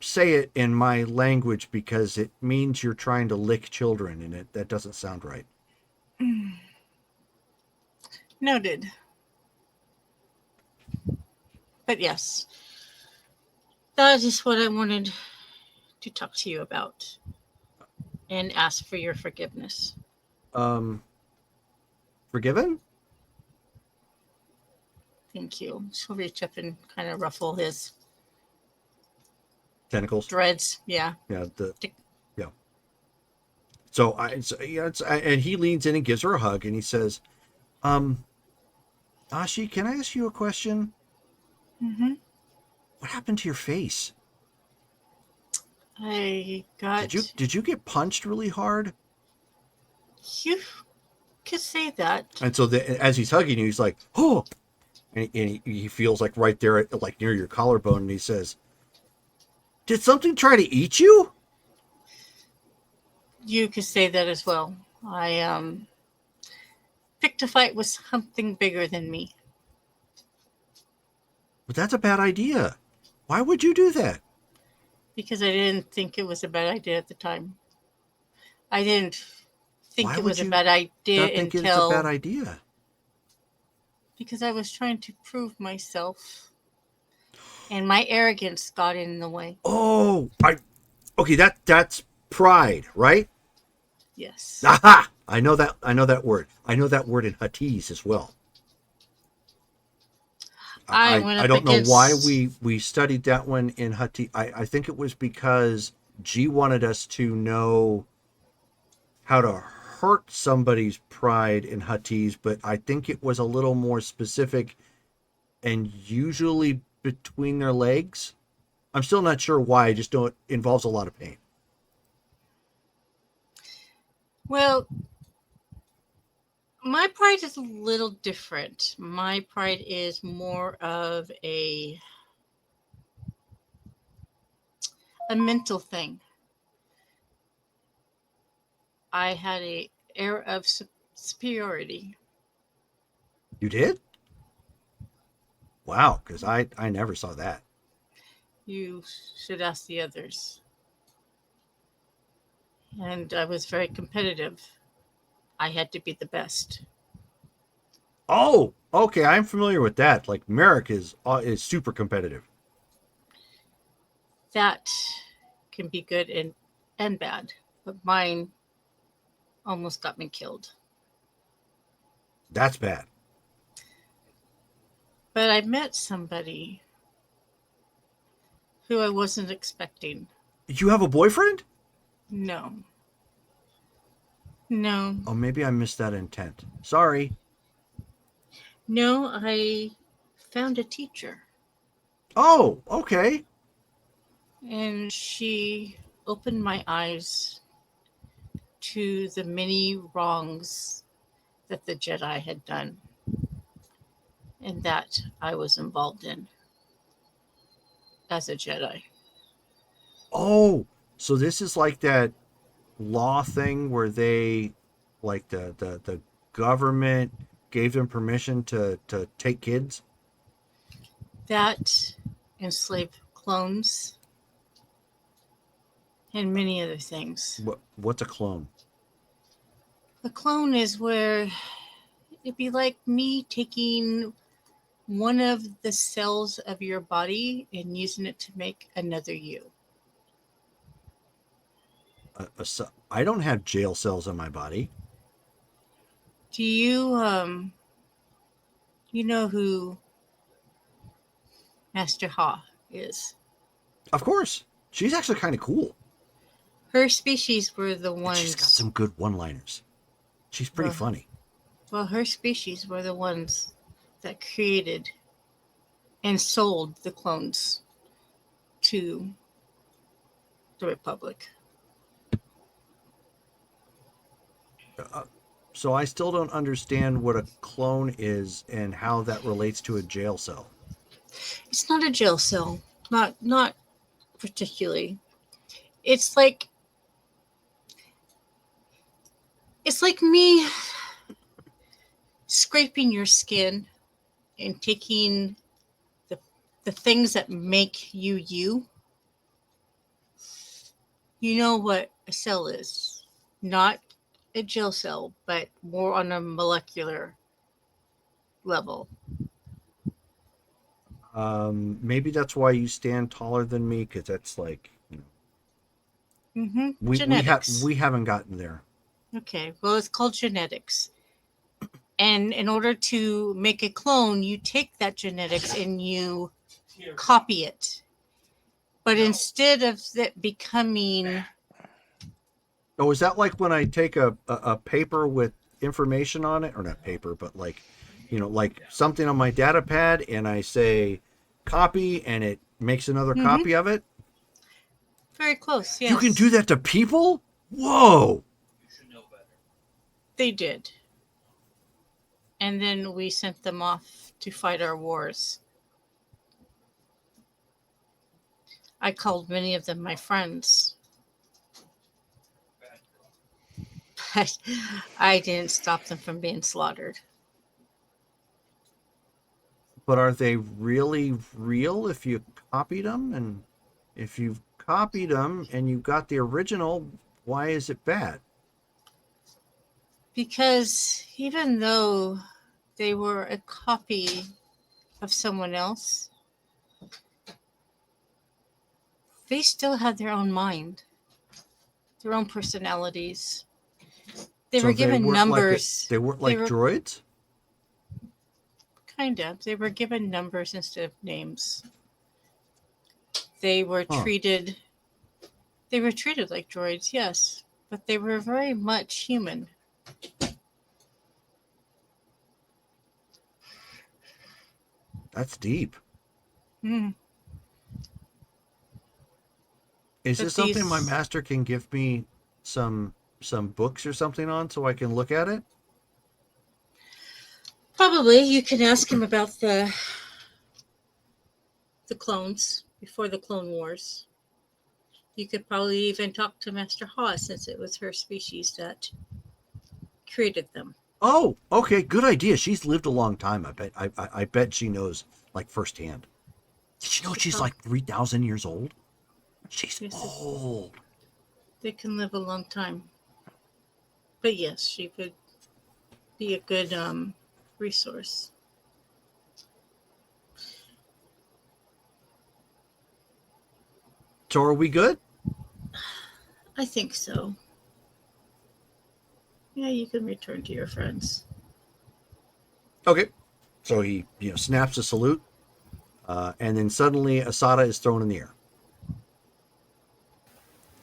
say it in my language because it means you're trying to lick children, and that doesn't sound right. Noted. But yes, that is what I wanted to talk to you about and ask for your forgiveness. Forgiven? Thank you. She'll reach up and kind of ruffle his Tentacles. dreads. Yeah. Yeah. So and he leans in and gives her a hug and he says, Ashi, can I ask you a question? Mm-hmm. What happened to your face? I got... Did you get punched really hard? You could say that. And so as he's hugging you, he's like, oh, and he feels like right there, like near your collarbone, and he says, did something try to eat you? You could say that as well. I picked a fight with something bigger than me. But that's a bad idea. Why would you do that? Because I didn't think it was a bad idea at the time. I didn't think Why it would was a you bad idea not think it's until... a bad idea? Because I was trying to prove myself. And my arrogance got in the way. Oh, okay, that's pride, right? Yes. Aha! I know that word. I know that word in Huttese as well. I don't know why we studied that one in Huttese. I think it was because G wanted us to know how to hurt somebody's pride in Huttese, but I think it was a little more specific and usually between their legs. I'm still not sure why. I just know it involves a lot of pain. Well, my pride is a little different. My pride is more of a mental thing. I had a air of superiority. You did? Wow, because I never saw that. You should ask the others. And I was very competitive. I had to be the best. Oh, okay. I'm familiar with that. Like Merrick is super competitive. That can be good and bad, but mine almost got me killed. That's bad. But I met somebody who I wasn't expecting. You have a boyfriend? No. No. Oh, maybe I missed that intent. Sorry. No, I found a teacher. Oh, okay. And she opened my eyes to the many wrongs that the Jedi had done and that I was involved in as a Jedi. Oh, so this is like that law thing where they, like the government gave them permission to take kids? That enslaved clones and many other things. What's a clone? A clone is where it'd be like me taking one of the cells of your body and using it to make another you. I don't have jail cells in my body. Do you you know who Master Ha is? Of course. She's actually kind of cool. Her species were the And ones. she's got some good one-liners. She's pretty Well, funny. Well, her species were the ones that created and sold the clones to the Republic. So I still don't understand what a clone is and how that relates to a jail cell. It's not a jail cell, not particularly. It's like me scraping your skin and taking the things that make you you. You know what a cell is. Not a jail cell, but more on a molecular level. Maybe that's why you stand taller than me, because that's like, Genetics. we haven't gotten there. Okay, well, it's called genetics. And in order to make a clone, you take that genetics and you copy it. But instead of it becoming... Oh, is that like when I take a paper with information on it, or not paper, but like, like something on my data pad, and I say copy, and it makes another copy of it? Very close, yes. You can do that to people? Whoa! You should know better. They did. And then we sent them off to fight our wars. I called many of them my friends. But I didn't stop them from being slaughtered. But are they really real if you copied them? And if you've copied them and you got the original, why is it bad? Because even though they were a copy of someone else, they still had their own mind, their own personalities. They were given numbers. They weren't like droids? Kind of. They were given numbers instead of names. They were treated like droids, yes. but they were very much human. That's deep. Hmm. Is But this something my these- master can give me some books or something on so I can look at it? Probably you can ask him about the clones before the Clone Wars. You could probably even talk to Master Haw, since it was her species that created them. Oh, okay, good idea. She's lived a long time. I bet. I bet she knows like firsthand. Did you know she's like 3,000 years old? She's Yes, it's- old. They can live a long time. But yes, she would be a good resource. So are we good? I think so. Yeah, you can return to your friends. Okay. So he snaps a salute, and then suddenly Asada is thrown in the air,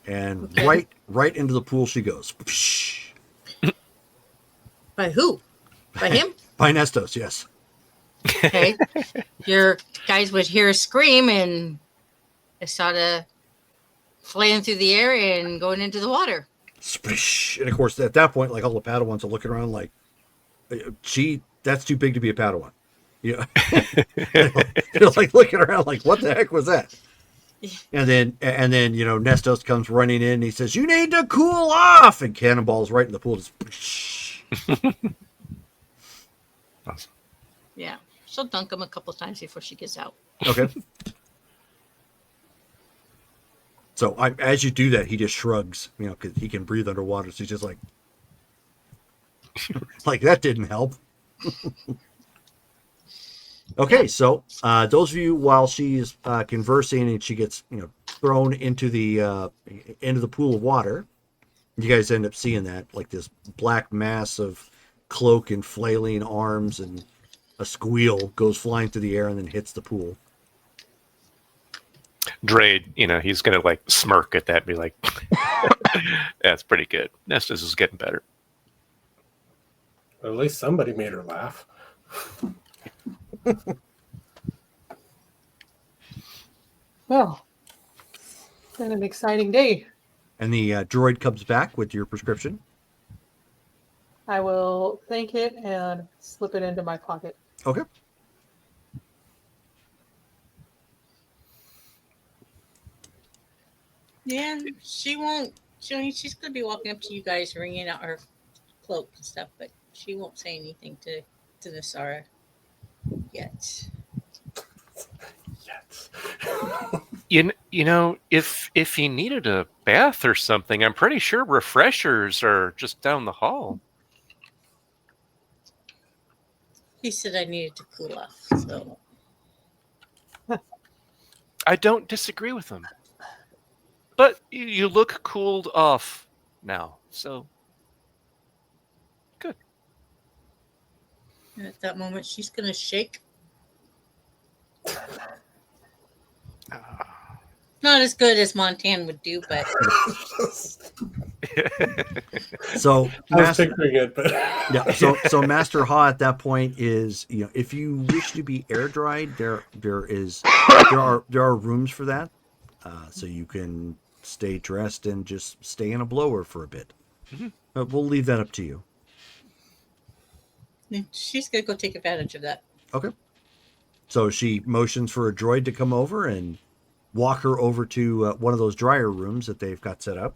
and Okay. right into the pool she goes. By who? By him? By Nestos, yes. Okay. Your guys would hear a scream and Asada flying through the air and going into the water. Splish. And of course, at that point, like all the Padawans are looking around like, that's too big to be a Padawan. Yeah. They're like looking around like, what the heck was that? And then Nestos comes running in and he says, "You need to cool off," and cannonballs right in the pool. Just Awesome. Yeah. She'll dunk him a couple times before she gets out. okay. So as you do that, he just shrugs, because he can breathe underwater. So he's just like, like that didn't help. Okay, so those of you, while she's conversing and she gets thrown into the pool of water, you guys end up seeing that, like this black mass of cloak and flailing arms, and a squeal goes flying through the air and then hits the pool. Drade, he's gonna like smirk at that and be like, "That's pretty good. Nestus is getting better." At least somebody made her laugh. Well, it's been an exciting day. And the droid comes back with your prescription. I will thank it and slip it into my pocket. Okay. Yeah, she won't. She's going to be walking up to you guys, wringing out her cloak and stuff, but she won't say anything to Nasara yet. Yes. If he needed a bath or something, I'm pretty sure refreshers are just down the hall. He said I needed to cool off, so I don't disagree with him. But you look cooled off now, so good. and at that moment she's going to shake. Not as good as Montan would do, but So I was picturing it, but yeah, so Master Ha at that point is, if you wish to be air dried, there are rooms for that, so you can stay dressed and just stay in a blower for a bit. Mhm. But we'll leave that up to you. she's going to go take advantage of that. Okay. So she motions for a droid to come over and walk her over to one of those dryer rooms that they've got set up.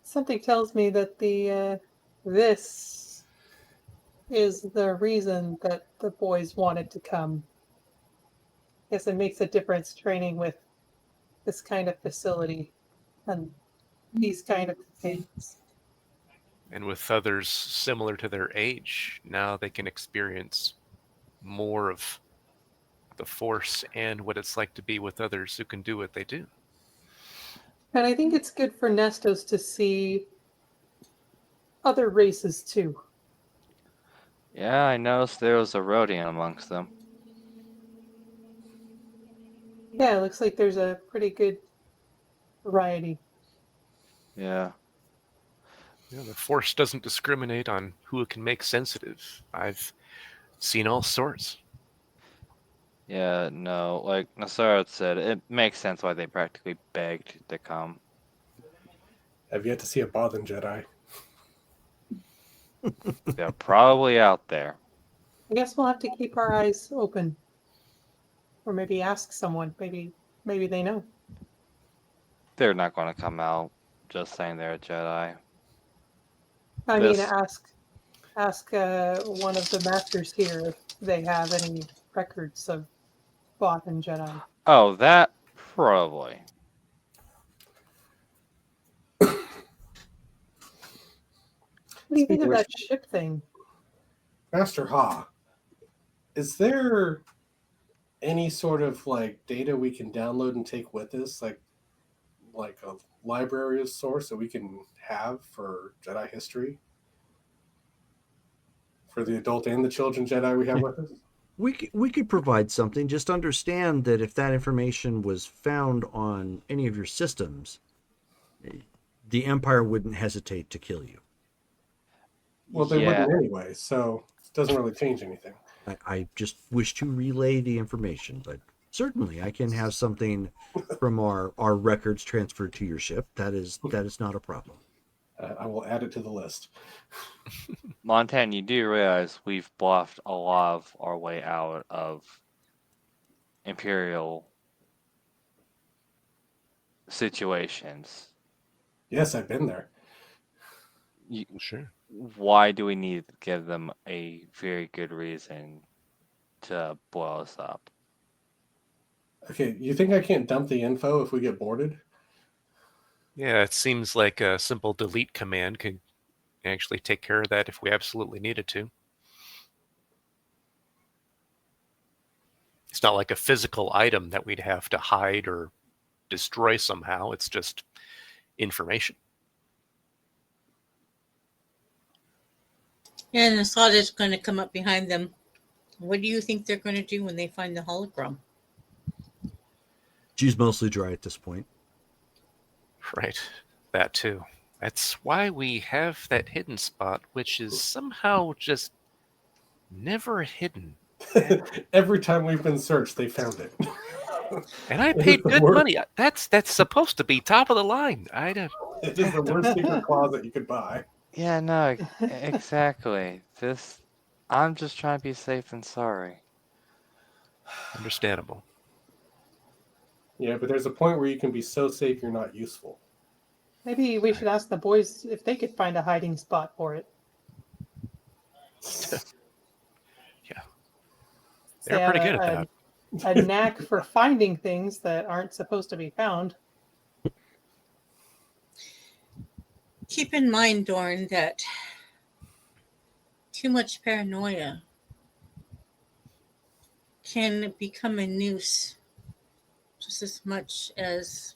Something tells me that this is the reason that the boys wanted to come. Guess it makes a difference training with this kind of facility and these kind of things. And with others similar to their age, now they can experience more of the Force and what it's like to be with others who can do what they do. And I think it's good for Nestos to see other races too. Yeah, I noticed there was a Rodian amongst them. Yeah, it looks like there's a pretty good variety. Yeah. The Force doesn't discriminate on who it can make sensitive. I've seen all sorts. Yeah, no, like Nasarat said, it makes sense why they practically begged to come. I've yet to see a Bothan Jedi. They're probably out there. I guess we'll have to keep our eyes open, or maybe ask someone. Maybe they know. They're not going to come out just saying they're a Jedi. I mean, This- ask one of the masters here if they have any records of Bothan Jedi. Oh, that probably. What do you think Speaking of of that ship thing? Master Ha, is there any sort of like data we can download and take with us, like a library of source that we can have for Jedi history? For the adult and the children Jedi we have with us? We could provide something. Just understand that if that information was found on any of your systems, the Empire wouldn't hesitate to kill you. Well, they Yeah, wouldn't anyway, so it doesn't really change anything. I just wish to relay the information, but certainly I can have something from our records transferred to your ship. That is not a problem. I will add it to the list. Montana, you do realize we've bluffed a lot of our way out of Imperial situations. Yes, I've been there. Sure. Why do we need to give them a very good reason to blow us up? Okay, you think I can't dump the info if we get boarded? Yeah, it seems like a simple delete command could actually take care of that if we absolutely needed to. It's not like a physical item that we'd have to hide or destroy somehow. It's just information. Yeah, and Asada's going to come up behind them. What do you think they're going to do when they find the hologram? She's mostly dry at this point. Right. That too. That's why we have that hidden spot, which is somehow just never hidden. Every time we've been searched, they found it. And I It is paid the good worst. money. That's supposed to be top of the line. It is the worst secret closet you could buy. Yeah, no, exactly. I'm just trying to be safe and sorry. Understandable. Yeah, but there's a point where you can be so safe you're not useful. Maybe we should ask the boys if they could find a hiding spot for it. They They're have pretty good at that. a knack for finding things that aren't supposed to be found. Keep in mind, Dorn, that too much paranoia can become a noose just as much as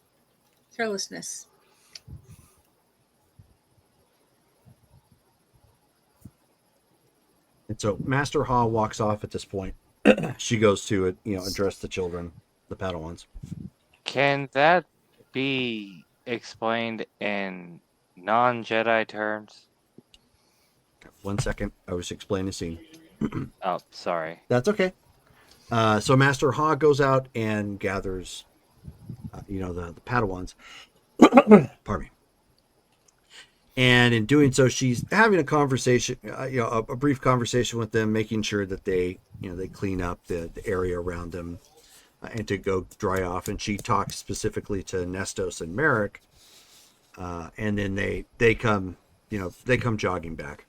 carelessness. And so Master Ha walks off at this point. She goes to address the children, the Padawans. Can that be explained in non-Jedi terms? 1 second, I was explaining the scene. Oh, sorry. That's okay. So Master Ha goes out and gathers, the Padawans. Pardon me. And in doing so, she's having a conversation, a brief conversation with them, making sure that they clean up the area around them and to go dry off. And she talks specifically to Nestos and Merrick, and then they come jogging back.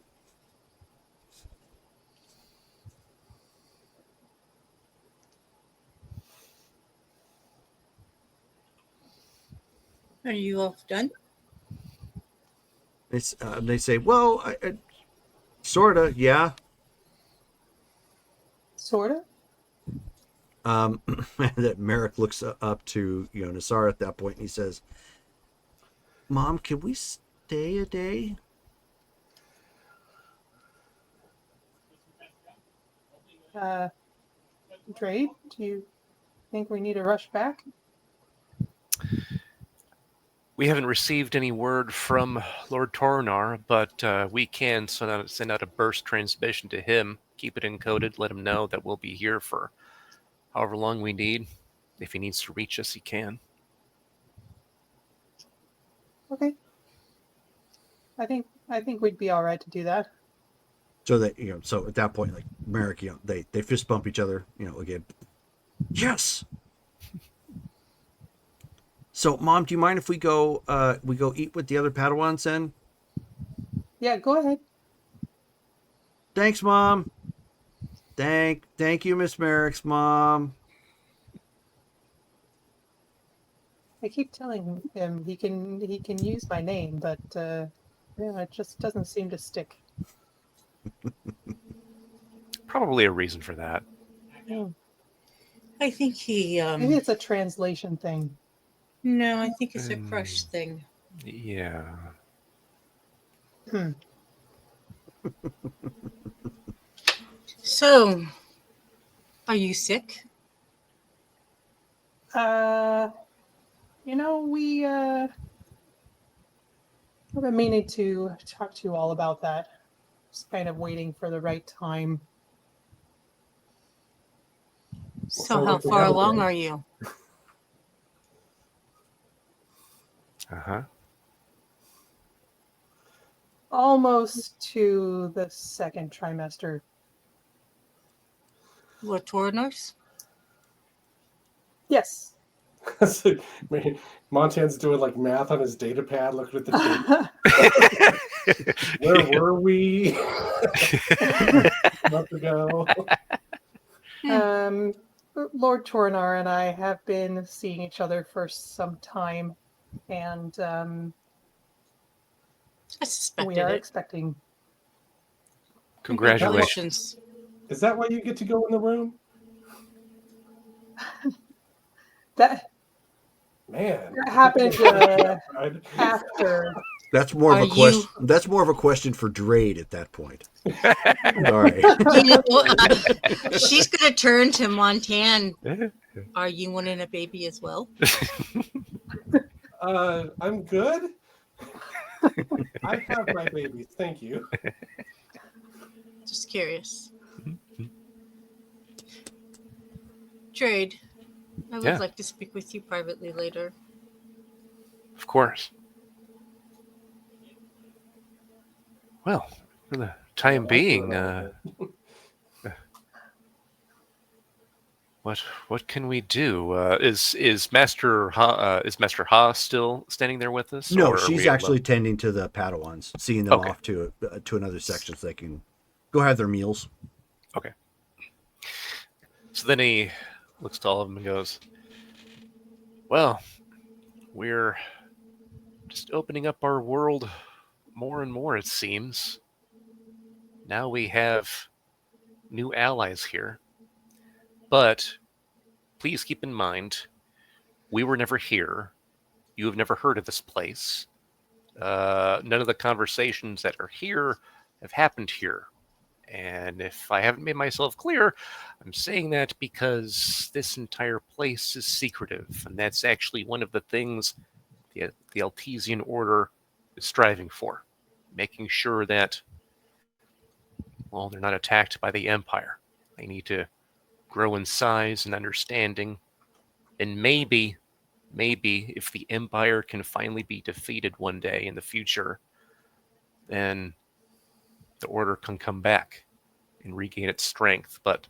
Are you all done? They say, well, sorta, yeah. Sorta. That Merrick looks up to Nassar at that point, and he says, "Mom, can we stay a day?" Dre, do you think we need to rush back? We haven't received any word from Lord Tornar, but we can send out a burst transmission to him, keep it encoded, let him know that we'll be here for however long we need. If he needs to reach us, he can. Okay. I think we'd be all right to do that. So that, so at that point, like Merrick, they fist bump each other, again. Yes. So, Mom, do you mind if we go eat with the other Padawans then? Yeah, go ahead. Thanks, Mom. Thank you, Miss Merrick's mom. I keep telling him he can use my name, but yeah, it just doesn't seem to stick. Probably a reason for that. Hmm. I think he. Maybe it's a translation thing. No, I think it's a crush thing. Yeah. Hmm. So, are you sick? I've been meaning to talk to you all about that. Just kind of waiting for the right time. So, sounds how like we far have a along plan. are you? Uh-huh. Almost to the second trimester. Lord Tornars? Yes. So, Montan's doing like math on his data pad, looking at the date. Where were we a month ago? Lord Tornar and I have been seeing each other for some time, and I suspected we are it. expecting. Congratulations. Is that why you get to go in the room? That Man. happened Right? after. That's more of Are a question. you- That's more of a question for Drade at that point. All right. She's going to turn to Montan. Are you wanting a baby as well? I'm good. I have my babies. Thank you. Just curious. Trade. I would Yeah. like to speak with you privately later. Of course. Well, for the time being, what can we do? Is Master Ha still standing there with us? No, or are she's we actually alone? tending to the Padawans, seeing them Okay. off to another section so they can go have their meals. Okay. So then he looks to all of them and goes, "Well, we're just opening up our world more and more, it seems. Now we have new allies here. But please keep in mind, we were never here. You have never heard of this place. None of the conversations that are here have happened here. And if I haven't made myself clear, I'm saying that because this entire place is secretive. And that's actually one of the things the Altesian Order is striving for. Making sure that, well, they're not attacked by the Empire. They need to grow in size and understanding. And maybe if the Empire can finally be defeated one day in the future, then the Order can come back and regain its strength, but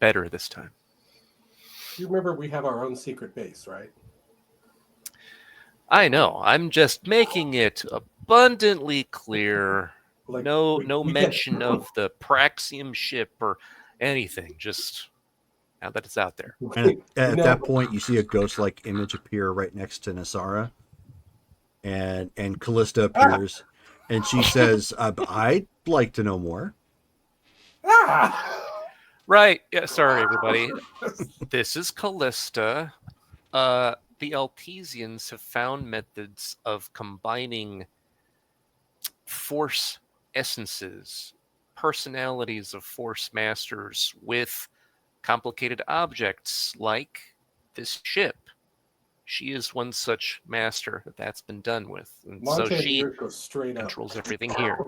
better this time. You remember we have our own secret base, right? I know. I'm just making it abundantly clear. Like, No we get- mention of the Praxium ship or anything. Just now that it's out there. And at No. that point, you see a ghost-like image appear right next to Nasara, and Callista appears, and she says, "I'd like to know more." Ah! Right. Yeah. Sorry, everybody. This is Callista. The Altesians have found methods of combining force essences, personalities of force masters with complicated objects like this ship. she is one such master that's been done with, and Montana so she ears go straight up. controls everything here.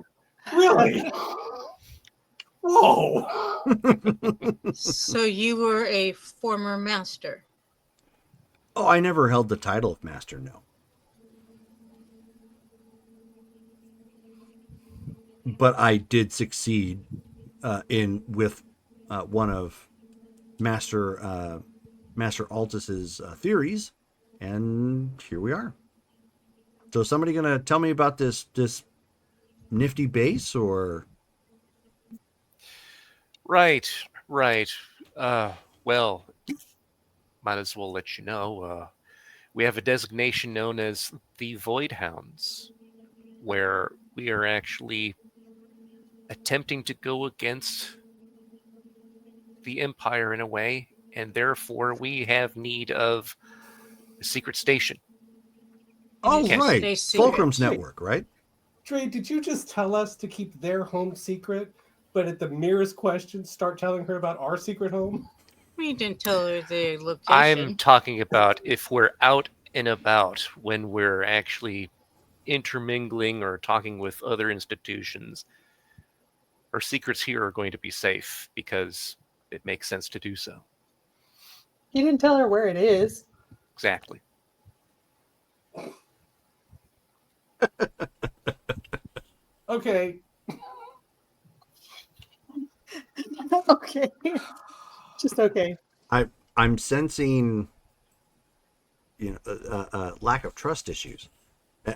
Really? Whoa! So you were a former master. Oh, I never held the title of master, no. But I did succeed with one of Master Altus's theories, and here we are. So, somebody gonna tell me about this nifty base, or? Right. Well, might as well let you know. We have a designation known as the Void Hounds, where we are actually attempting to go against the Empire in a way, and therefore we have need of a secret station. Oh, Yes, right, they see Fulcrum's it. network, right? Dre, did you just tell us to keep their home secret, but at the merest question, start telling her about our secret home? We didn't tell her the location. I'm talking about if we're out and about, when we're actually intermingling or talking with other institutions, our secrets here are going to be safe because it makes sense to do so. You didn't tell her where it is. Exactly. Okay. Okay. Just okay. I'm sensing, lack of trust issues.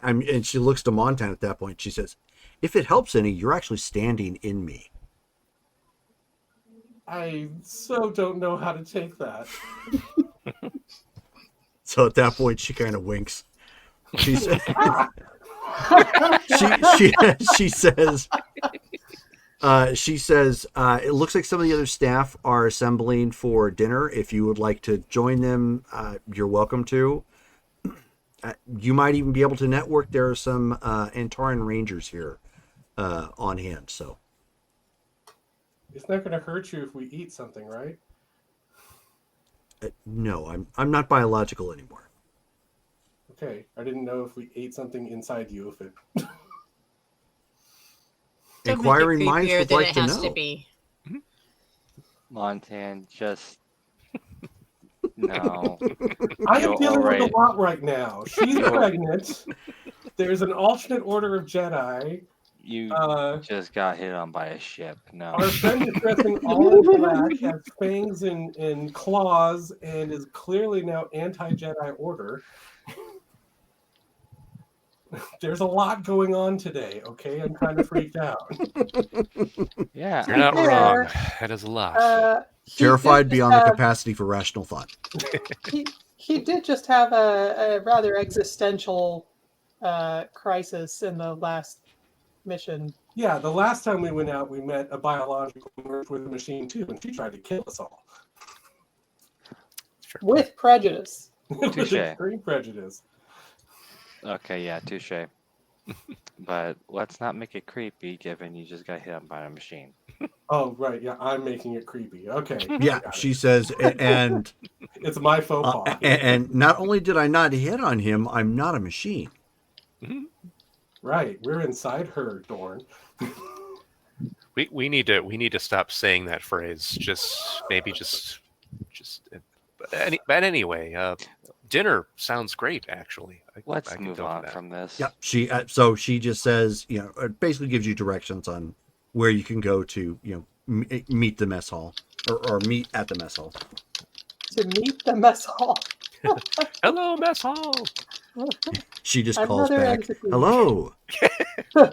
And she looks to Montana at that point. She says, "If it helps any, you're actually standing in me." I so don't know how to take that. So at that point, she kind of winks. She says, she says, "It looks like some of the other staff are assembling for dinner. If you would like to join them, you're welcome to. You might even be able to network. There are some Antaran Rangers here on hand. So It's not going to hurt you if we eat something, right? no, I'm not biological anymore." Okay. I didn't know if we ate something inside you, if it... Don't make it Inquiring minds creepier would than like it to has know. to be. Montan, just no. I am You're dealing with alright. a lot right now. She's You're- pregnant. There's an alternate order of Jedi. You Uh, just got hit on by a ship. No. Our friend is dressing all in black, has fangs and claws, and is clearly now anti-Jedi Order. There's a lot going on today, okay? I'm kind of freaked out. Yeah. You're not fair, wrong. That is a lot. He Terrified did just beyond the have- capacity for rational thought. He did just have a rather existential crisis in the last mission. Yeah, the last time we went out, we met a biological nurse with a machine too, and she tried to kill us all. Sure. With prejudice. With Touche. extreme prejudice. Okay, yeah, touche. But let's not make it creepy given you just got hit on by a machine. Oh, right. Yeah, I'm making it creepy. Okay. Yeah, got it. she says, and It's my faux pas. and not only did I not hit on him, I'm not a machine. Right. We're inside her, Dorn. We need to stop saying that phrase. Maybe just. But anyway, dinner sounds great. Actually, Let's I can move go for on that. from this. Yep. So she just says, it basically gives you directions on where you can go to, meet the mess hall or meet at the mess hall. To meet the mess hall. Hello, mess hall. She just calls Another back, entity. "Hello." Yeah.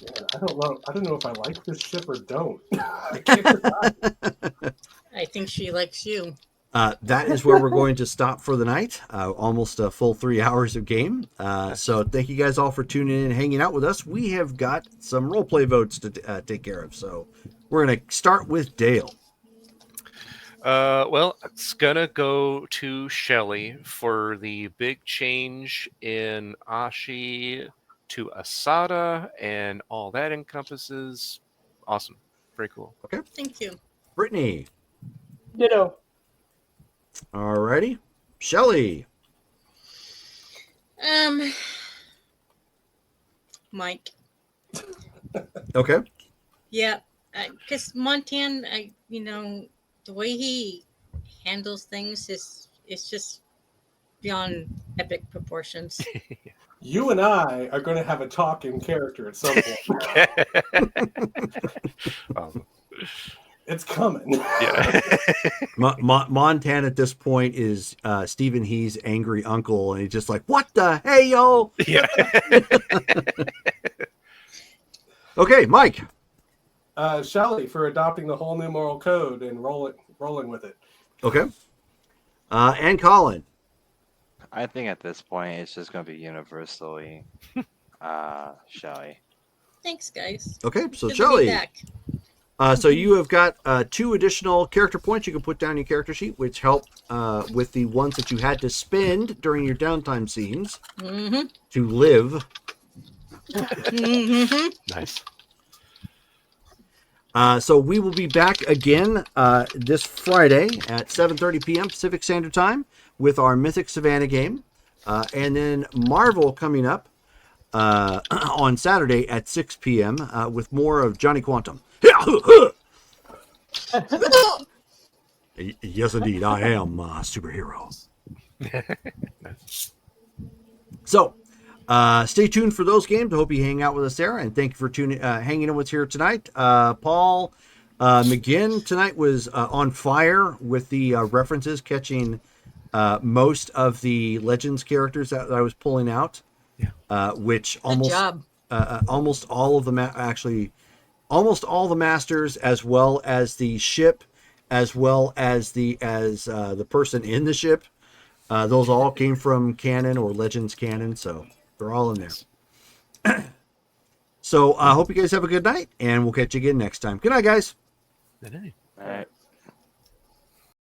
Yeah, I don't know if I like this ship or don't. I can't decide. I think she likes you. That is where we're going to stop for the night. Almost a full 3 hours of game. So thank you guys all for tuning in and hanging out with us. We have got some roleplay votes to take care of. So we're going to start with Dale. Well, it's gonna go to Shelly for the big change in Ashi to Asada and all that encompasses. Awesome. Very cool. Thank you. Brittany. Ditto. Alrighty. Shelly. Mike. Okay. Yeah, because Montan, the way he handles things is just beyond epic proportions. You and I are going to have a talk in character at some point. Um, It's coming. yeah. Montana at this point is Stephen He's angry uncle, and he's just like, "What the hey, yo?" Yeah. Okay, Mike. Shelley for adopting the whole new moral code and rolling with it. Okay. And Colin. I think at this point it's just going to be universally Shelly. Thanks, guys. Okay, so Good to be Shelly. back. So you have got 2 additional character points you can put down your character sheet, which help with the ones that you had to spend during your downtime scenes Mm-hmm. to live. Mm-hmm. Nice. So we will be back again this Friday at 7:30 p.m. Pacific Standard Time with our Mythic Savannah game, and then Marvel coming up on Saturday at 6 p.m. With more of Johnny Quantum. Yes, indeed, I am a superhero. So, stay tuned for those games. I hope you hang out with us there, and thank you for hanging in with us here tonight. Paul McGinn tonight was on fire with the references, catching most of the Legends characters that I was pulling out. Yeah. Which Good almost job. almost all of the almost all the masters, as well as the ship, as well as the person in the ship. Those all came from canon or Legends canon, so they're all in there. So I hope you guys have a good night, and we'll catch you again next time. Good night, guys. Good night. All right.